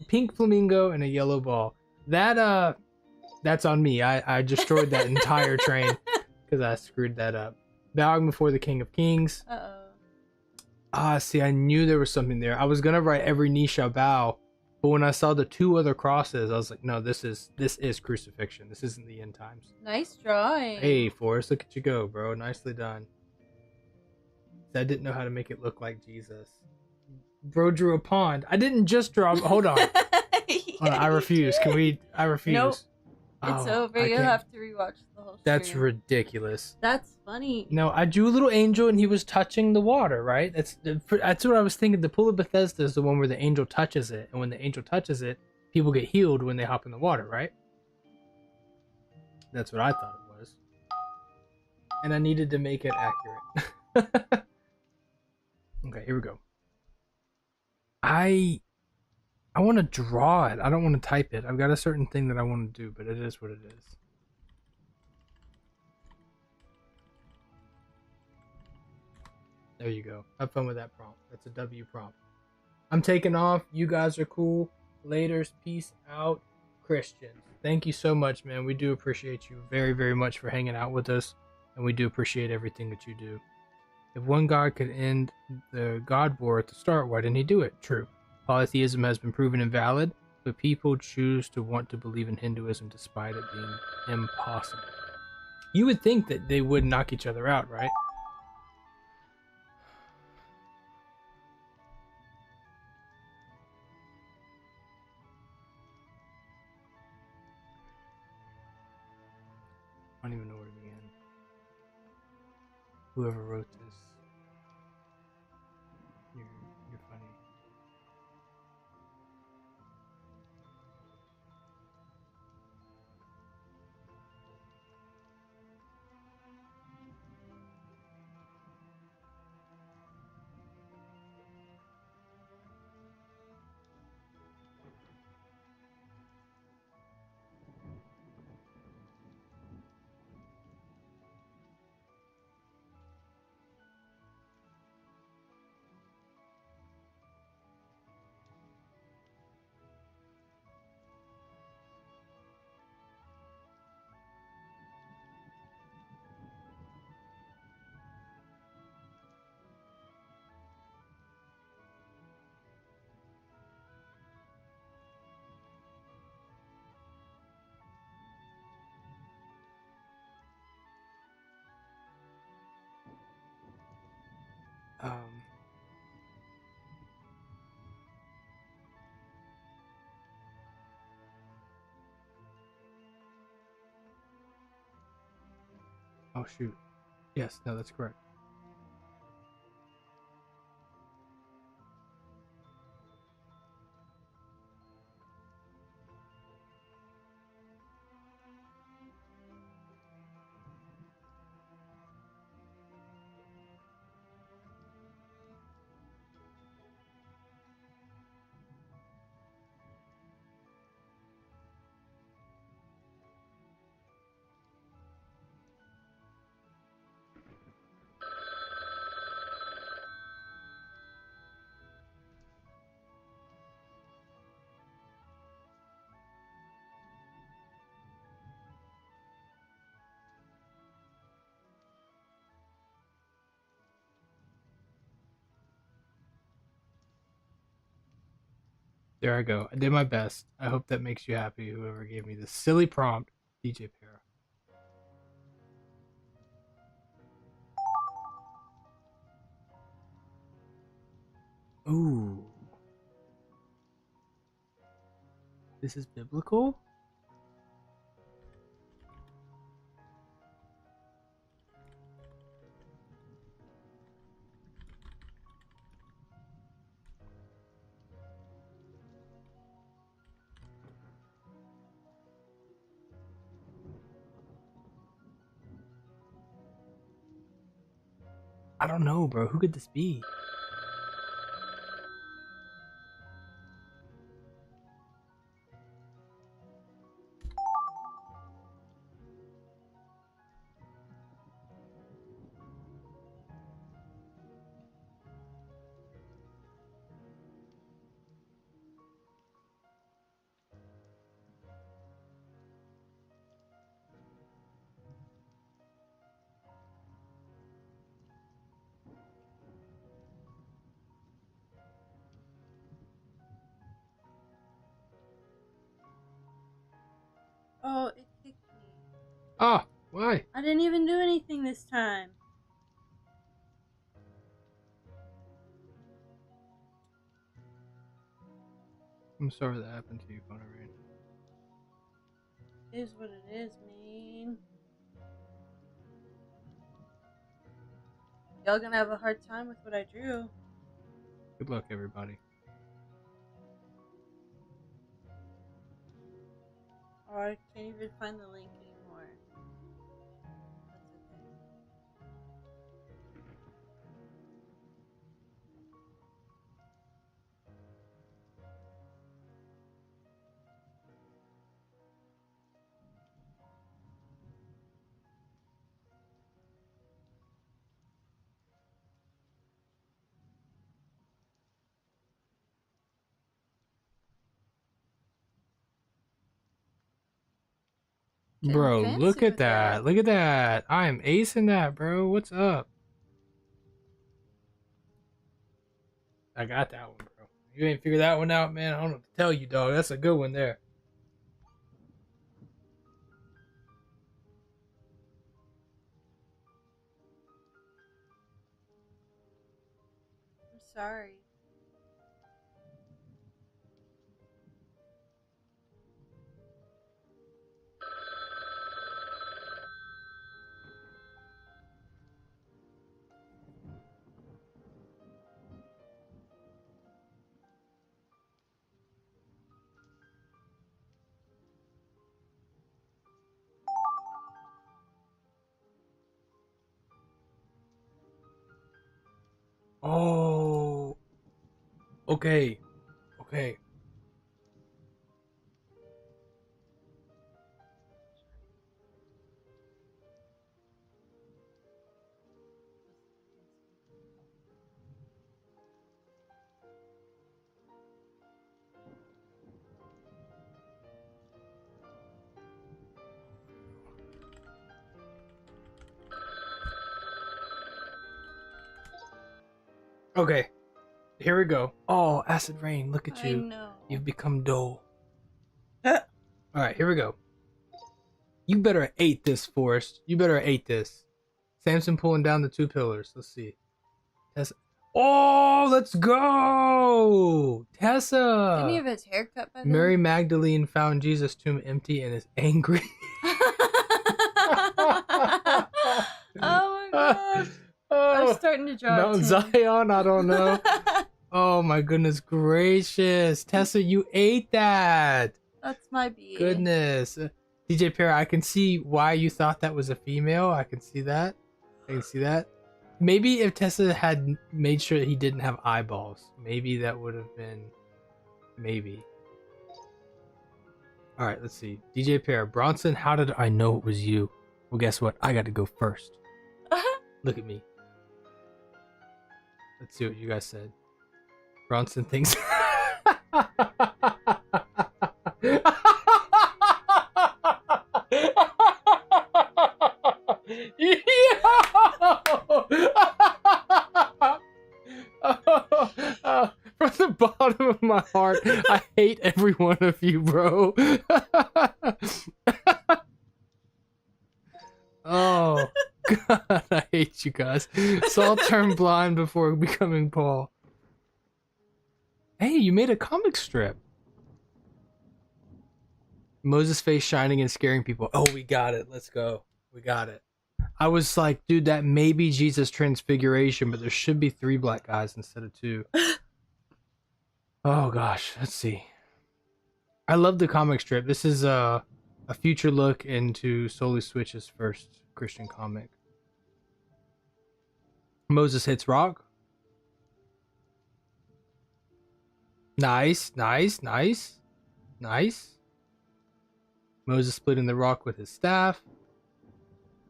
pink flamingo and a yellow ball. That's on me. I destroyed that entire train because I screwed that up. Bowing before the King of Kings. Uh-oh. See, I knew there was something there. I was gonna write every knee shall bow, but when I saw the two other crosses, I was like, no, this is crucifixion. This isn't the end times. Nice drawing. Hey, Forrest, look at you go, bro. Nicely done. I didn't know how to make it look like Jesus. Bro drew a pond. I didn't just draw. Hold on. Hold on, I refuse. I refuse. Nope. It's Oh, over. I You'll can't. have to rewatch the whole That's stream. ridiculous. That's funny. No, I drew a little angel and he was touching the water, right? That's what I was thinking. The Pool of Bethesda is the one where the angel touches it, and when the angel touches it, people get healed when they hop in the water, right? That's what I thought it was. And I needed to make it accurate. Okay, here we go. I want to draw it. I don't want to type it. I've got a certain thing that I want to do, but it is what it is. There you go. Have fun with that prompt. That's a W prompt. I'm taking off. You guys are cool. Laters. Peace out. Christians. Thank you so much, man. We do appreciate you very, very much for hanging out with us. And we do appreciate everything that you do. If one god could end the god war at the start, why didn't he do it? True. Polytheism has been proven invalid, but people choose to want to believe in Hinduism despite it being impossible. You would think that they would knock each other out, right? I don't even know where to begin. Whoever wrote this, you're funny. Um, oh shoot. Yes, no, that's correct. There I go. I did my best. I hope that makes you happy, whoever gave me this silly prompt, DJ Para. Ooh. This is biblical? I don't know, bro. Who could this be? Oh, it kicked me. Ah, why? I didn't even do anything this time. I'm sorry that happened to you, Konner. It is what it is, man. Y'all gonna have a hard time with what I drew. Good luck, everybody. Oh, I can't even find the link anymore. That's okay. Getting Bro, fancy look at with that. Look at that. I am acing that, bro. What's up? I got that one, bro. You ain't figured that one out, man. I don't know what to tell you, dog. That's a good one there. I'm sorry. Oh. Okay. Okay. Okay. Here we go. Oh, acid rain. Look at I you. know. You've become dull. Alright, here we go. You better have ate this, Forrest. You better have ate this. Samson pulling down the two pillars. Let's see. Tessa. Oh, let's go! Tessa! Didn't he have his haircut by then? Mary Magdalene found Jesus' tomb empty and is angry. Oh my gosh. I was starting to draw Mount it too. Zion, I don't know. Oh my goodness gracious. Tessa, you ate that. That's my B. Goodness. DJ Perry, I can see why you thought that was a female. I can see that. I can see that. Maybe if Tessa had made sure he didn't have eyeballs, maybe that would have been... Maybe. Alright, let's see. DJ Perry, Bronson, how did I know it was you? Well, guess what? I got to go first. Look at me. Let's see what you guys said. Bronson thinks... From the bottom of my heart, I hate every one of you, bro. Oh, God, I hate you guys. Saul turned blind before becoming Paul. Hey, you made a comic strip. Moses' face shining and scaring people. Oh, we got it. Let's go. We got it. I was like, dude, that may be Jesus' transfiguration, but there should be 3 black guys instead of 2. Oh, gosh. Let's see. I love the comic strip. This is a future look into Solely Switch's first Christian comic. Moses hits rock. Nice, nice, nice. Nice. Moses splitting the rock with his staff.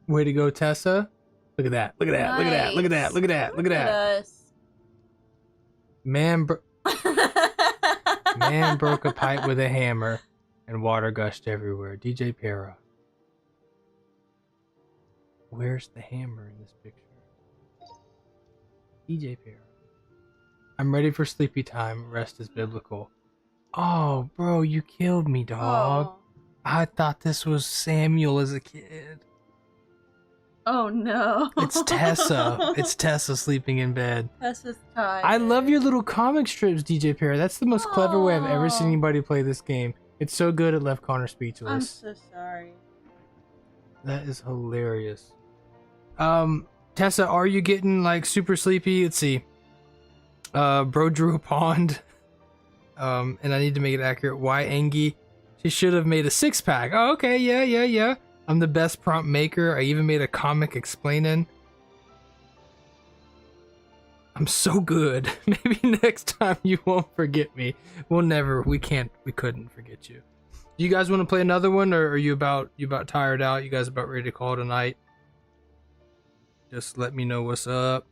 Way to go, Tessa. Look at that. Look at that. Look at that. Look at that. Look at that. Look at that. Us. Man broke a pipe with a hammer and water gushed everywhere. DJ Para. Where's the hammer in this picture? DJ Para. I'm ready for sleepy time. Rest is biblical. Oh, bro, you killed me, dog. Oh. I thought this was Samuel as a kid. Oh no. It's Tessa. It's Tessa sleeping in bed. Tessa's tired. I love your little comic strips, DJ Para. That's the most clever way I've ever seen Aw. anybody play this game. It's so good it left Connor I'm speechless. so sorry. That is hilarious. Tessa, are you getting like super sleepy? Let's see. Bro drew a pond. And I need to make it accurate. Why Angie? She should have made a 6-pack. Oh, okay, yeah. I'm the best prompt maker. I even made a comic explaining. I'm so good. Maybe next time you won't forget me. We couldn't forget you. Do you guys want to play another one, or are you about tired out? You guys about ready to call it a night? Just let me know what's up.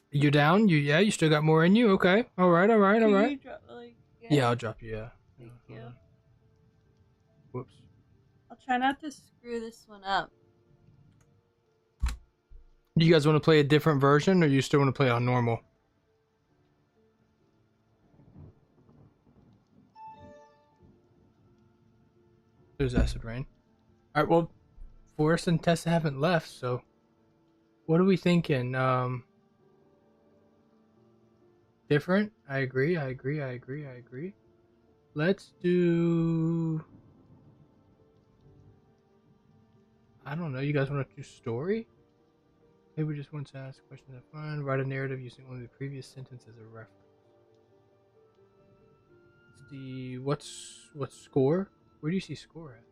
You're down? You still got more in you? Okay. All right. Can you drop, like, Yeah, I'll drop you. Yeah. Thank you. Whoops. I'll try not to screw this one up. Do you guys want to play a different version, or you still want to play on normal? There's acid rain. All right. Well, Forrest and Tessa haven't left, so what are we thinking? Different. I agree. Let's do. I don't know. You guys want to do story? Maybe just want to ask questions of fun. Write a narrative using only the previous sentence as a reference. What's score? Where do you see score at?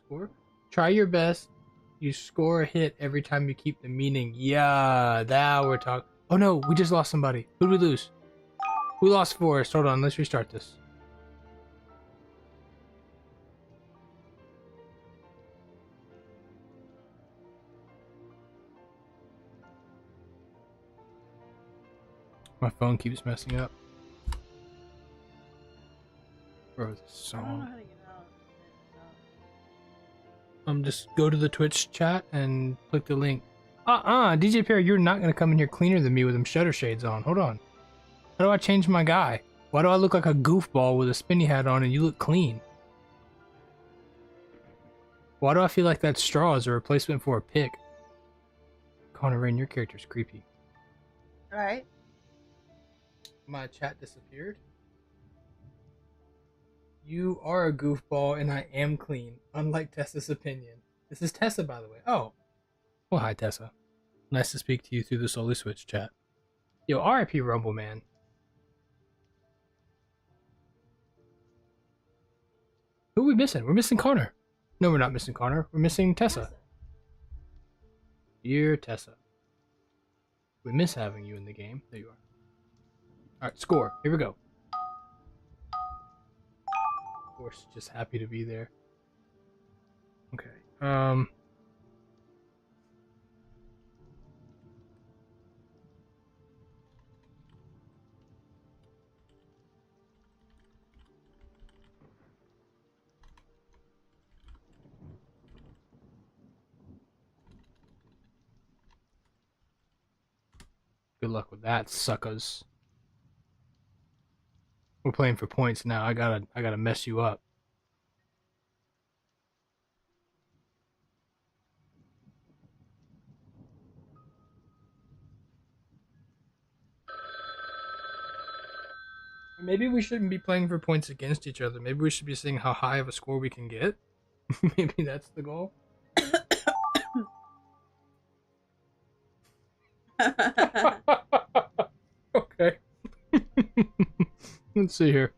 Score? Try your best. You score a hit every time you keep the meaning. Yeah, now we're talking. Oh no, we just lost somebody. Who did we lose? We lost Forrest. Hold on, let's restart this. My phone keeps messing up. Bro, this I don't know song. how to get out. Just go to the Twitch chat and click the link. DJ Perry, you're not gonna come in here cleaner than me with them shutter shades on. Hold on. How do I change my guy? Why do I look like a goofball with a spinny hat on and you look clean? Why do I feel like that straw is a replacement for a pick? Connor Rain, your character's creepy. Alright. My chat disappeared. You are a goofball and I am clean, unlike Tessa's opinion. This is Tessa, by the way. Oh. Well, hi, Tessa. Nice to speak to you through the Solely Switch chat. Yo, RIP Rumble, man. Who are we missing? We're missing Connor. No, we're not missing Connor. We're missing Tessa. Dear Tessa. We miss having you in the game. There you are. Alright, score. Here we go. Of course, just happy to be there. Okay. Good luck with that, suckers. We're playing for points now. I gotta mess you up. Maybe we shouldn't be playing for points against each other. Maybe we should be seeing how high of a score we can get. Maybe that's the goal. Okay. Let's see here.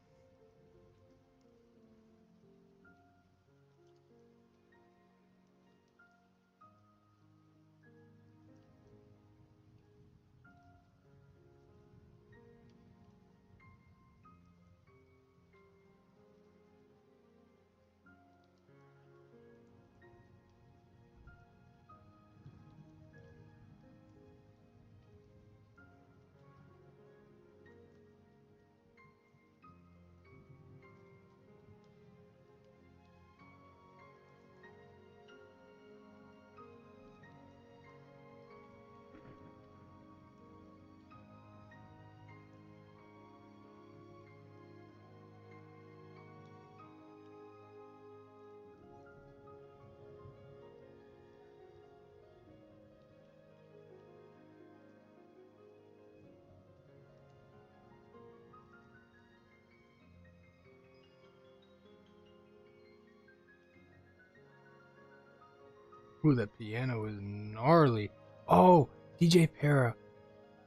Ooh, that piano is gnarly. Oh, DJ Para,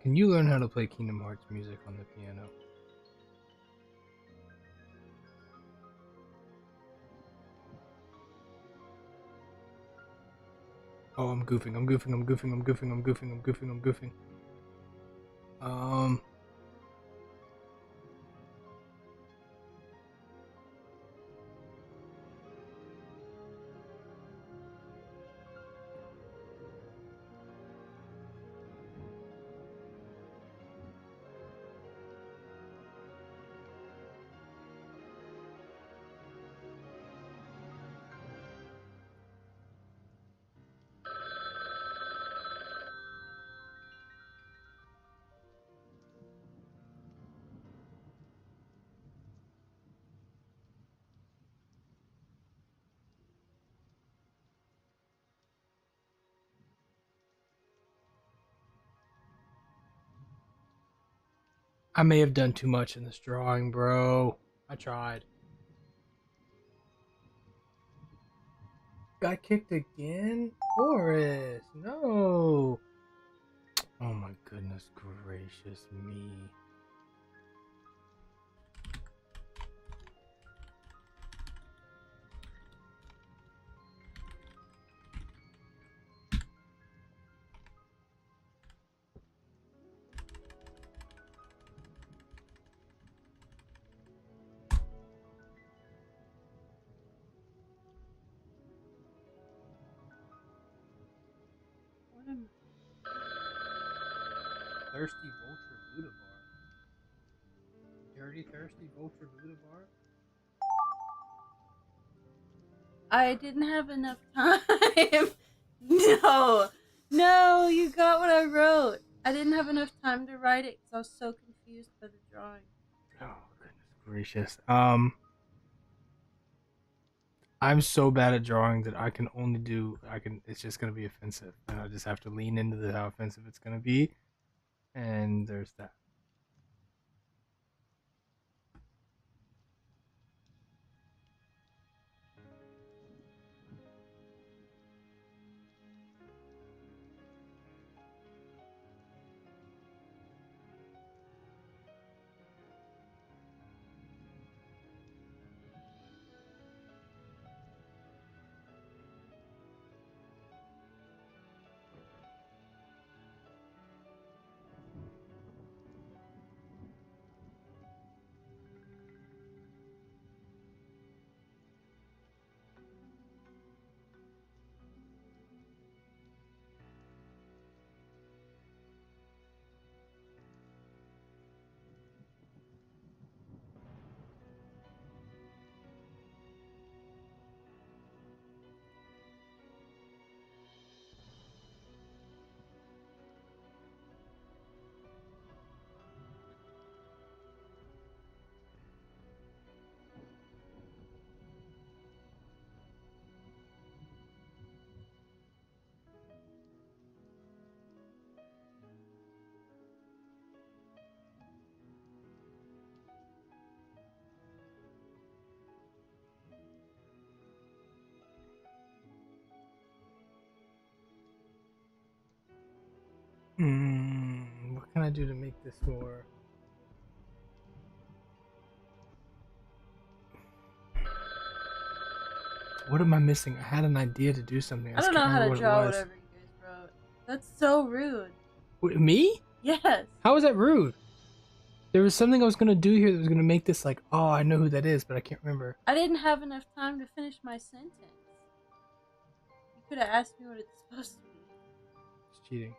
can you learn how to play Kingdom Hearts music on the piano? Oh, I'm goofing. Um, I may have done too much in this drawing, bro. I tried. Got kicked again? Forrest, no. Oh my goodness gracious me. What am Thirsty Vulture Buddha Bar. Dirty Thirsty Vulture Buddha Bar? I didn't have enough time. No, no, you got what I wrote. I didn't have enough time to write it because I was so confused by the drawing. Oh goodness gracious. I'm so bad at drawing that it's just gonna be offensive. And I just have to lean into how offensive it's gonna be. And there's that. What can I do to make this more? What am I missing? I had an idea to do something. I don't know how to draw whatever you guys wrote. That's so rude. Wait, me? Yes. How is that rude? There was something I was gonna do here that was gonna make this like, oh, I know who that is, but I can't remember. I didn't have enough time to finish my sentence. You could have asked me what it's supposed to be. It's cheating.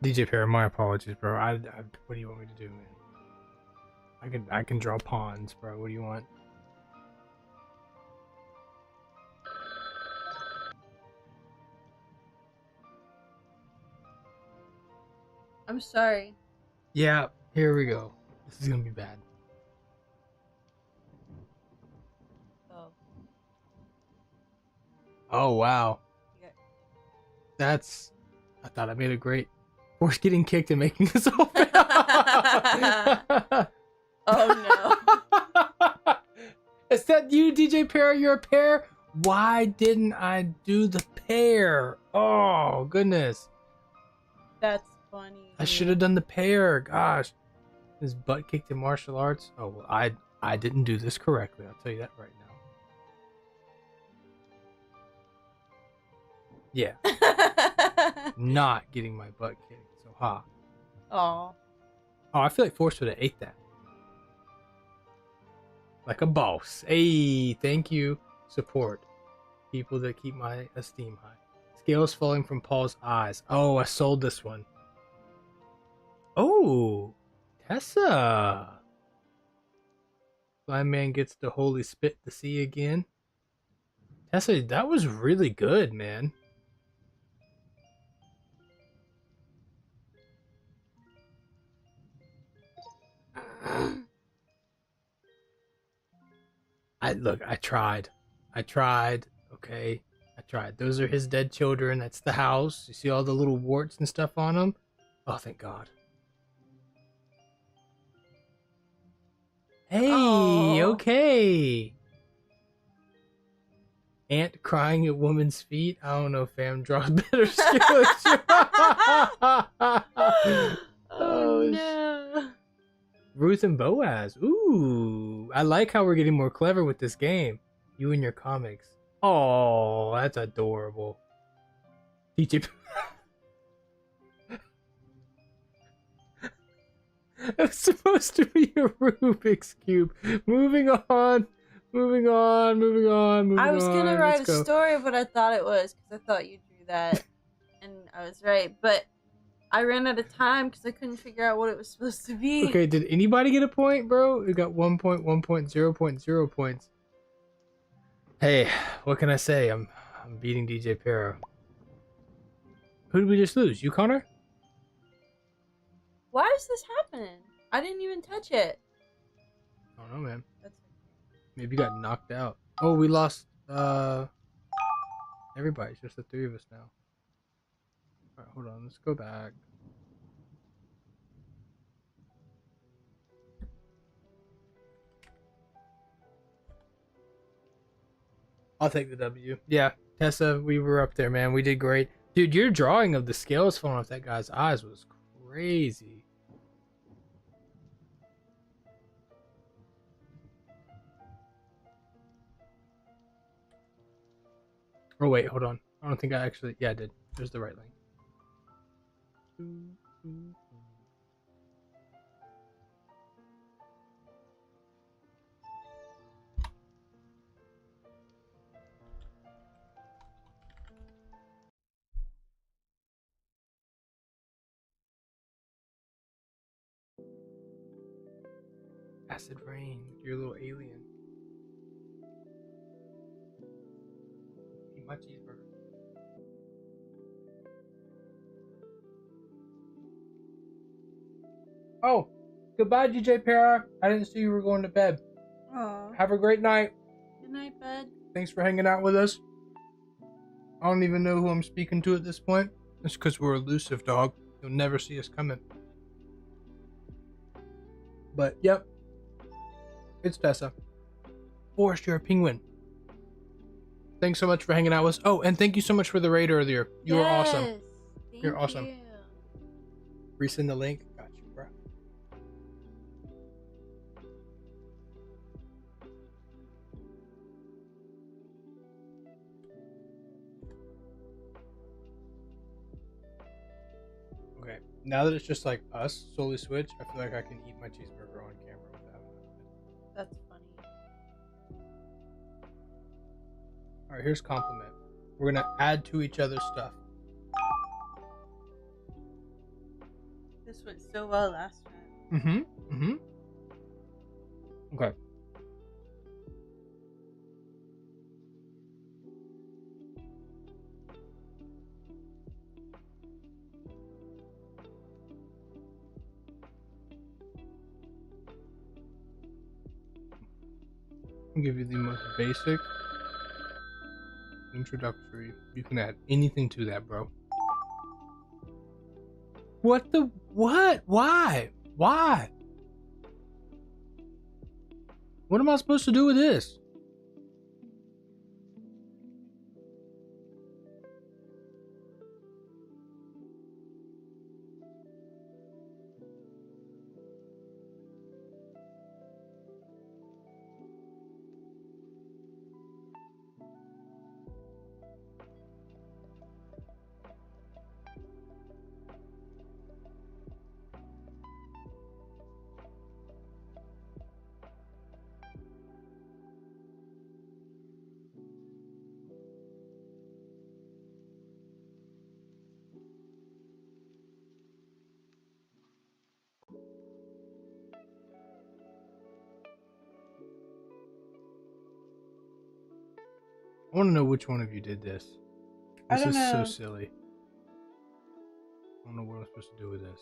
DJ Para, my apologies, bro. What do you want me to do, man? I can draw pawns, bro. What do you want? I'm sorry. Yeah, here we go. This is gonna be bad. Oh. Oh wow. Yeah. That's. I thought I made a great. Force getting kicked and making this all fail. Oh no. Is that you, DJ Pear? You're a pair? Why didn't I do the pair? Oh, goodness. That's funny. I should have done the pair. Gosh. His butt kicked in martial arts. Oh, well, I didn't do this correctly. I'll tell you that right now. Yeah. Not getting my butt kicked. So, ha. Oh. Oh, I feel like Force would have ate that. Like a boss. Hey, thank you. Support. People that keep my esteem high. Scales falling from Paul's eyes. Oh, I sold this one. Oh, Tessa. Blind man gets the holy spit to see again. Tessa, that was really good, man. I tried. Okay. I tried. Those are his dead children. That's the house. You see all the little warts and stuff on them? Oh, thank God. Hey, Aw. okay. Ant crying at woman's feet. I don't know, fam. Draws better skills. Oh no. Ruth and Boaz. Ooh, I like how we're getting more clever with this game. You and your comics. Oh, that's adorable. DJ. It's supposed to be a Rubik's Cube. Moving on. I was gonna write Let's a go. story of what I thought it was because I thought you drew that, and I was right. But I ran out of time because I couldn't figure out what it was supposed to be. Okay, did anybody get a point, bro? We got 1 point, 1 point, 0.0 points. Hey, what can I say? I'm beating DJ Pero. Who did we just lose? You, Connor? Why is this happening? I didn't even touch it. I don't know, man. That's Maybe you got knocked out. Oh, we lost everybody. It's just the three of us now. Alright, hold on. Let's go back. I'll take the W. Yeah, Tessa, we were up there, man. We did great. Dude, your drawing of the scales falling off that guy's eyes was crazy. Oh, wait, hold on. I don't think I actually... Yeah, I did. There's the right link. Acid rain. Your little alien. Eat my cheeseburger. Oh, goodbye, DJ Para. I didn't see you were going to bed. Aw. Have a great night. Good night, bud. Thanks for hanging out with us. I don't even know who I'm speaking to at this point. It's because we're elusive, dog. You'll never see us coming. But, yep. It's Tessa. Forrest, you're a penguin. Thanks so much for hanging out with us. Oh, and thank you so much for the raid earlier. You were awesome. You're awesome. You. Resend the link. Got you, bro. Okay, now that it's just like us, solely Switch, I feel like I can eat my cheeseburger on camera without it. That's funny. Alright, here's compliment. We're gonna add to each other's stuff. This went so well last time. Okay. I'll give you the most basic introductory. You can add anything to that, bro. What the? What? Why? Why? What am I supposed to do with this? I want to know which one of you did this. I This don't is so know. silly. I don't know what I'm supposed to do with this.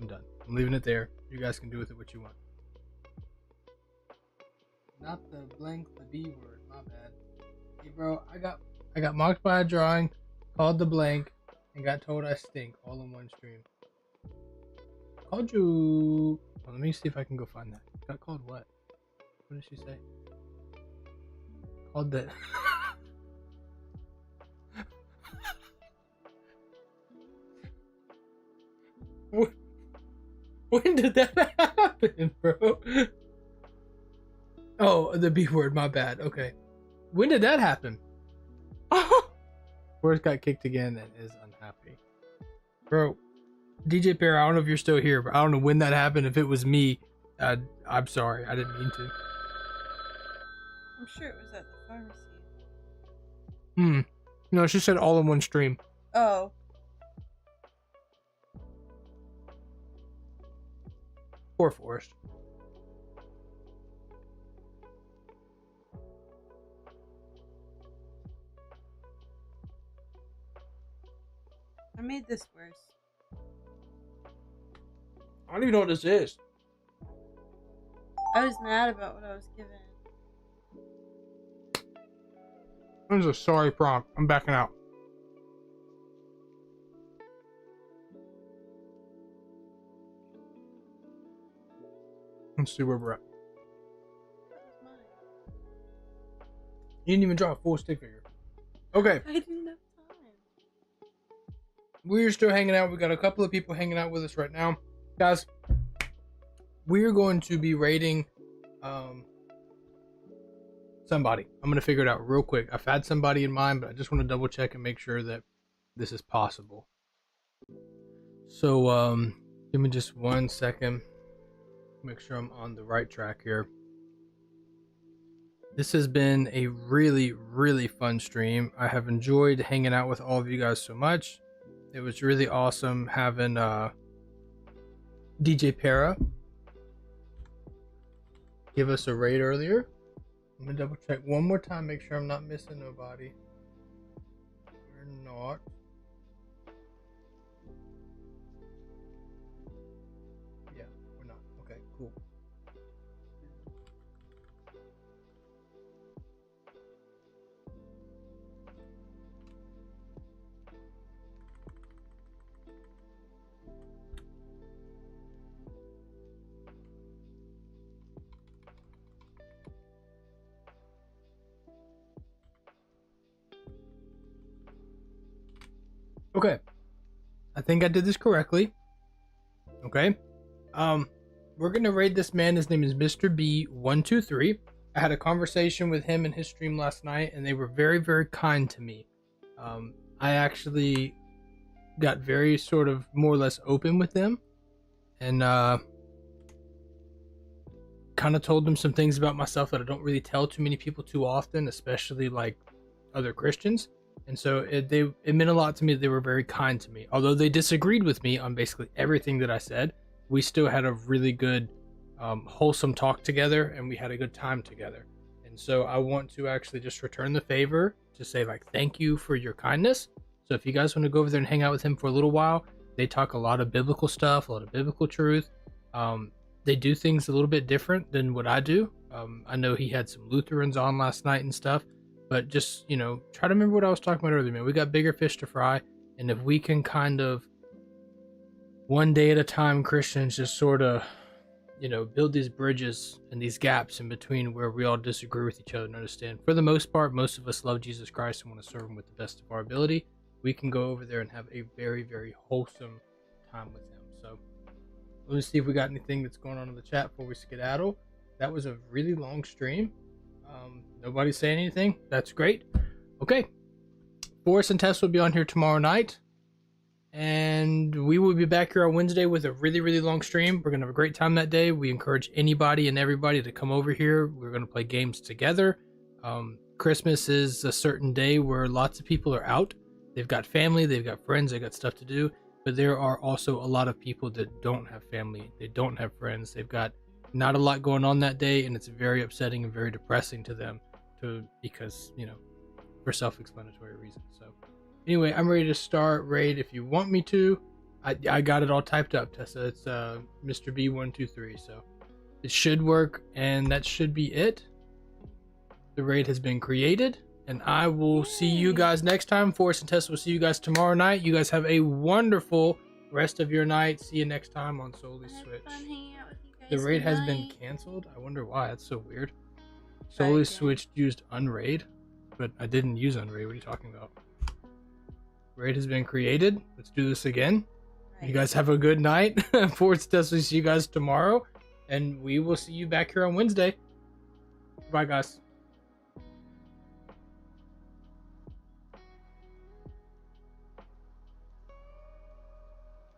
I'm done. I'm leaving it there. You guys can do with it what you want. Not the blank, the B word. My bad. Hey, bro, I got mocked by a drawing, called the blank, and got told I stink all in one stream. Called you. Well, let me see if I can go find that. Got called what? What did she say? Called that. When did that happen, bro? Oh, the B word. My bad. Okay. When did that happen? Forrest got kicked again and is unhappy. Bro, DJ Pear, I don't know if you're still here, but I don't know when that happened. If it was me, I'm sorry. I didn't mean to. I'm sure it was at the pharmacy. No, she said all in one stream. Oh. Poor Forrest. I made this worse. I don't even know what this is. I was mad about what I was given. This is a sorry prompt. I'm backing out. Let's see where we're at. That was mine. You didn't even draw a full stick figure. Okay. I didn't have time. We're still hanging out. We got a couple of people hanging out with us right now. Guys, we're going to be rating somebody. I'm going to figure it out real quick. I've had somebody in mind, but I just want to double check and make sure that this is possible. So, give me just 1 second. Make sure I'm on the right track here. This has been a really, really fun stream. I have enjoyed hanging out with all of you guys so much. It was really awesome having DJ Para give us a raid earlier. I'm gonna double check one more time, make sure I'm not missing nobody. We're not. Yeah, we're not. Okay, cool. Okay, I think I did this correctly. Okay, we're gonna raid this man. His name is Mr. B123. I had a conversation with him in his stream last night, and they were very, very kind to me. I actually got very sort of more or less open with them, and kind of told them some things about myself that I don't really tell too many people too often, especially like other Christians. And so it meant a lot to me that they were very kind to me. Although they disagreed with me on basically everything that I said, we still had a really good, wholesome talk together, and we had a good time together. And so I want to actually just return the favor to say, like, thank you for your kindness. So if you guys want to go over there and hang out with him for a little while, they talk a lot of biblical stuff, a lot of biblical truth. They do things a little bit different than what I do. I know he had some Lutherans on last night and stuff, but just, you know, try to remember what I was talking about earlier, man. We got bigger fish to fry, and if we can kind of one day at a time, Christians, just sort of, you know, build these bridges and these gaps in between where we all disagree with each other and understand. For the most part, most of us love Jesus Christ and want to serve him with the best of our ability. We can go over there and have a very, very wholesome time with him. So let me see if we got anything that's going on in the chat before we skedaddle. That was a really long stream. Nobody's saying anything. That's great. Okay. Forrest and Tess will be on here tomorrow night. And we will be back here on Wednesday with a really, really long stream. We're going to have a great time that day. We encourage anybody and everybody to come over here. We're going to play games together. Christmas is a certain day where lots of people are out. They've got family, they've got friends, they've got stuff to do. But there are also a lot of people that don't have family. They don't have friends. They've got not a lot going on that day. And it's very upsetting and very depressing to them because, you know, for self-explanatory reasons. So anyway, I'm ready to start raid if you want me to. I got it all typed up, Tessa. It's Mr. B123, so it should work, and that should be it. The raid has been created, and I will see you guys next time. Forrest and Tessa will see you guys tomorrow night. You guys have a wonderful rest of your night. See you next time on Solely Switch. The raid has been canceled. I wonder why. That's so weird. Solely Switch used Unraid, but I didn't use Unraid. What are you talking about? Raid has been created. Let's do this again. Right. You guys have a good night. Forward to see you guys tomorrow, and we will see you back here on Wednesday. Bye, guys.